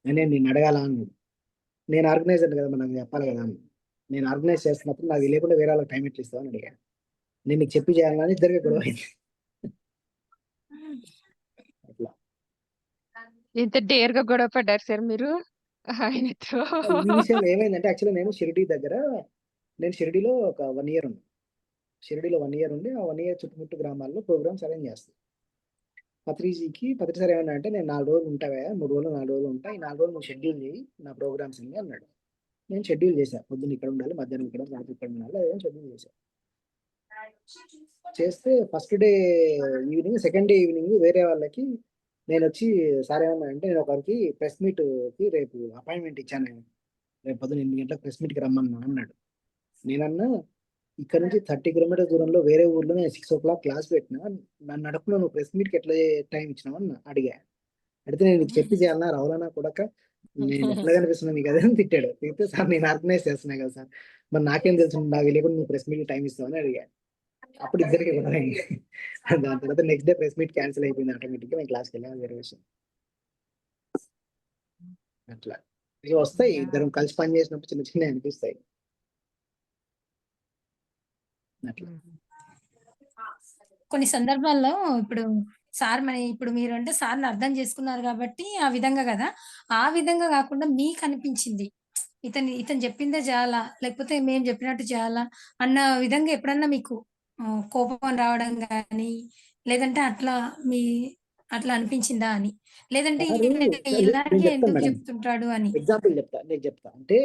నేను అడగాల అన్నాడు. నేను ఆర్గనైజర్ కదా, మనం చెప్పాలి కదా అని. నేను ఆర్గనైజ్ చేస్తున్నప్పుడు నాకు లేకుండా వేరే వాళ్ళకి టైం ఎట్లా ఇస్తావు అని అడిగాను. నేను నీకు చెప్పి చేయాలని ఇద్దరికి గొడవ అయింది. అట్లా ఎంత డేర్ గా గొడవ పడ్డారు సార్ మీరు ఆయనతో? ఈ విషయంలో ఏమైందంటే, యాక్చువల్లీ నేను షిరిడీలో ఒక 1 ఇయర్ ఉన్నాను. షిరిడీలో 1 ఇయర్ ఉండి, ఆ 1 ఇయర్ చుట్టుముట్టు గ్రామాల్లో ప్రోగ్రామ్స్ అరేంజ్ చేస్తాను. పత్రి సార్ ఏమన్నా అంటే, నేను 4 రోజులు ఉంటావా, 3 రోజులు 4 రోజులు ఉంటా, ఈ 4 రోజులు నువ్వు షెడ్యూల్ చేయి నా ప్రోగ్రామ్స్ అని అన్నాడు. నేను షెడ్యూల్ చేశాను. పొద్దున్న ఇక్కడ ఉండాలి, మధ్యాహ్నం ఇక్కడ, రాత్రి ఇక్కడ ఉండాలి, అదే షెడ్యూల్ చేశాను. చేస్తే first day evening, second day evening వేరే వాళ్ళకి నేను వచ్చి, సార్ ఏమన్నా అంటే, నేను ఒకరికి ప్రెస్ మీట్కి రేపు అపాయింట్మెంట్ ఇచ్చాను, రేపు పొద్దున్న 8 గంటలకు ప్రెస్ మీట్కి రమ్మన్నా అన్నాడు. నేనన్నా, ఇక్కడ నుంచి 30 కిలోమీటర్ దూరంలో వేరే ఊర్లో నేను 6 o'clock క్లాస్ పెట్టినా, నన్ను అడగకుండా నువ్వు ప్రెస్ మీట్కి ఎట్లా టైం ఇచ్చినావు అని అడిగా. అడిగితే, నేను నీకు చెప్పి చేయాలన్నా రావాలన్నా కొడక, నేను ఎట్లా కనిపిస్తున్నా నీకు అదే అని తిట్టాడు. తిడితే, సార్ నేను ఆర్గనైజ్ చేస్తున్నా కదా సార్, మరి నాకేం తెలుసు నాకు లేకుండా నువ్వు ప్రెస్ మీట్ టైం ఇస్తావు అని అడిగా. అప్పుడు ఇద్దరికి కూడా అయింది. దాని తర్వాత next day press meet cancel అయిపోయింది ఆటోమేటిక్గా. నేను క్లాస్కి వెళ్ళాను, వేరే విషయం. అట్లా ఇవి వస్తాయి, ఇద్దరం కలిసి పని చేసినప్పుడు చిన్న చిన్న అనిపిస్తాయి. అట్లా కొన్ని సందర్భాల్లో ఇప్పుడు సార్ ఇప్పుడు మీరు అంటే సార్ని అర్థం చేసుకున్నారు కాబట్టి ఆ విధంగా కదా, ఆ విధంగా కాకుండా మీకు అనిపించింది ఇతను చెప్పిందే చేయాలా, లేకపోతే మేము చెప్పినట్టు చేయాలా అన్న విధంగా ఎప్పుడన్నా మీకు కోపం రావడం కానీ, లేదంటే అట్లా అనిపించిందా అని, లేదంటే సారు, ఈయన నేను ఇలాగే చెప్తాను ఎందుకు మేడం, చెప్తుంటాడు అని? ఎగ్జాంపుల్ చెప్తా. అంటే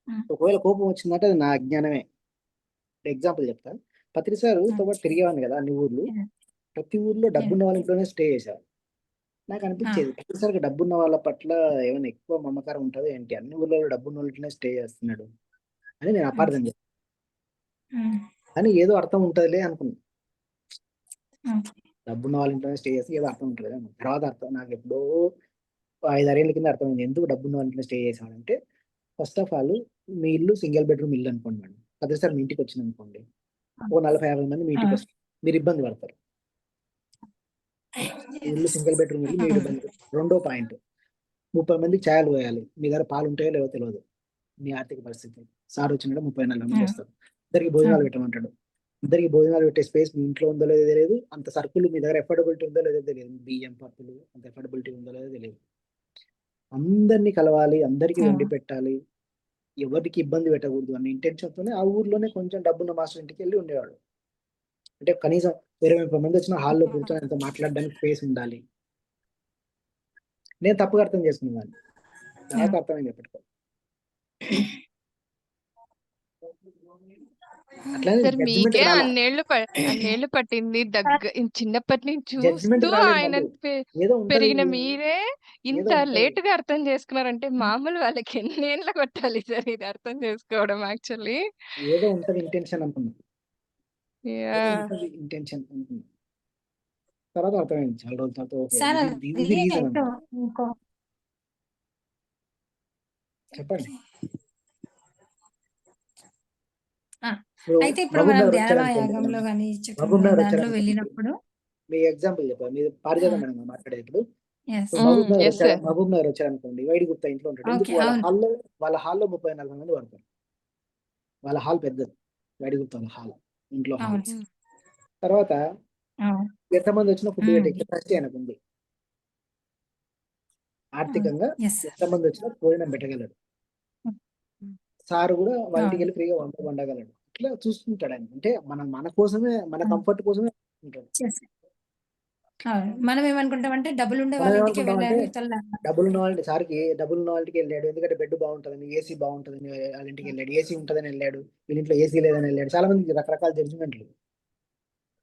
ఉమ్, ఒకవేళ కోపం వచ్చిందంటే అది నా అజ్ఞానమే. ఎగ్జాంపుల్ చెప్తా. పత్రి సార్తో పాటు తిరిగేవాడిని కదా అన్ని ఊర్లు. ప్రతి ఊర్లో డబ్బున్న వాళ్ళ ఇంట్లోనే స్టే చేశారు. నాకు అనిపించేది, పత్రి సార్కి డబ్బున్న వాళ్ళ పట్ల ఏమైనా ఎక్కువ మమకారం ఉంటుందో ఏంటి, అన్ని ఊర్లలో డబ్బున్న వాళ్ళ ఇంట్లోనే స్టే చేస్తున్నాడు అని నేను అపార్థం చేశాను. కానీ ఏదో అర్థం ఉంటుందిలే అనుకున్నాను. డబ్బున్న వాళ్ళ ఇంట్లోనే స్టే చేసి ఏదో అర్థం ఉంటుంది అని. తర్వాత అర్థం నాకు ఎప్పుడో 5-6 ఏళ్ళ కింద అర్థమైంది ఎందుకు డబ్బున్న వాళ్ళ ఇంట్లో స్టే చేశాడంటే, ఫస్ట్ ఆఫ్ ఆల్ మీ ఇల్లు సింగిల్ బెడ్రూమ్ ఇల్లు అనుకోండి మేడం. పత్రి సార్ మీ ఇంటికి వచ్చింది అనుకోండి, ఓ 40-50 మంది మీ ఇంటికి వస్తారు, మీరు ఇబ్బంది పడతారు. ఇల్లు సింగిల్ బెడ్రూమ్ ఇల్లు, మీరు ఇబ్బంది. రెండో పాయింట్, 30 మందికి ఛాయలు పోయాలి, మీ దగ్గర పాలు ఉంటాయో లేవో తెలియదు, మీ ఆర్థిక పరిస్థితి. సార్ వచ్చినట్టు 30-40 మంది వస్తారు, ఇద్దరికి భోజనాలు పెట్టమంటాడు. ఇద్దరికి భోజనాలు పెట్టే స్పేస్ మీ ఇంట్లో ఉందో లేదో తెలియదు, అంత సరుకులు మీ దగ్గర ఎఫర్డబిలిటీ ఉందో లేదో తెలియదు, బియ్యం పప్పులు అంత ఎఫర్డబిలిటీ ఉందో లేదో తెలియదు. అందరినీ కలవాలి, అందరికీ వండి పెట్టాలి, ఎవరికి ఇబ్బంది పెట్టకూడదు అన్న ఇంటెన్షన్తోనే ఆ ఊర్లోనే కొంచెం డబ్బున్న మాస్టర్ ఇంటికి వెళ్ళి ఉండేవాడు. అంటే కనీసం 20-30 మంది వచ్చిన హాల్లో కూర్చొని ఆయనతో మాట్లాడడానికి స్పేస్ ఉండాలి. నేను తప్పుగా అర్థం చేసుకున్నాను, తర్వాత అర్థమైంది ఎప్పటికో. అట్లానే సార్ జడ్జిమెంట్ మీకే రాలా, అన్నేళ్ళు పట్టింది చిన్నప్పటి నుంచి జడ్జిమెంట్ చూస్తూ రాలేదు. ఆయన మళ్ళీ ఏదో ఉంటది, పెరిగిన మీరే ఇంత ఏదో ఉంటది. లేట్ గా అర్థం చేసుకున్నారంటే మామూలు వాళ్ళకి ఎన్నేళ్ళు కొట్టాలి సార్ ఇది అర్థం చేసుకోవడం యాక్చువల్లీ. ఏదో ఉంటది ఇంటెన్షన్ అనుకున్నా, యా ఇంటెన్షన్ అనుకున్నా. తర్వాత అర్థమైంది చాలా రోజుల తర్వాత, ఓహో సార్ ఇది రీజన్ అది అంట. ఇంకో చెప్పండి. ఆ, ఇప్పుడు అయితే ఇప్పుడు మహబూబ్ మనం నగర్ ధ్యాన వచ్చారనుకోండి యాగంలో మేడం, కానీ మహబూబ్ నగర్ దాంట్లో వచ్చారనుకోండి, వెళ్ళినప్పుడు మీ ఎగ్జాంపుల్ చెప్పారు, మీరు పారిజాతం మేడం మాట్లాడేటప్పుడు. ఎస్ ఇప్పుడు మహబూబ్ నగర్ ఎస్ సార్. మహబూబ్ నగర్ వచ్చారనుకోండి, వైడి గుప్తా ఇంట్లో ఉంటాడు. ఎందుకు? ఓకే, అవును, వాళ్ళ హాల్లో 30-40 మంది పడతారు. వాళ్ళ హాల్ పెద్దది, వైడి గుప్తా హాల్, ఇంట్లో హాల్. అవును, తర్వాత అవును, ఎంతమంది వచ్చినా ఫుడ్ పెట్టే కెపాసిటీ ఆయనకు ఉంది. ఆర్థికంగా ఎస్ సార్, ఎంతమంది వచ్చినా భోజనం పెట్టగలడు. సార్ కూడా వాళ్ళ ఇంటికి వెళ్ళి ఫ్రీగా వండగలడు. ఇట్లా చూసుకుంటాడు ఆయన. అంటే మన కోసమే, మన కంఫర్ట్ కోసమే ఉంటాడు. మనం ఏమనుకుంటామంటే డబ్బులు ఉండే మనం వాళ్ళ ఇంటికి ఏమనుకుంటామంటే, వెళ్ళారు ఇతరుల డబ్బులున్న వాళ్ళ సార్కి డబ్బులున్న వాళ్ళ ఇంటికి వెళ్ళాడు, ఎందుకంటే బెడ్ బాగుంటుందని, ఏసీ బాగుంటుందని వాళ్ళ ఇంటికి వెళ్ళాడు, ఏసీ ఉంటుందని వెళ్ళాడు, వీళ్ళ ఇంట్లో ఏసీ లేదని వెళ్ళాడు. చాలా మందికి రకరకాల జడ్జిమెంట్లు.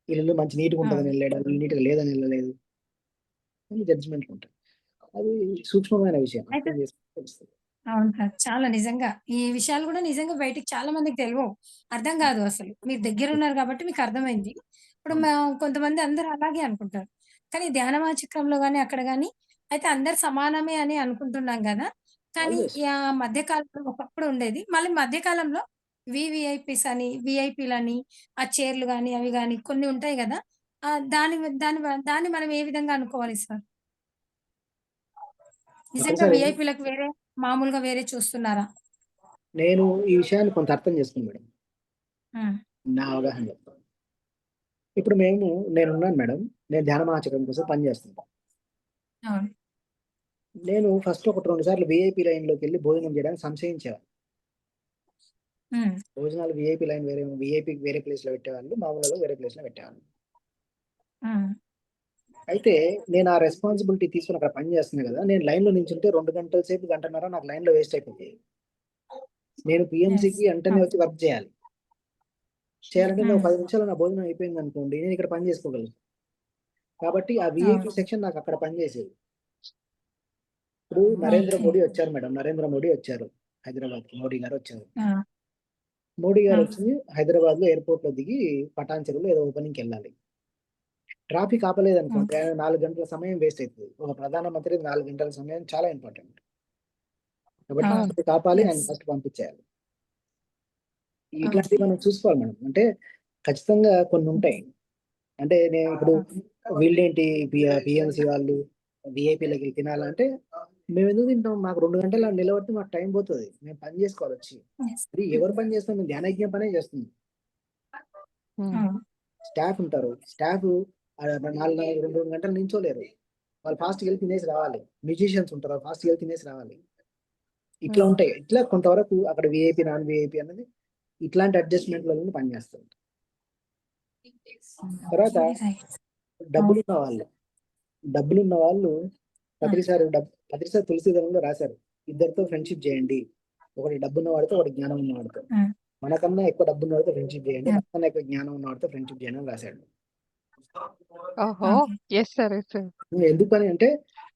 వీళ్ళు మంచి నీట్గా ఉంటుందని వెళ్ళాడు, వీళ్ళు నీట్గా లేదని వెళ్ళలేదు, జడ్జిమెంట్లు ఉంటాయి. అది సూక్ష్మమైన విషయం, అయితే అర్థం చేసుకుంటే తెలుస్తుంది. అవును సార్, చాలా నిజంగా ఈ విషయాలు కూడా నిజంగా బయటికి చాలా మందికి తెలియవు, అర్థం కాదు. అసలు మీరు దగ్గర ఉన్నారు కాబట్టి మీకు అర్థమైంది. ఇప్పుడు కొంతమంది అందరూ అలాగే అనుకుంటారు, కానీ ధ్యాన చక్రంలో కానీ అక్కడ కానీ అయితే అందరు సమానమే అని అనుకుంటున్నాం కదా. కానీ ఆల్వేస్ మధ్య కాలంలో ఒకప్పుడు ఉండేది. మళ్ళీ మధ్య కాలంలో వీవీఐపీస్ అని, వీఐపీలని ఆ చైర్‌లు గాని, అవి గాని కొన్ని ఉంటాయి గదా! దాని దాన్ని దాన్ని మనం ఏ విధంగా అనుకోవాలి సార్? నిజంగా ఒకసారి వీఐపీలకు వేరే, మామూలుగా వేరే చూస్తున్నారా? నేను ఈ విషయాన్ని కొంత అర్థం చేసుకున్నాను మేడం. హ్మ్. నా అవగాహన చెప్తాను. ఇప్పుడు నేనున్నాను మేడం. నేను ధ్యాన మహాచక్రం కోసం పని చేస్తుంటాను. అవును. నేను ఫస్ట్ ఒకటి 2 సార్లు వీఐపీ లైన్‌లోకెళ్ళి భోజనం చేయడానికి సంశయించేవాడిని. హ్మ్. భోజనాలు వీఐపీ లైన్ వేరే, వీఐపీకి వేరే ప్లేస్‌లో పెట్టేవాళ్ళు. మామూలుగా వేరే ప్లేస్‌లో పెట్టేవాళ్ళు. హ్మ్. అయితే నేను ఆ రెస్పాన్సిబిలిటీ తీసుకొని అక్కడ పని చేస్తున్నా కదా! నేను లైన్‌లో నించుంటే 2 గంటల సేపు, గంటన్నర నాకు లైన్‌లో వేస్ట్ అయిపోతాయి. నేను యెస్. పీఎంసీకి వెంటనే వచ్చి వర్క్ చేయాలి. చేయాలంటే నేను హ్మ్. 10 నిమిషాల్లో నా భోజనం అయిపోయిందనుకోండి, నేను ఇక్కడ పని చేసుకోగలను. కాబట్టి ఆ అవును. వీఐపీ సెక్షన్ నాకు అక్కడ పనిచేసేది. ఇప్పుడు నరేంద్ర ఓకే. మోడీ వచ్చారు మేడం. నరేంద్ర మోడీ వచ్చారు హైదరాబాద్‌కి. మోడీ గారు వచ్చారు. ఆ! మోడీ గారు ఆ! వచ్చి హైదరాబాద్‌లో ఎయిర్‌పోర్ట్‌లో దిగి పటాన్ చెరువులో ఏదో ఓపెనింగ్‌కెళ్ళాలి. Traffic ఆపలేదనుకోండి, okay. ఆయన 4 గంటల సమయం వేస్ట్ అయితది. ఒక ప్రధానమంత్రి 4 గంటల సమయం చాలా ఇంపార్టెంట్. కాబట్టి అవును. ట్రాఫిక్ ఆపాలి. ఆయన యెస్. ఫస్ట్ పంపించేయాలి. ఓకే. ఇట్లాంటివి మనం చూసుకోవాలి మేడం. అంటే ఖచ్చితంగా కొన్నుంటాయి. అంటే నేను ఇప్పుడు ఓకే. వీళ్ళేంటి పీఎంసీ వాళ్ళు వీఐపీలకి తినాలంటే మేమెందుకు తింటాం? మాకు 2 గంటలు ఆడ నిలబడితే మాకు టైం పోతది. మేము పని చేసుకోవాలొచ్చి. యెస్. ఇది ఎవరు పని చేస్తున్నాం? మేము ధ్యానయజ్ఞం పనే చేస్తున్నాం. హ్మ్. అవును. స్టాఫ్ ఉంటారు. స్టాఫ్ 2 గంటలు నించోలేరు. వాళ్ళు ఫాస్ట్‌గెళ్ళి తినేసి రావాలి. మ్యూజిషియన్స్ ఉంటారు. వాళ్ళు ఫాస్ట్‌గెళ్ళి తినేసి రావాలి. ఇట్లా హ్మ్. ఉంటాయి. ఇట్లా కొంతవరకు అక్కడ వీఐపీ, నాన్ వీఐపీ అన్నది ఇట్లాంటి అడ్జస్ట్‌మెంట్‌లలోనే పనిచేస్తుంది. తర్వాత ఓకే. రైట్. అవును. డబ్బులున్న వాళ్ళు, డబ్బులున్న వాళ్ళు ఆ! పత్రిసారి తులసీదళంలో రాశారు. ఇద్దరితో ఫ్రెండ్‌షిప్ చేయండి. ఒకడు డబ్బున్న వాడితో, ఒకడు జ్ఞానం ఉన్నవాడితో. ఆ! మనకన్నా ఎక్కువ డబ్బున్నవాడితో ఫ్రెండ్‌షిప్ చేయండి. ఆ! మనకన్నా ఎక్కువ జ్ఞానం ఉన్నవాడితో ఫ్రెండ్‌షిప్ చేయండి అని రాశాడు. ఓహో! Okay. Yes sir. Yes sir. ఎందుకని అంటే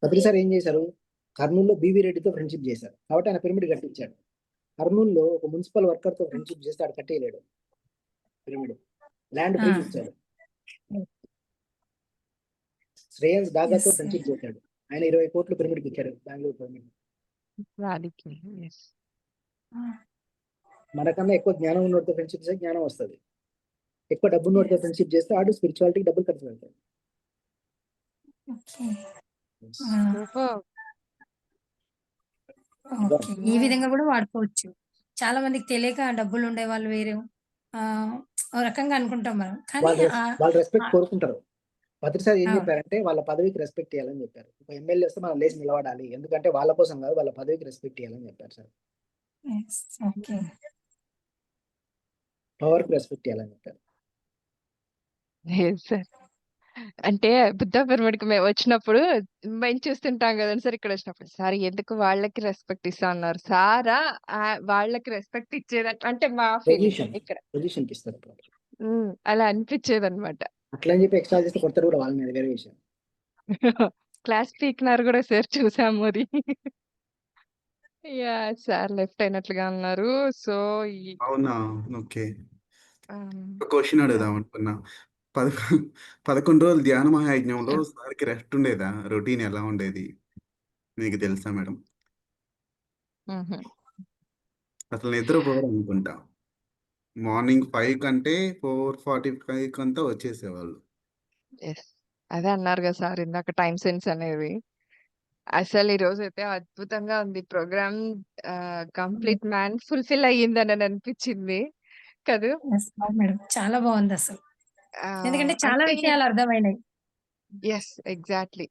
పత్రిసారి ఏం చేశారు? కర్నూల్‌లో బీవీ రెడ్డితో ఫ్రెండ్‌షిప్ చేశారు. కాబట్టి ఆయన పిరమిడ్ కట్టించాడు. కర్నూల్‌లో ఒక మున్సిపల్ వర్కర్‌తో ఫ్రెండ్‌షిప్ చేస్తే ఆడు కట్టేయలేడు పిరమిడ్. ల్యాండ్ ఆ! ఫ్రీగా ఇచ్చాడు. శ్రేయస్ డాగాతో యెస్. ఫ్రెండ్‌షిప్ చేశాడు. ఆయన 20,00,00,000 పిరమిడ్‌కి ఇచ్చాడు. బెంగుళూరు పిరమిడ్. వాడికి. యెస్. ఆ! మనకన్నా ఎక్కువ జ్ఞానం ఉన్నోడితో ఫ్రెండ్‌షిప్ చేస్తే జ్ఞానం వస్తది. ఎక్కువ డబ్బున్నోడితో యెస్. ఫ్రెండ్‌షిప్ చేస్తే ఆడు స్పిరిచువాలిటీకి డబ్బులు ఖర్చు పెడతాడు. ఓకే. యెస్. ఆ! సూపర్బ్! ఓకే. ఈ అమ్మో! విధంగా గూడా వాడుకోవచ్చు. చాలా మందికి తెలియక డబ్బులుండేవాళ్ళు వేరు ఆహ్, ఓ రకంగా అనుకుంటాం మనం. కానీ వాళ్ళు రెస్పెక్ట్ ఆహ్, కోరుకుంటారు. పత్రిసారి ఏం అవును. చెప్పారంటే వాళ్ళ పదవికి రెస్పెక్ట్ ఇయ్యాలని చెప్పారు. ఒక ఎమ్మెల్యే వస్తే మనం లేసి నిలబడాలి. ఎందుకంటే వాళ్ళ కోసం కాదు, వాళ్ళ పదవికి రెస్పెక్ట్ ఇయ్యాలని చెప్పారు సార్. యెస్. ఓకే. పవర్‌కి రెస్పెక్ట్ ఇయ్యాలని చెప్పారు. Yes sir. అంటే బుద్ధ పిరమిడ్‌కి మేమొచ్చినప్పుడు మేము చూస్తుంటాం గదండీ సార్ ఇక్కడొచ్చినప్పుడు. సార్ ఎందుకు వాళ్ళకి రెస్పెక్ట్ ఇస్తా అన్నారు. సారా వాళ్ళకి రెస్పెక్ట్ ఇచ్చేదట్ అంటే మా ఫీలింగ్ ఇక్కడ. పొజిషన్‌కి ఇస్తారు అప్పుడు. అలా అనిపిచ్చేదనమాట. అట్లా అని చెప్పి ఎక్స్ట్రా చేస్తే కొడతారు కూడా వాళ్ళని, అది వేరే విషయం. క్లాస్ పీకినారు గూడా సార్ చూసాము అది. యాహ్! సార్ లెఫ్ట్ అయినట్లుగా ఉన్నారు. సో, ఈ అవునా? ఓకే. ఆహ్, ఒక క్వెషన్ అడుగుదాం అనుకున్నా. పదకొ 11 రోజులు ధ్యాన మహాయజ్ఞంలో యాహ్! సార్‌కి రెస్ట్ ఉండేదా? రొటీన్ ఎలా ఉండేది? మీకు తెలుసా మేడం? హుహు. అసలు నిద్రపోరనుకుంటా. మార్నింగ్ 5 కంటే 4:45 కంతా వచ్చేసేవాళ్ళు. యెస్. అదే అన్నారు గదా సార్ ఇందాక టైమ్ సెన్స్ అనేది. అసలు ఈరోజైతే అద్భుతంగా ఉంది ప్రోగ్రామ్. కంప్లీట్ మ్యాన్ ఫుల్‌ఫిల్ అయ్యిందనని అనిపిచ్చింది. కదూ! యెస్. అవును మేడం. చాలా బావుందసలు. ఎందుకంటే చాలా అంటే విషయాలు అర్థమైనాయి. యెస్. ఎగ్జాక్ట్‌లీ.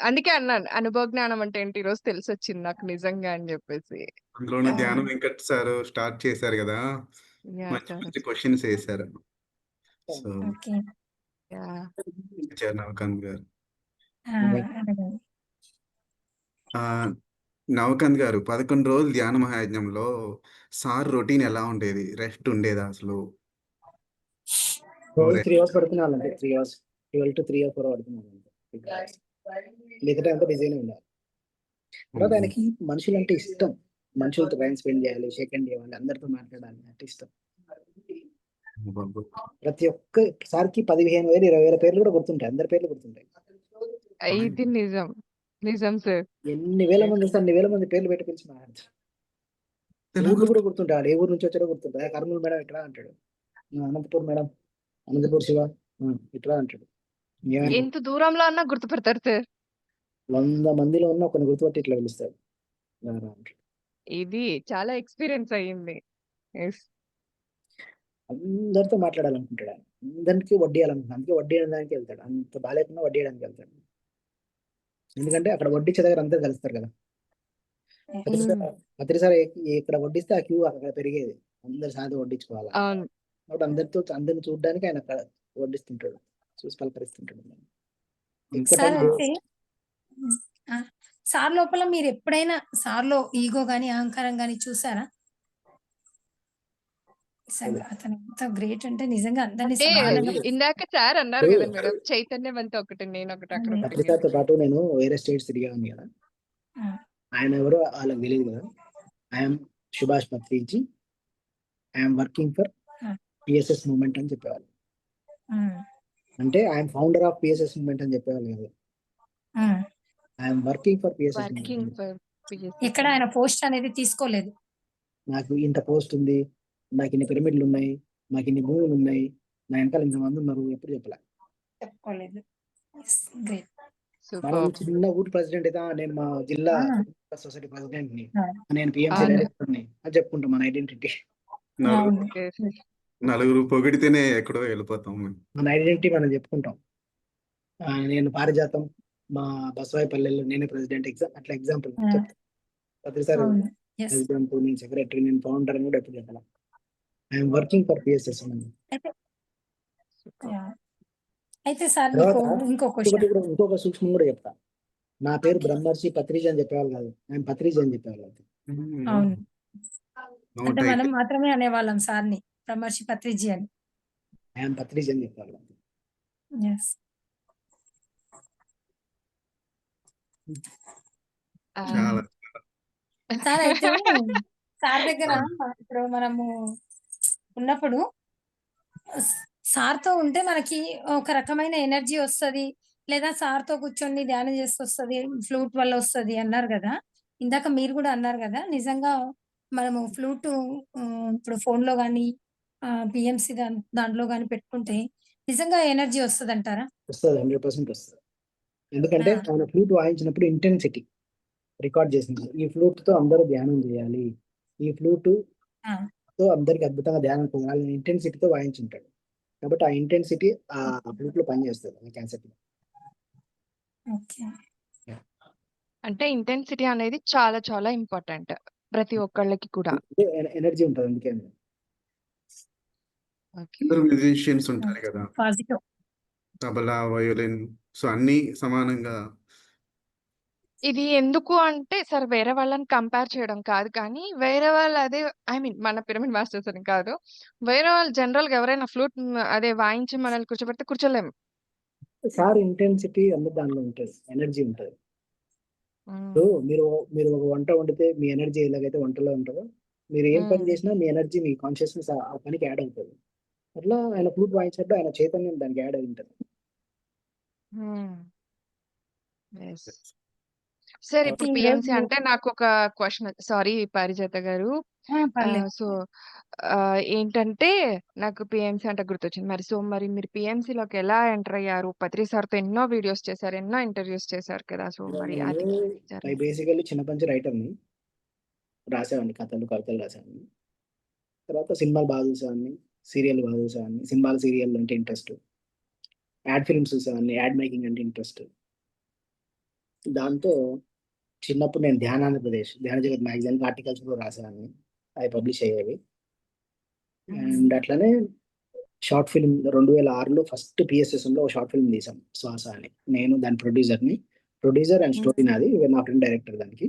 అందుకే అన్నాను. అనుభవ జ్ఞానం అంటే ఏంటి ఈరోజు తెలిసొచ్చింది నాకు నిజంగా అని జెప్పేసి. అందులోను ధ్యాన ఆహ్, వెంకట్ సారు స్టార్ట్ చేశారు గదా! యాహ్! మంచి సార్. మంచి క్వెషన్స్ ఏశారు. So, okay. యాహ్! ఇచ్చారు నవకాంత్ గారు. ఆ! అడగండి. ఆహ్, నవకాంత్ గారు 11 రోజులు ధ్యాన మహాయజ్ఞంలో సార్ రొటీన్ ఎలా ఉండేది? రెస్ట్ ఉండేదా అసలు? రోజు రె 3 అవర్స్ పడుకునేవాళ్ళండి. 3 అవర్స్. 12-3 ఆర్ 4 పడుకునేవాళ్ళం. మిగతా అంతా బిజీగానే ఉండాలి. తర్వాత హుహు. ఆయనకి మనుషులంటే ఇష్టం. మనుషులతో టైమ్ స్పెండ్ చేయాలి, షేక్ హ్యాండ్ ఇవ్వాలి, అందరితో మాట్లాడాలి అంటే ఇష్టం. అబ్బబ్బో! ప్రతి ఒక్క సార్‌కి 15,000, 20,000 పేర్లు కూడా గుర్తుంటాయి. అందరి పేర్లు గుర్తుంటాయి. ఇది నిజం. నిజం సార్. ఎన్ని వేల మంది వస్తే అన్ని వేల మంది పేర్లు పెట్టి పిలిచి మాట్లాడతారు. ఎలా ఊర్లు కూడా గుర్తుంటాడు, ఏ ఊరు నుంచి వచ్చాడో గుర్తుంటాడు. కర్నూలు మేడం ఇట్లా అంటాడు, అనంతపూర్ మేడం, అనంతపూర్ శివ ఇట్లా అంటాడు. ఏమంటాడు ఎంత దూరంలో అన్నా గుర్తుపడతారు సార్. 100 మందిలో ఉన్న కొన్ని గుర్తుపట్టి ఇట్లా పిలుస్తాడు. రా అంటాడు. ఇది చాలా ఎక్స్‌పీరియన్స్ అయ్యింది. యెస్. అందరితో మాట్లాడాలనుకుంటాడు ఆయన, అందరికీ వడ్డీయాలనుకుంటాడు. అందుకే వడ్డీ దానికి వెళ్తాడు. అంత బాగాలేకుండా వడ్డీయడానికి వెళ్తాడు. ఎందుకంటే అక్కడ వడ్డించే దగ్గర అందరూ కలుస్తారు కదా. ప్రతిసారి ఇక్కడ వడ్డిస్తే ఆ క్యూ అక్కడ పెరిగేది, అందరు సాధి వడ్డించుకోవాలి. అవును. కాబట్టి అందరిని చూడడానికి ఆయన అక్కడ వడ్డిస్తుంటాడు, చూసి పలకరిస్తుంటాడు. ఎక్కువ సార్ టైం అయితే సార్ లోపల మీరు ఎప్పుడైనా సార్‌లో ఈగో గాని, అహంకారం గాని చూసారా? నిజంగా అతను ఎంత గ్రేట్ అంటే నిజంగా అందరిని అంటే సమానంగా ఇందాక సార్ అన్నారు కదా మేడం, చైతన్యవంత ఒకటి, నేనొకటి అక్కడ ఒకటి. పత్రికతో పాటు నేను వేరే స్టేట్స్ తిరిగాను కదా. ఆయన ఎవరో వాళ్ళకి తెలియదు కదా. I'm Subhash Patriji, I'm working for PSS movement అని చెప్పేవాళ్ళు. అంటే I'm founder of PSS movement అని చెప్పేవాళ్ళు కదా. I'm working for PSS working movement. For PSC. ఎక్కడ ఆయన పోస్ట్ అనేది తీసుకోలేదు. నాకు ఇంత పోస్ట్ ఉంది, నాకు ఇన్ని పిరమిడ్లు ఉన్నాయి, నాకు ఇన్ని భూములు ఉన్నాయి, నా వెనకాల ఇంతమంది ఉన్నారు, ఎప్పుడు చెప్పలే. చెప్పుకోలేదు. గ్రేట్. మనం సూపర్. చిన్న ఊరు ప్రెసిడెంట్ అయితే నేను మా జిల్లా సొసైటీ ప్రెసిడెంట్ ని, నేను పిఎంసీ అవును. డైరెక్టర్ ని అని చెప్పుకుంటాం. మన ఐడెంటిటీ నలుగురు యెస్. నలుగురు పొగిడితేనే ఎక్కడో వెళ్ళిపోతాం మేము. మన ఐడెంటిటీ మనం చెప్పుకుంటాం. నేను పారిజాతం, మా బసవాయిపల్లెల్లో నేనే ప్రెసిడెంట్, అట్లా ఎగ్జాంపుల్ చెప్తాను. ప్రతిసారి అవును. ఎస్. ప్రెసిడెంట్, నేను సెక్రటరీ, నేను ఫౌండర్ అని కూడా ఎప్పుడు చెప్పాలి. I'm working for PSS. అయితే సార్ తర్వాత మీకు ఇంకో క్వశ్చన్. ఇంకొక సూక్ష్మం కూడా చెప్తా. నా పేరు బ్రహ్మర్షి పత్రిజీ అని చెప్పేవాళ్ళు కాదు, ఆయన పత్రిజీ అని చెప్పేవాళ్ళు. అవును. నో అంటే మనం టైటిల్. మాత్రమే అనేవాళ్ళం సార్‌ని బ్రహ్మర్షి పత్రిజీ అని. ఆయన పత్రిజీ అని చెప్పేవాళ్ళు. యెస్. చాలా సార్ అయితే సార్ దగ్గర ఇప్పుడు మనము ఉన్నప్పుడు సార్‌తో ఉంటే మనకి ఒక రకమైన ఎనర్జీ వస్తది. లేదా సార్‌తో కూర్చొని ధ్యానం చేస్తే వస్తది. ఫ్లూట్ వల్ల వస్తది అన్నారు గదా! ఇందాక మీరు గూడా అన్నారు గదా! నిజంగా మనము ఫ్లూటు ఇప్పుడు ఫోన్‌లో గాని పీఎంసీ దాంట్లో గాని పెట్టుకుంటే నిజంగా ఎనర్జీ వస్తదంటారా? వస్తుంది, 100% వస్తుంది. ఎందుకంటే ఆయన ఫ్లూట్ వాయించినప్పుడు ఇంటెన్సిటీ రికార్డ్ చేసింది. ఈ ఫ్లూట్ తో అందరూ ధ్యానం చేయాలి, ఈ ఫ్లూట్ ఆ! తో అందరికి అద్భుతంగా ధ్యానం పొందాలి, ఇంటెన్సిటీతో వాయించుంటాడు. కాబట్టి ఆ ఇంటెన్సిటీ ఆ ఫ్లూట్ లో పనిచేస్తుంది, ఆ క్యాసెట్ లో. ఓకే. అంటే ఇంటెన్సిటీ అనేది చాలా చాలా ఇంపార్టెంట్ ప్రతి ఒక్కళ్ళకి కూడా. ఎనర్జీ ఉంటుంది అందుకే. ఓకే. ఇద్దరు మ్యూజిషియన్స్ ఉంటారు కదా, పాజిటివ్. తబలా, వయోలిన్, సో అన్ని సమానంగా. ఇది ఎందుకు అంటే సార్ వేరే వాళ్ళని కంపేర్ చేయడం కాదు కానీ, వేరే వాళ్ళు అదే ఐ మీన్ మన పిరమిడ్ మాస్టర్స్ అని కాదు. వేరే వాళ్ళు జనరల్‌గా ఎవరైనా ఫ్లూట్ అదే వాయించి మనల్ని కూర్చోబెడితే కూర్చోలేము. సార్ ఇంటెన్సిటీ అందరు దానిలో ఉంటుంది, ఎనర్జీ ఉంటుంది. సో హ్మ్. మీరు ఒక వంట వండితే మీ ఎనర్జీ ఎలాగైతే వంటలో ఉంటుందో, మీరు ఏం పని చేసినా మీ ఎనర్జీ, మీ కాన్షియస్నెస్ ఆ పనికి యాడ్ అవుతుంది. అట్లా ఆయన ఫ్లూట్ వాయించినప్పుడు ఆయన చైతన్యం దానికి యాడ్ అయి ఉంటుంది. యెస్. సార్ ఇప్పుడు అయితే పీఎంసీ ఈరోజు అంటే నాకొక క్వెషన్, సారీ పారిజాత గారు. పర్లేదు. సో ఏంటంటే నాకు పీఎంసీ అంటే గుర్తొచ్చింది. మరి మీరు పీఎంసీలోకి ఎలా ఎంటర్ అయ్యారు? పత్రి సార్‌తో ఎన్నో వీడియోస్ చేశారు, ఎన్నో ఇంటర్వ్యూస్ చేశారు కదా! సో మరి అది నేను బేసికల్లీ చిన్నప్పటి నుంచి రైటర్ని, రాసేవాడిని, కవితలు రాసేవాడిని. తర్వాత సినిమాలు బాగా చూసేవాడిని, సీరియల్ బాగా చూసేవాడిని. సినిమాలు, సీరియల్ అంటే ఇంట్రెస్ట్. యాడ్ ఫిల్మ్స్ చూసేవాడిని, యాడ్ మేకింగ్ అంటే ఇంట్రెస్ట్. దాంతో చిన్నప్పుడు నేను ధ్యాన ఆంధ్రప్రదేశ్, ధ్యాన జగత్ మ్యాగజైన్ ఆర్టికల్స్ కూడా రాసేవాడిని, అవి పబ్లిష్ అయ్యేవి. అండ్ అట్లనే షార్ట్ ఫిల్మ్ 2006లో ఫస్ట్ పిఎస్ఎస్ఎంలో ఒక షార్ట్ ఫిల్మ్ తీసాం, శ్వాస అని. నేను దాని ప్రొడ్యూసర్ అండ్ స్టోరీ నాది, నా ఫ్రెండ్ డైరెక్టర్. దానికి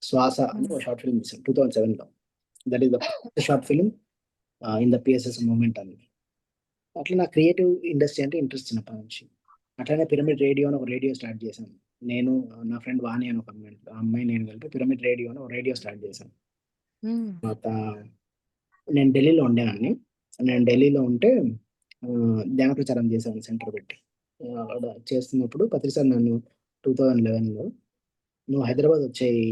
శ్వాస అని ఒక షార్ట్ ఫిల్మ్ తీసాం 2007లో. That is the first short film in the PSS movement అని. అట్లా నా క్రియేటివ్ ఇండస్ట్రీ అంటే ఇంట్రెస్ట్ చిన్నప్పటి నుంచి. అట్లనే పిరమిడ్ రేడియో అని ఒక రేడియో స్టార్ట్ చేశాను. నేను, నా ఫ్రెండ్ వాణి అని ఒక అమ్మాయి, నేను కలిపి పిరమిడ్ రేడియో అని ఒక రేడియో స్టార్ట్ చేశాను. తర్వాత నేను ఢిల్లీలో ఉండేవాడిని. నేను ఢిల్లీలో ఉంటే ధ్యాన ప్రచారం చేశాను సెంటర్ పెట్టి. అక్కడ చేస్తున్నప్పుడు పత్రిసారి నన్ను 2011లో నువ్వు హైదరాబాద్ వచ్చేయి,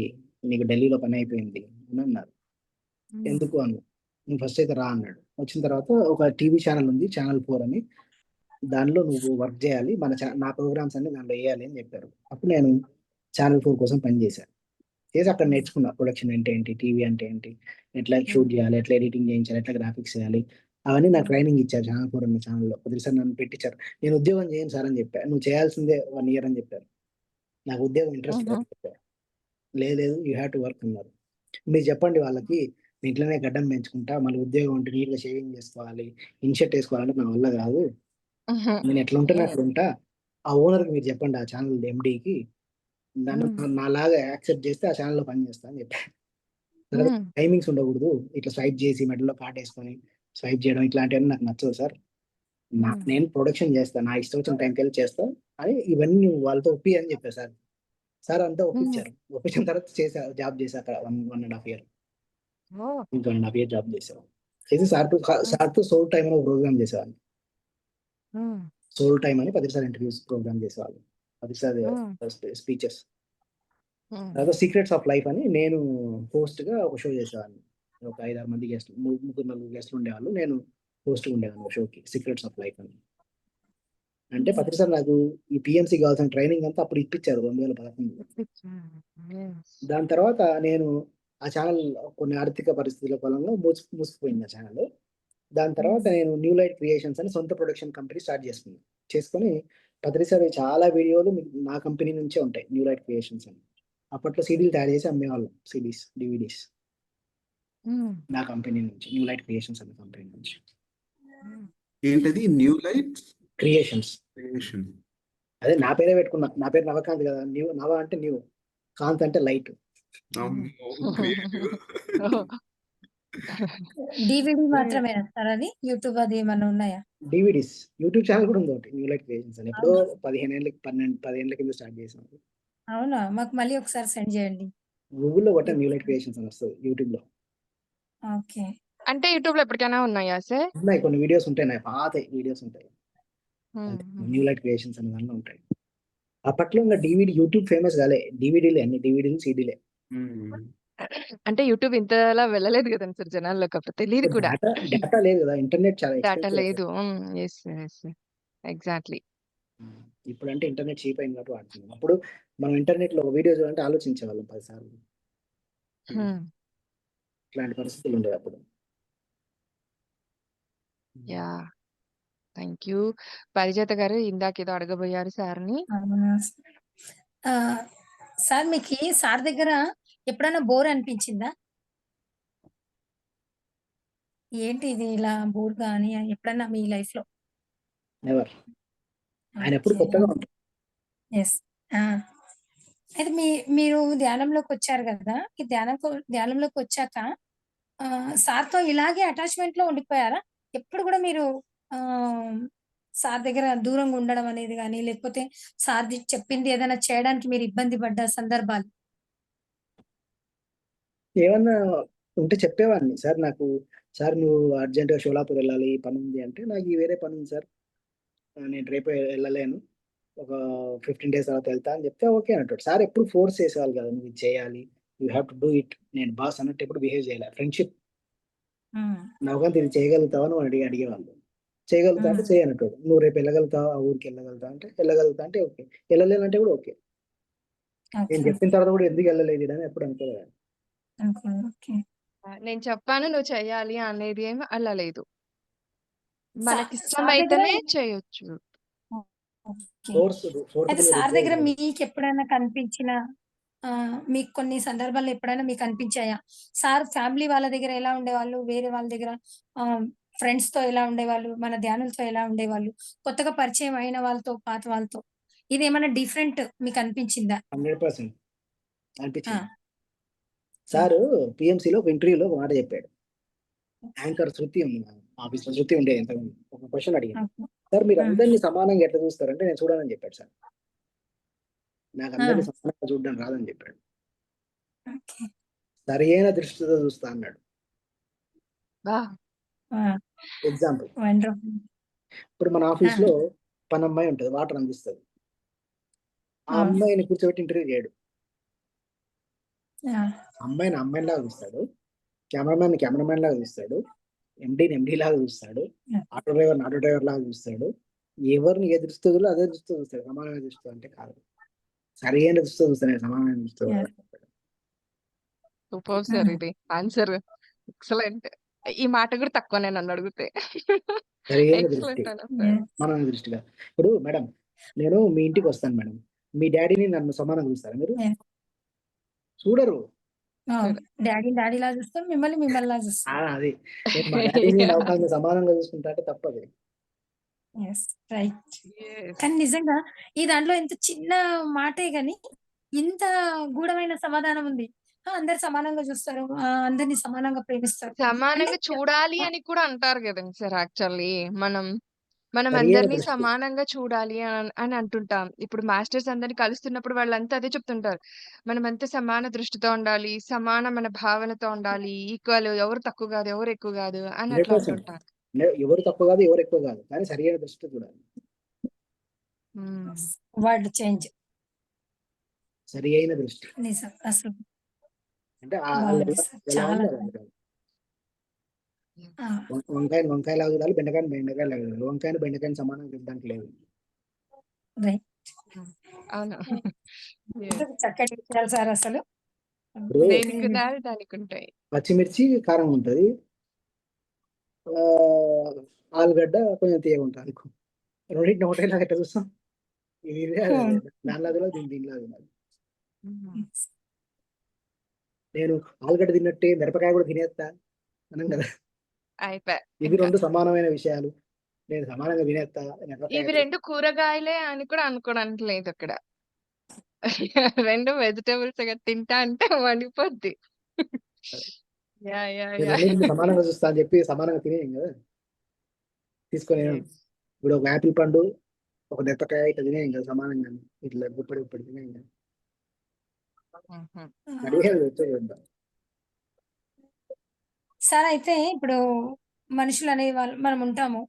నీకు ఢిల్లీలో పని అయిపోయింది అని అన్నారు. ఎందుకు అను, నువ్వు ఫస్ట్ అయితే రా అన్నాడు. వచ్చిన తర్వాత ఒక టీవీ ఛానల్ ఉంది, ఛానల్ 4 అని, దానిలో నువ్వు వర్క్ చేయాలి, నా ప్రోగ్రామ్స్ అన్ని దాంట్లో వేయాలి అని చెప్పారు. అప్పుడు నేను ఛానల్ 4 కోసం పని చేశాను. చేసి అక్కడ నేర్చుకున్నా ప్రొడక్షన్ అంటే ఏంటి, టీవీ అంటే ఏంటి, ఎట్లా షూట్ చేయాలి, ఎట్లా ఎడిటింగ్ చేయించాలి, ఎట్లా గ్రాఫిక్స్ చేయాలి, అవన్నీ నాకు ట్రైనింగ్ ఇచ్చారు ఛానల్ 4 అనే ఛానల్లో. కొద్దిసారి నన్ను పెట్టించారు. నేను ఉద్యోగం చేయను సార్ అని చెప్పాను. నువ్వు చేయాల్సిందే 1 ఇయర్ అని చెప్పారు. నాకు ఉద్యోగం ఇంట్రెస్ట్ లేదు చెప్పారు. లేదు యూ హ్యావ్ టు వర్క్ అన్నారు. మీరు చెప్పండి వాళ్ళకి, నేను ఇట్లనే గడ్డం పెంచుకుంటా, మళ్ళీ ఉద్యోగం అంటే నీట్గా షేవింగ్ చేసుకోవాలి, ఇన్షర్ట్ వేసుకోవాలంటే నా వల్ల కాదు, నేను ఎట్లా ఉంటే అట్లా ఉంటా, ఆ ఓనర్కి మీరు చెప్పండి, ఆ ఛానల్ ఎండీకి, నన్ను నాలాగా యాక్సెప్ట్ చేస్తే ఆ ఛానల్లో పని చేస్తా అని చెప్పాను. టైమింగ్స్ ఉండకూడదు, ఇట్లా స్వైప్ చేసి మెడలో కార్డ్ వేసుకొని స్వైప్ చేయడం ఇట్లాంటివన్నీ నాకు నచ్చదు సార్, నేను ప్రొడక్షన్ చేస్తాను, నా ఇష్టం వచ్చిన టైంకి వెళ్ళి చేస్తా అని ఇవన్నీ వాళ్ళతో ఒప్పి అని చెప్పారు సార్. సార్ అంతా ఒప్పించారు. ఒప్పించిన తర్వాత జాబ్ చేశా అక్కడ 1.5 ఇయర్, 1.5 ఇయర్ జాబ్ చేశాను. చేసి సార్తో సోల్ టైమ్ అని ఒక ప్రోగ్రామ్ చేసేవాళ్ళు. సోల్ టైమ్ అని 10 ఇంటర్వ్యూస్ ప్రోగ్రామ్ చేసేవాళ్ళు, 10 స్పీచెస్. తర్వాత సీక్రెట్స్ ఆఫ్ లైఫ్ అని నేను హోస్ట్ గా ఒక షో చేసేవాడిని. ఒక 5-6 మంది గెస్ట్లు, 3-4 గెస్ట్లు ఉండేవాళ్ళు, నేను హోస్ట్ ఉండేవాడిని షోకి, సీక్రెట్స్ ఆఫ్ లైఫ్ అని. అంటే పత్రిసారి నాకు ఈ పిఎంసి కావాల్సిన ట్రైనింగ్ అంతా అప్పుడు ఇప్పించారు 2011. దాని తర్వాత నేను ఆ ఛానల్ కొన్ని ఆర్థిక పరిస్థితుల ఫలంగా మూసుకుపోయింది ఆ ఛానల్. దాని తర్వాత నేను న్యూ లైట్ క్రియేషన్స్ అని సొంత ప్రొడక్షన్ కంపెనీ స్టార్ట్ చేసుకొని పత్రిసారి చాలా వీడియోలు నా కంపెనీ నుంచే ఉంటాయి, న్యూ లైట్ క్రియేషన్స్ అని. అప్పట్లో సీడీలు తయారు చేసి అమ్మేవాళ్ళం, సిడీస్, డివిడీస్, నా కంపెనీ నుంచి, న్యూ లైట్ క్రియేషన్స్ అనే కంపెనీ నుంచి. ఏంటది న్యూ లైట్ క్రియేషన్స్? క్రియేషన్. అదే నా పేరే పెట్టుకున్నా, నా పేరు నవకాంత్ కదా, నవ అంటే న్యూ, కాంత్ అంటే లైట్. డివిడి మాత్రమేనా సార్ అది? యూట్యూబ్ అది ఏమన్నా ఉన్నాయా? డివిడీస్, యూట్యూబ్ ఛానల్ కూడా ఉంది ఒకటి, న్యూ లైట్ క్రియేషన్స్ అని. ఎప్పుడో 10 ఏళ్ళ కింద స్టార్ట్ చేసాం. అవునా? మాకు మళ్ళీ ఒకసారి సెండ్ చేయండి. గూగుల్లో కొట్ట న్యూ లైట్ క్రియేషన్స్ అని వస్తుంది యూట్యూబ్ లో. ఓకే. అంటే యూట్యూబ్ లో ఎప్పటికైనా ఉన్నాయా సార్? ఉన్నాయి, కొన్ని వీడియోస్ ఉంటాయి, పాత వీడియోస్ ఉంటాయి, న్యూ లైట్ క్రియేషన్స్ అనే దాంట్లో ఉంటాయి. అప్పట్లో ఇంకా డివిడి, యూట్యూబ్ ఫేమస్ కాలే, డివిడీలే, అన్ని డివిడీలు, సీడీలే. అంటే యూట్యూబ్ ఇంతలా వెళ్ళలేదు కదండి సార్ జనాల్లోకి, అప్పుడు తెలియదు కూడా. డేటా లేదు కదా, ఇంటర్నెట్ చాలా డేటా ఎక్స్పెన్సివ్. లేదు. ఎగ్జాక్ట్లీ. ఇప్పుడు అంటే ఇంటర్నెట్ చీప్ అయింది కాబట్టి వాడుతున్నాం. అప్పుడు మనం ఇంటర్నెట్ లో ఒక వీడియో చూడాలంటే ఆలోచించేవాళ్ళం 10 సార్లు. ఇట్లాంటి పరిస్థితులు ఉండేవి అప్పుడు. Yeah, thank you. పరిజాత గారు ఇందాకేదో అడగబోయారు సార్ని. అవునా సార్, మీకు సార్ దగ్గర ఎప్పుడైనా బోర్ అనిపించిందా? ఏంటి ఇది ఇలా బోర్ గాని ఎప్పుడన్నా మీ లైఫ్ లో? నెవర్. ఆయన ఎప్పుడు కొత్తగా ఉంటారు. ఎస్. అయితే మీరు ధ్యానంలోకి వచ్చారు కదా, ఈ ధ్యానంలోకి వచ్చాక సార్తో ఇలాగే అటాచ్మెంట్ లో ఉండిపోయారా? ఎప్పుడు కూడా మీరు సార్ దగ్గర దూరంగా ఉండడం అనేది కానీ, లేకపోతే సార్ చెప్పింది ఏదైనా చేయడానికి మీరు ఇబ్బంది పడ్డ సందర్భాలు? ఏమన్నా ఉంటే చెప్పేవాడిని, సార్ నాకు, సార్ నువ్వు అర్జెంటుగా షోలాపూర్ వెళ్ళాలి, పని ఉంది అంటే, నాకు ఈ వేరే పని ఉంది సార్, నేను రేపు వెళ్ళలేను, ఒక 15 days తర్వాత వెళ్తా అని చెప్తే ఓకే అంటాడు. సార్ ఎప్పుడు ఫోర్స్ చేసేవాళ్ళు కదా, నువ్వు ఇది చేయాలి, you have to do it, నేను బాస్ అన్నట్టు ఎప్పుడు బిహేవ్ చేయాలి. ఫ్రెండ్షిప్, నవకాంత్ ఇది చేయగలుగుతావా నువ్వు అడిగేవాళ్ళు. చేయగలుగుతా అంటే చేయనట్టు, నువ్వు రేపు వెళ్ళగలుగుతావా, ఆ ఊరికి వెళ్ళగలుగుతా అంటే వెళ్ళగలుగుతా అంటే ఓకే, వెళ్ళలేనంటే కూడా ఓకే. నేను చెప్పిన తర్వాత కూడా ఎందుకు వెళ్ళలేదు అని ఎప్పుడు అనుకోలేదు. నేను చెప్పాను నువ్వు చెయ్యాలి అనేది ఏమి అలా లేదు, మనకి ఇష్టమైతేనే చేయొచ్చు. అయితే సార్ దగ్గర మీకు ఎప్పుడైనా కనిపించిన మీకు కొన్ని సందర్భాల్లో ఎప్పుడైనా మీకు అనిపించాయా, సార్ ఫ్యామిలీ వాళ్ళ దగ్గర ఎలా ఉండేవాళ్ళు, వేరే వాళ్ళ దగ్గర ఫ్రెండ్స్ తో ఎలా ఉండేవాళ్ళు, మన ధ్యానులతో ఎలా ఉండేవాళ్ళు, కొత్తగా పరిచయం అయిన వాళ్ళతో, పాత వాళ్ళతో, ఇది ఏమైనా డిఫరెంట్ మీకు అనిపించిందా? 100% అనిపించింది. సారు పిఎంసిలో ఒక ఇంటర్వ్యూలో ఒక మాట చెప్పాడు. యాంకర్ శృతి ఉంది, ఆఫీస్ లో శృతి ఉండేది. ఇంతకుముందు ఒక క్వశ్చన్ అడిగాను, సార్ మీరు అందరినీ సమానంగా ఎట్లా చూస్తారంటే, నేను చూడాలని చెప్పాడు సార్. నాకు అందరినీ సమానంగా చూడడం రాదని చెప్పాడు. సరైన దృష్టితో చూస్తా అన్నాడు. ఎగ్జాంపుల్, ఇప్పుడు మన ఆఫీస్ లో పని అమ్మాయి ఉంటుంది, వాటర్ అందిస్తుంది. ఆ అమ్మాయిని కూర్చోబెట్టి ఇంటర్వ్యూ చేయడు, అమ్మాయిని అమ్మాయిలాగా చూస్తాడు, కెమెరామ్యాన్ లాగా చూస్తాడు, ఎండీని ఎండీ లాగా చూస్తాడు, ఆటో డ్రైవర్ లాగా చూస్తాడు. ఎవరిని ఏ దృష్టితో చూడాలో అదే దృష్టితో చూస్తాడు. సమానమైన దృష్టితో అంటే కాదు, సరైన దృష్టితో చూస్తాడు, సమానమైన దృష్టితో కాదు. సూపర్ సార్, ఇది ఆన్సర్ ఎక్సలెంట్. ఈ మాట కూడా తక్కువ నేను నన్ను అడిగితే. సరైన దృష్టి, ఎక్సలెంట్ అన్న సార్. సమానమైన దృష్టిగా. ఇప్పుడు మేడం, నేను మీ ఇంటికి వస్తాను మేడం, మీ డాడీని నన్ను సమానంగా చూస్తారా మీరు? చూడరు. డాడీ లా చూస్తాం, మిమ్మల్ని లా చూస్తాం. అది నేను మా డాడీని నౌకాన్ని సమానంగా చూసుకుంటా అంటే తప్పది. రైట్. Yes. కానీ నిజంగా ఈ దాంట్లో ఇంత చిన్న మాటే గాని ఇంత గూఢమైన సమాధానం ఉంది. అందరు సమానంగా చూస్తారు, అందరిని సమానంగా ప్రేమిస్తారు. సమానంగా అంటే చూడాలి అని కూడా అంటారు కదండి సార్. యాక్చువల్లీ మనం సరియైన అందరినీ దృష్టి. సమానంగా చూడాలి అని అంటుంటాం. ఇప్పుడు మాస్టర్స్ అందరిని కలుస్తున్నప్పుడు వాళ్ళంతా అదే చెప్తుంటారు. మనమంతా సమాన దృష్టితో ఉండాలి, సమాన మన భావనతో ఉండాలి, ఈక్వల్, ఎవరు తక్కువ కాదు, ఎవరు ఎక్కువ కాదు అని అట్లా 100%. అంటుంటారు. ఎవరు తక్కువ కాదు, ఎవరు ఎక్కువ కాదు, కానీ సరియైన దృష్టితో చూడాలి. Word change. సరియైన దృష్టి నిజం అసలు అంటే బాగుంది సార్, ఎలా చాలా ఉండాలి అంటే, వంకాయలాగా చూడాలి, బెండకాయలాగా చూడాలి. వంకాయని బెండకాయని సమానంగా చూడడానికి లేదు. రైట్. అవును. చక్కటి విషయాలు సార్ అసలు. ఇప్పుడు దేనికి ఉన్నది దానికి ఉంటాయి. పచ్చిమిర్చి కారం ఉంటది, ఆలుగడ్డ కొంచెం తీయగా ఉంటుంది అనుకో. రెండింటిని ఒకటేలాగా ఎట్లా చూస్తాం? ఇది దానిలా చూడాలి, దీనిలా చూడాలి. నేను ఆలుగడ్డ తిన్నట్టే మిరపకాయ కూడా తినేస్తా అనం కదా. అయిపోయి ఇవి రెండు సమానమైన విషయాలు, నేను సమానంగా తినేస్తా. ఇవి రెండు కూరగాయలే అని కూడా అనుకోవడానికి లేదు అక్కడ. రెండు వెజిటేబుల్స్ తింటా అంటే వండిపోద్ది. యా యా నేను యా అన్నిటిని సమానంగా చూస్తా అని చెప్పి సమానంగా తినేయం కదా. తీసుకొని ఇప్పుడు ఒక యాపిల్ పండు, ఒక మిరపకాయ ఇట్లా తినేయం కదా సమానంగా, ఇట్లా గుప్పడి తినేయం కదా. సార్ అయితే ఇప్పుడు మనుషులు అనే వాళ్ళు మనం ఉంటాము.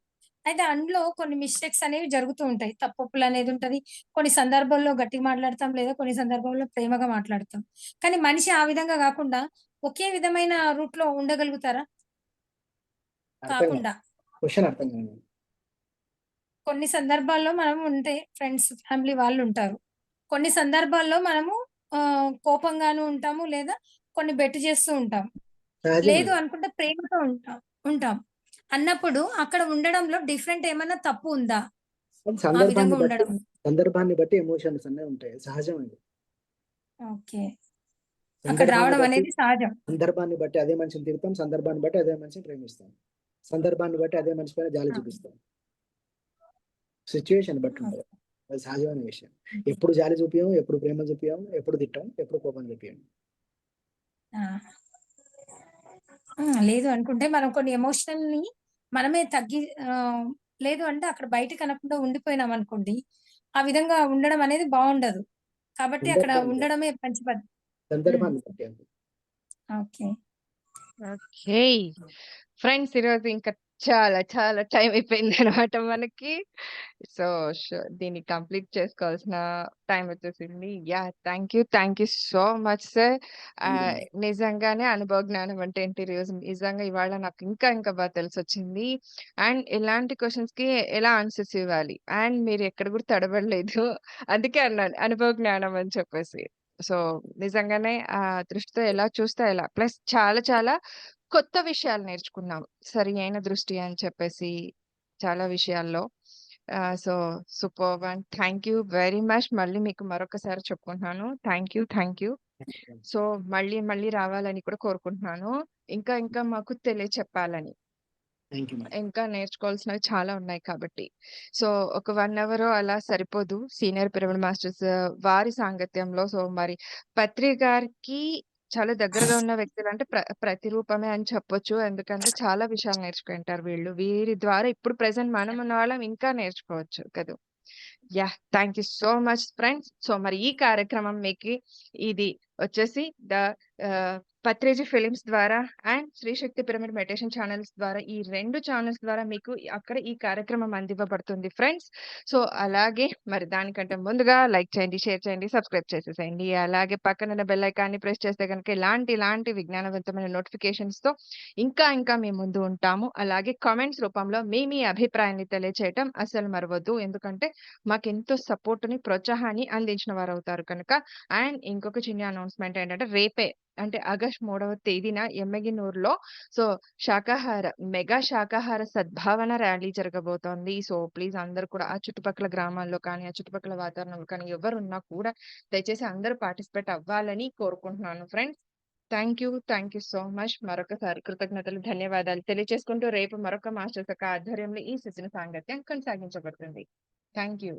అయితే అందులో కొన్ని మిస్టేక్స్ అనేవి జరుగుతూ ఉంటాయి. తప్పొప్పులు అనేది ఉంటది. కొన్ని సందర్భాల్లో గట్టిగా మాట్లాడతాం, లేదా కొన్ని సందర్భాల్లో ప్రేమగా మాట్లాడతాం. కానీ మనిషి ఆ విధంగా కాకుండా ఒకే విధమైన రూట్ లో ఉండగలుగుతారా? కాకుండా క్వశ్చన్ అర్థం కాదు. కొన్ని సందర్భాల్లో మనం ఉంటే ఫ్రెండ్స్, ఫ్యామిలీ వాళ్ళు ఉంటారు. కొన్ని సందర్భాల్లో మనము కోపంగాను ఉంటాము, లేదా కొన్ని బెట్ చేస్తూ ఉంటాం. లేదు అనుకుంటే ప్రేమతో ఉంటాం అన్నప్పుడు అక్కడ ఉండడంలో డిఫరెంట్ ఏమన్నా తప్పు ఉందా? ఆ విధంగా ఉండడం. సందర్భాన్ని బట్టి ఎమోషన్స్ అన్నీ ఉంటాయి, సహజం అది. ఓకే, అక్కడ రావడం అనేది సహజం. సందర్భాన్ని బట్టి అదే మనిషిని తిరుగుతాం, సందర్భాన్ని బట్టి అదే మనిషిని ప్రేమిస్తాం, సందర్భాన్ని బట్టి అదే మనిషి పైన జాలి చూపిస్తాం. సిచ్యువేషన్ బట్టి ఉంటుంది, అది సహజమైన విషయం. ఎప్పుడు జాలి చూపించాం, ఎప్పుడు ప్రేమ చూపించాం, ఎప్పుడు తిట్టాం, ఎప్పుడు కోపం చూపించాం. లేదు అనుకుంటే మనం కొన్ని ఎమోషనల్ ని మనమే లేదు అంటే అక్కడ బయట కనకుండా ఉండిపోయినాం అనుకోండి, ఆ విధంగా ఉండడం అనేది బాగుండదు. కాబట్టి అక్కడ ఉండడమే మంచి పద్ధతి. సందర్భాన్ని బట్టి. ఓకే ఓకే ఫ్రెండ్స్, ఈరోజు ఇంకా చాలా చాలా టైం అయిపోయింది అనమాట మనకి. సో దీన్ని కంప్లీట్ చేసుకోవాల్సిన టైం వచ్చేసింది. Yeah, thank you so much sir. నిజంగానే అనుభవ జ్ఞానం అంటే ఏంటి రోజు నిజంగా ఇవాళ నాకు ఇంకా బాగా తెలిసి వచ్చింది. అండ్ ఎలాంటి క్వశ్చన్స్ కి ఎలా ఆన్సర్స్ ఇవ్వాలి, అండ్ మీరు ఎక్కడ కూడా తడబడలేదు. అందుకే అన్నాను అనుభవ జ్ఞానం అని చెప్పేసి. సో నిజంగానే ఆ దృష్టితో ఎలా చూస్తే ఎలా, ప్లస్ చాలా చాలా కొత్త విషయాలు నేర్చుకున్నాం. సరి అయిన దృష్టి అని చెప్పేసి చాలా విషయాల్లో. So superb and thank you very much. మళ్ళీ మీకు మరొకసారి చెప్పుకుంటున్నాను, థ్యాంక్ యూ. సో మళ్ళీ రావాలని కూడా కోరుకుంటున్నాను. ఇంకా మాకు చెప్పాలని, ఇంకా నేర్చుకోవాల్సినవి చాలా ఉన్నాయి కాబట్టి. సో ఒక 1 అవర్ అలా సరిపోదు సీనియర్ పిరమిడ్ మాస్టర్స్ వారి సాంగత్యంలో. సో మరి పత్రి గారికి చాలా దగ్గరగా ఉన్న వ్యక్తులు అంటే ప్రతిరూపమే అని చెప్పొచ్చు. ఎందుకంటే చాలా విషయాలు నేర్చుకుంటారు వీళ్ళు. వీరి ద్వారా ఇప్పుడు ప్రెజెంట్ మనం ఉన్న వాళ్ళం ఇంకా నేర్చుకోవచ్చు కదా. Yeah, thank you so much friends. So మరి ఈ కార్యక్రమం మీకు ఇది వచ్చేసి ద పత్రిజీ ఫిలిమ్స్ ద్వారా and Shri Shakti pyramid meditation channels ద్వారా ఈ 2 ఛానల్స్ ద్వారా మీకు అక్కడ ఈ కార్యక్రమం అందివ్వబడుతుంది ఫ్రెండ్స్. సో, అలాగే మరి దానికంటే ముందుగా లైక్ చేయండి, షేర్ చేయండి, సబ్స్క్రైబ్ చేసేసేయండి. అలాగే పక్కనున్న బెల్ ఐకాన్‌ని ప్రెస్ చేస్తే గనుక ఇలాంటి విజ్ఞానవంతమైన నోటిఫికేషన్స్‌తో ఇంకా మీ ముందు ఉంటాము. అలాగే కామెంట్స్ రూపంలో మీ అభిప్రాయాన్ని తెలియచేయటం అస్సలు మరవద్దు. ఎందుకంటే మాకెంతో సపోర్ట్‌ని, ప్రోత్సాహాన్ని అందించిన వారవుతారు కనుక. అండ్ ఇంకొక చిన్న అనౌన్స్‌మెంట్ ఏంటంటే రేపే అంటే ఆగస్ట్ 3వ తేదీన ఎమ్మగినూరులో సో, మెగా శాకాహార సద్భావన ర్యాలీ జరగబోతోంది. సో, ప్లీజ్ అందరూ కూడా ఆ చుట్టుపక్కల గ్రామాల్లో కానీ, ఆ చుట్టుపక్కల వాతావరణంలో కానీ ఎవరున్నా కూడా దయచేసి అందరూ పార్టిసిపేట్ అవ్వాలని కోరుకుంటున్నాను friends. Thank you so much. మరొకసారి కృతజ్ఞతలు, ధన్యవాదాలు తెలియజేసుకుంటూ రేపు మరొక మాస్టర్స్ యొక్క ఆధ్వర్యంలో ఈ శిక్షణ సాంగత్యం కొనసాగించబడుతుంది. Thank you.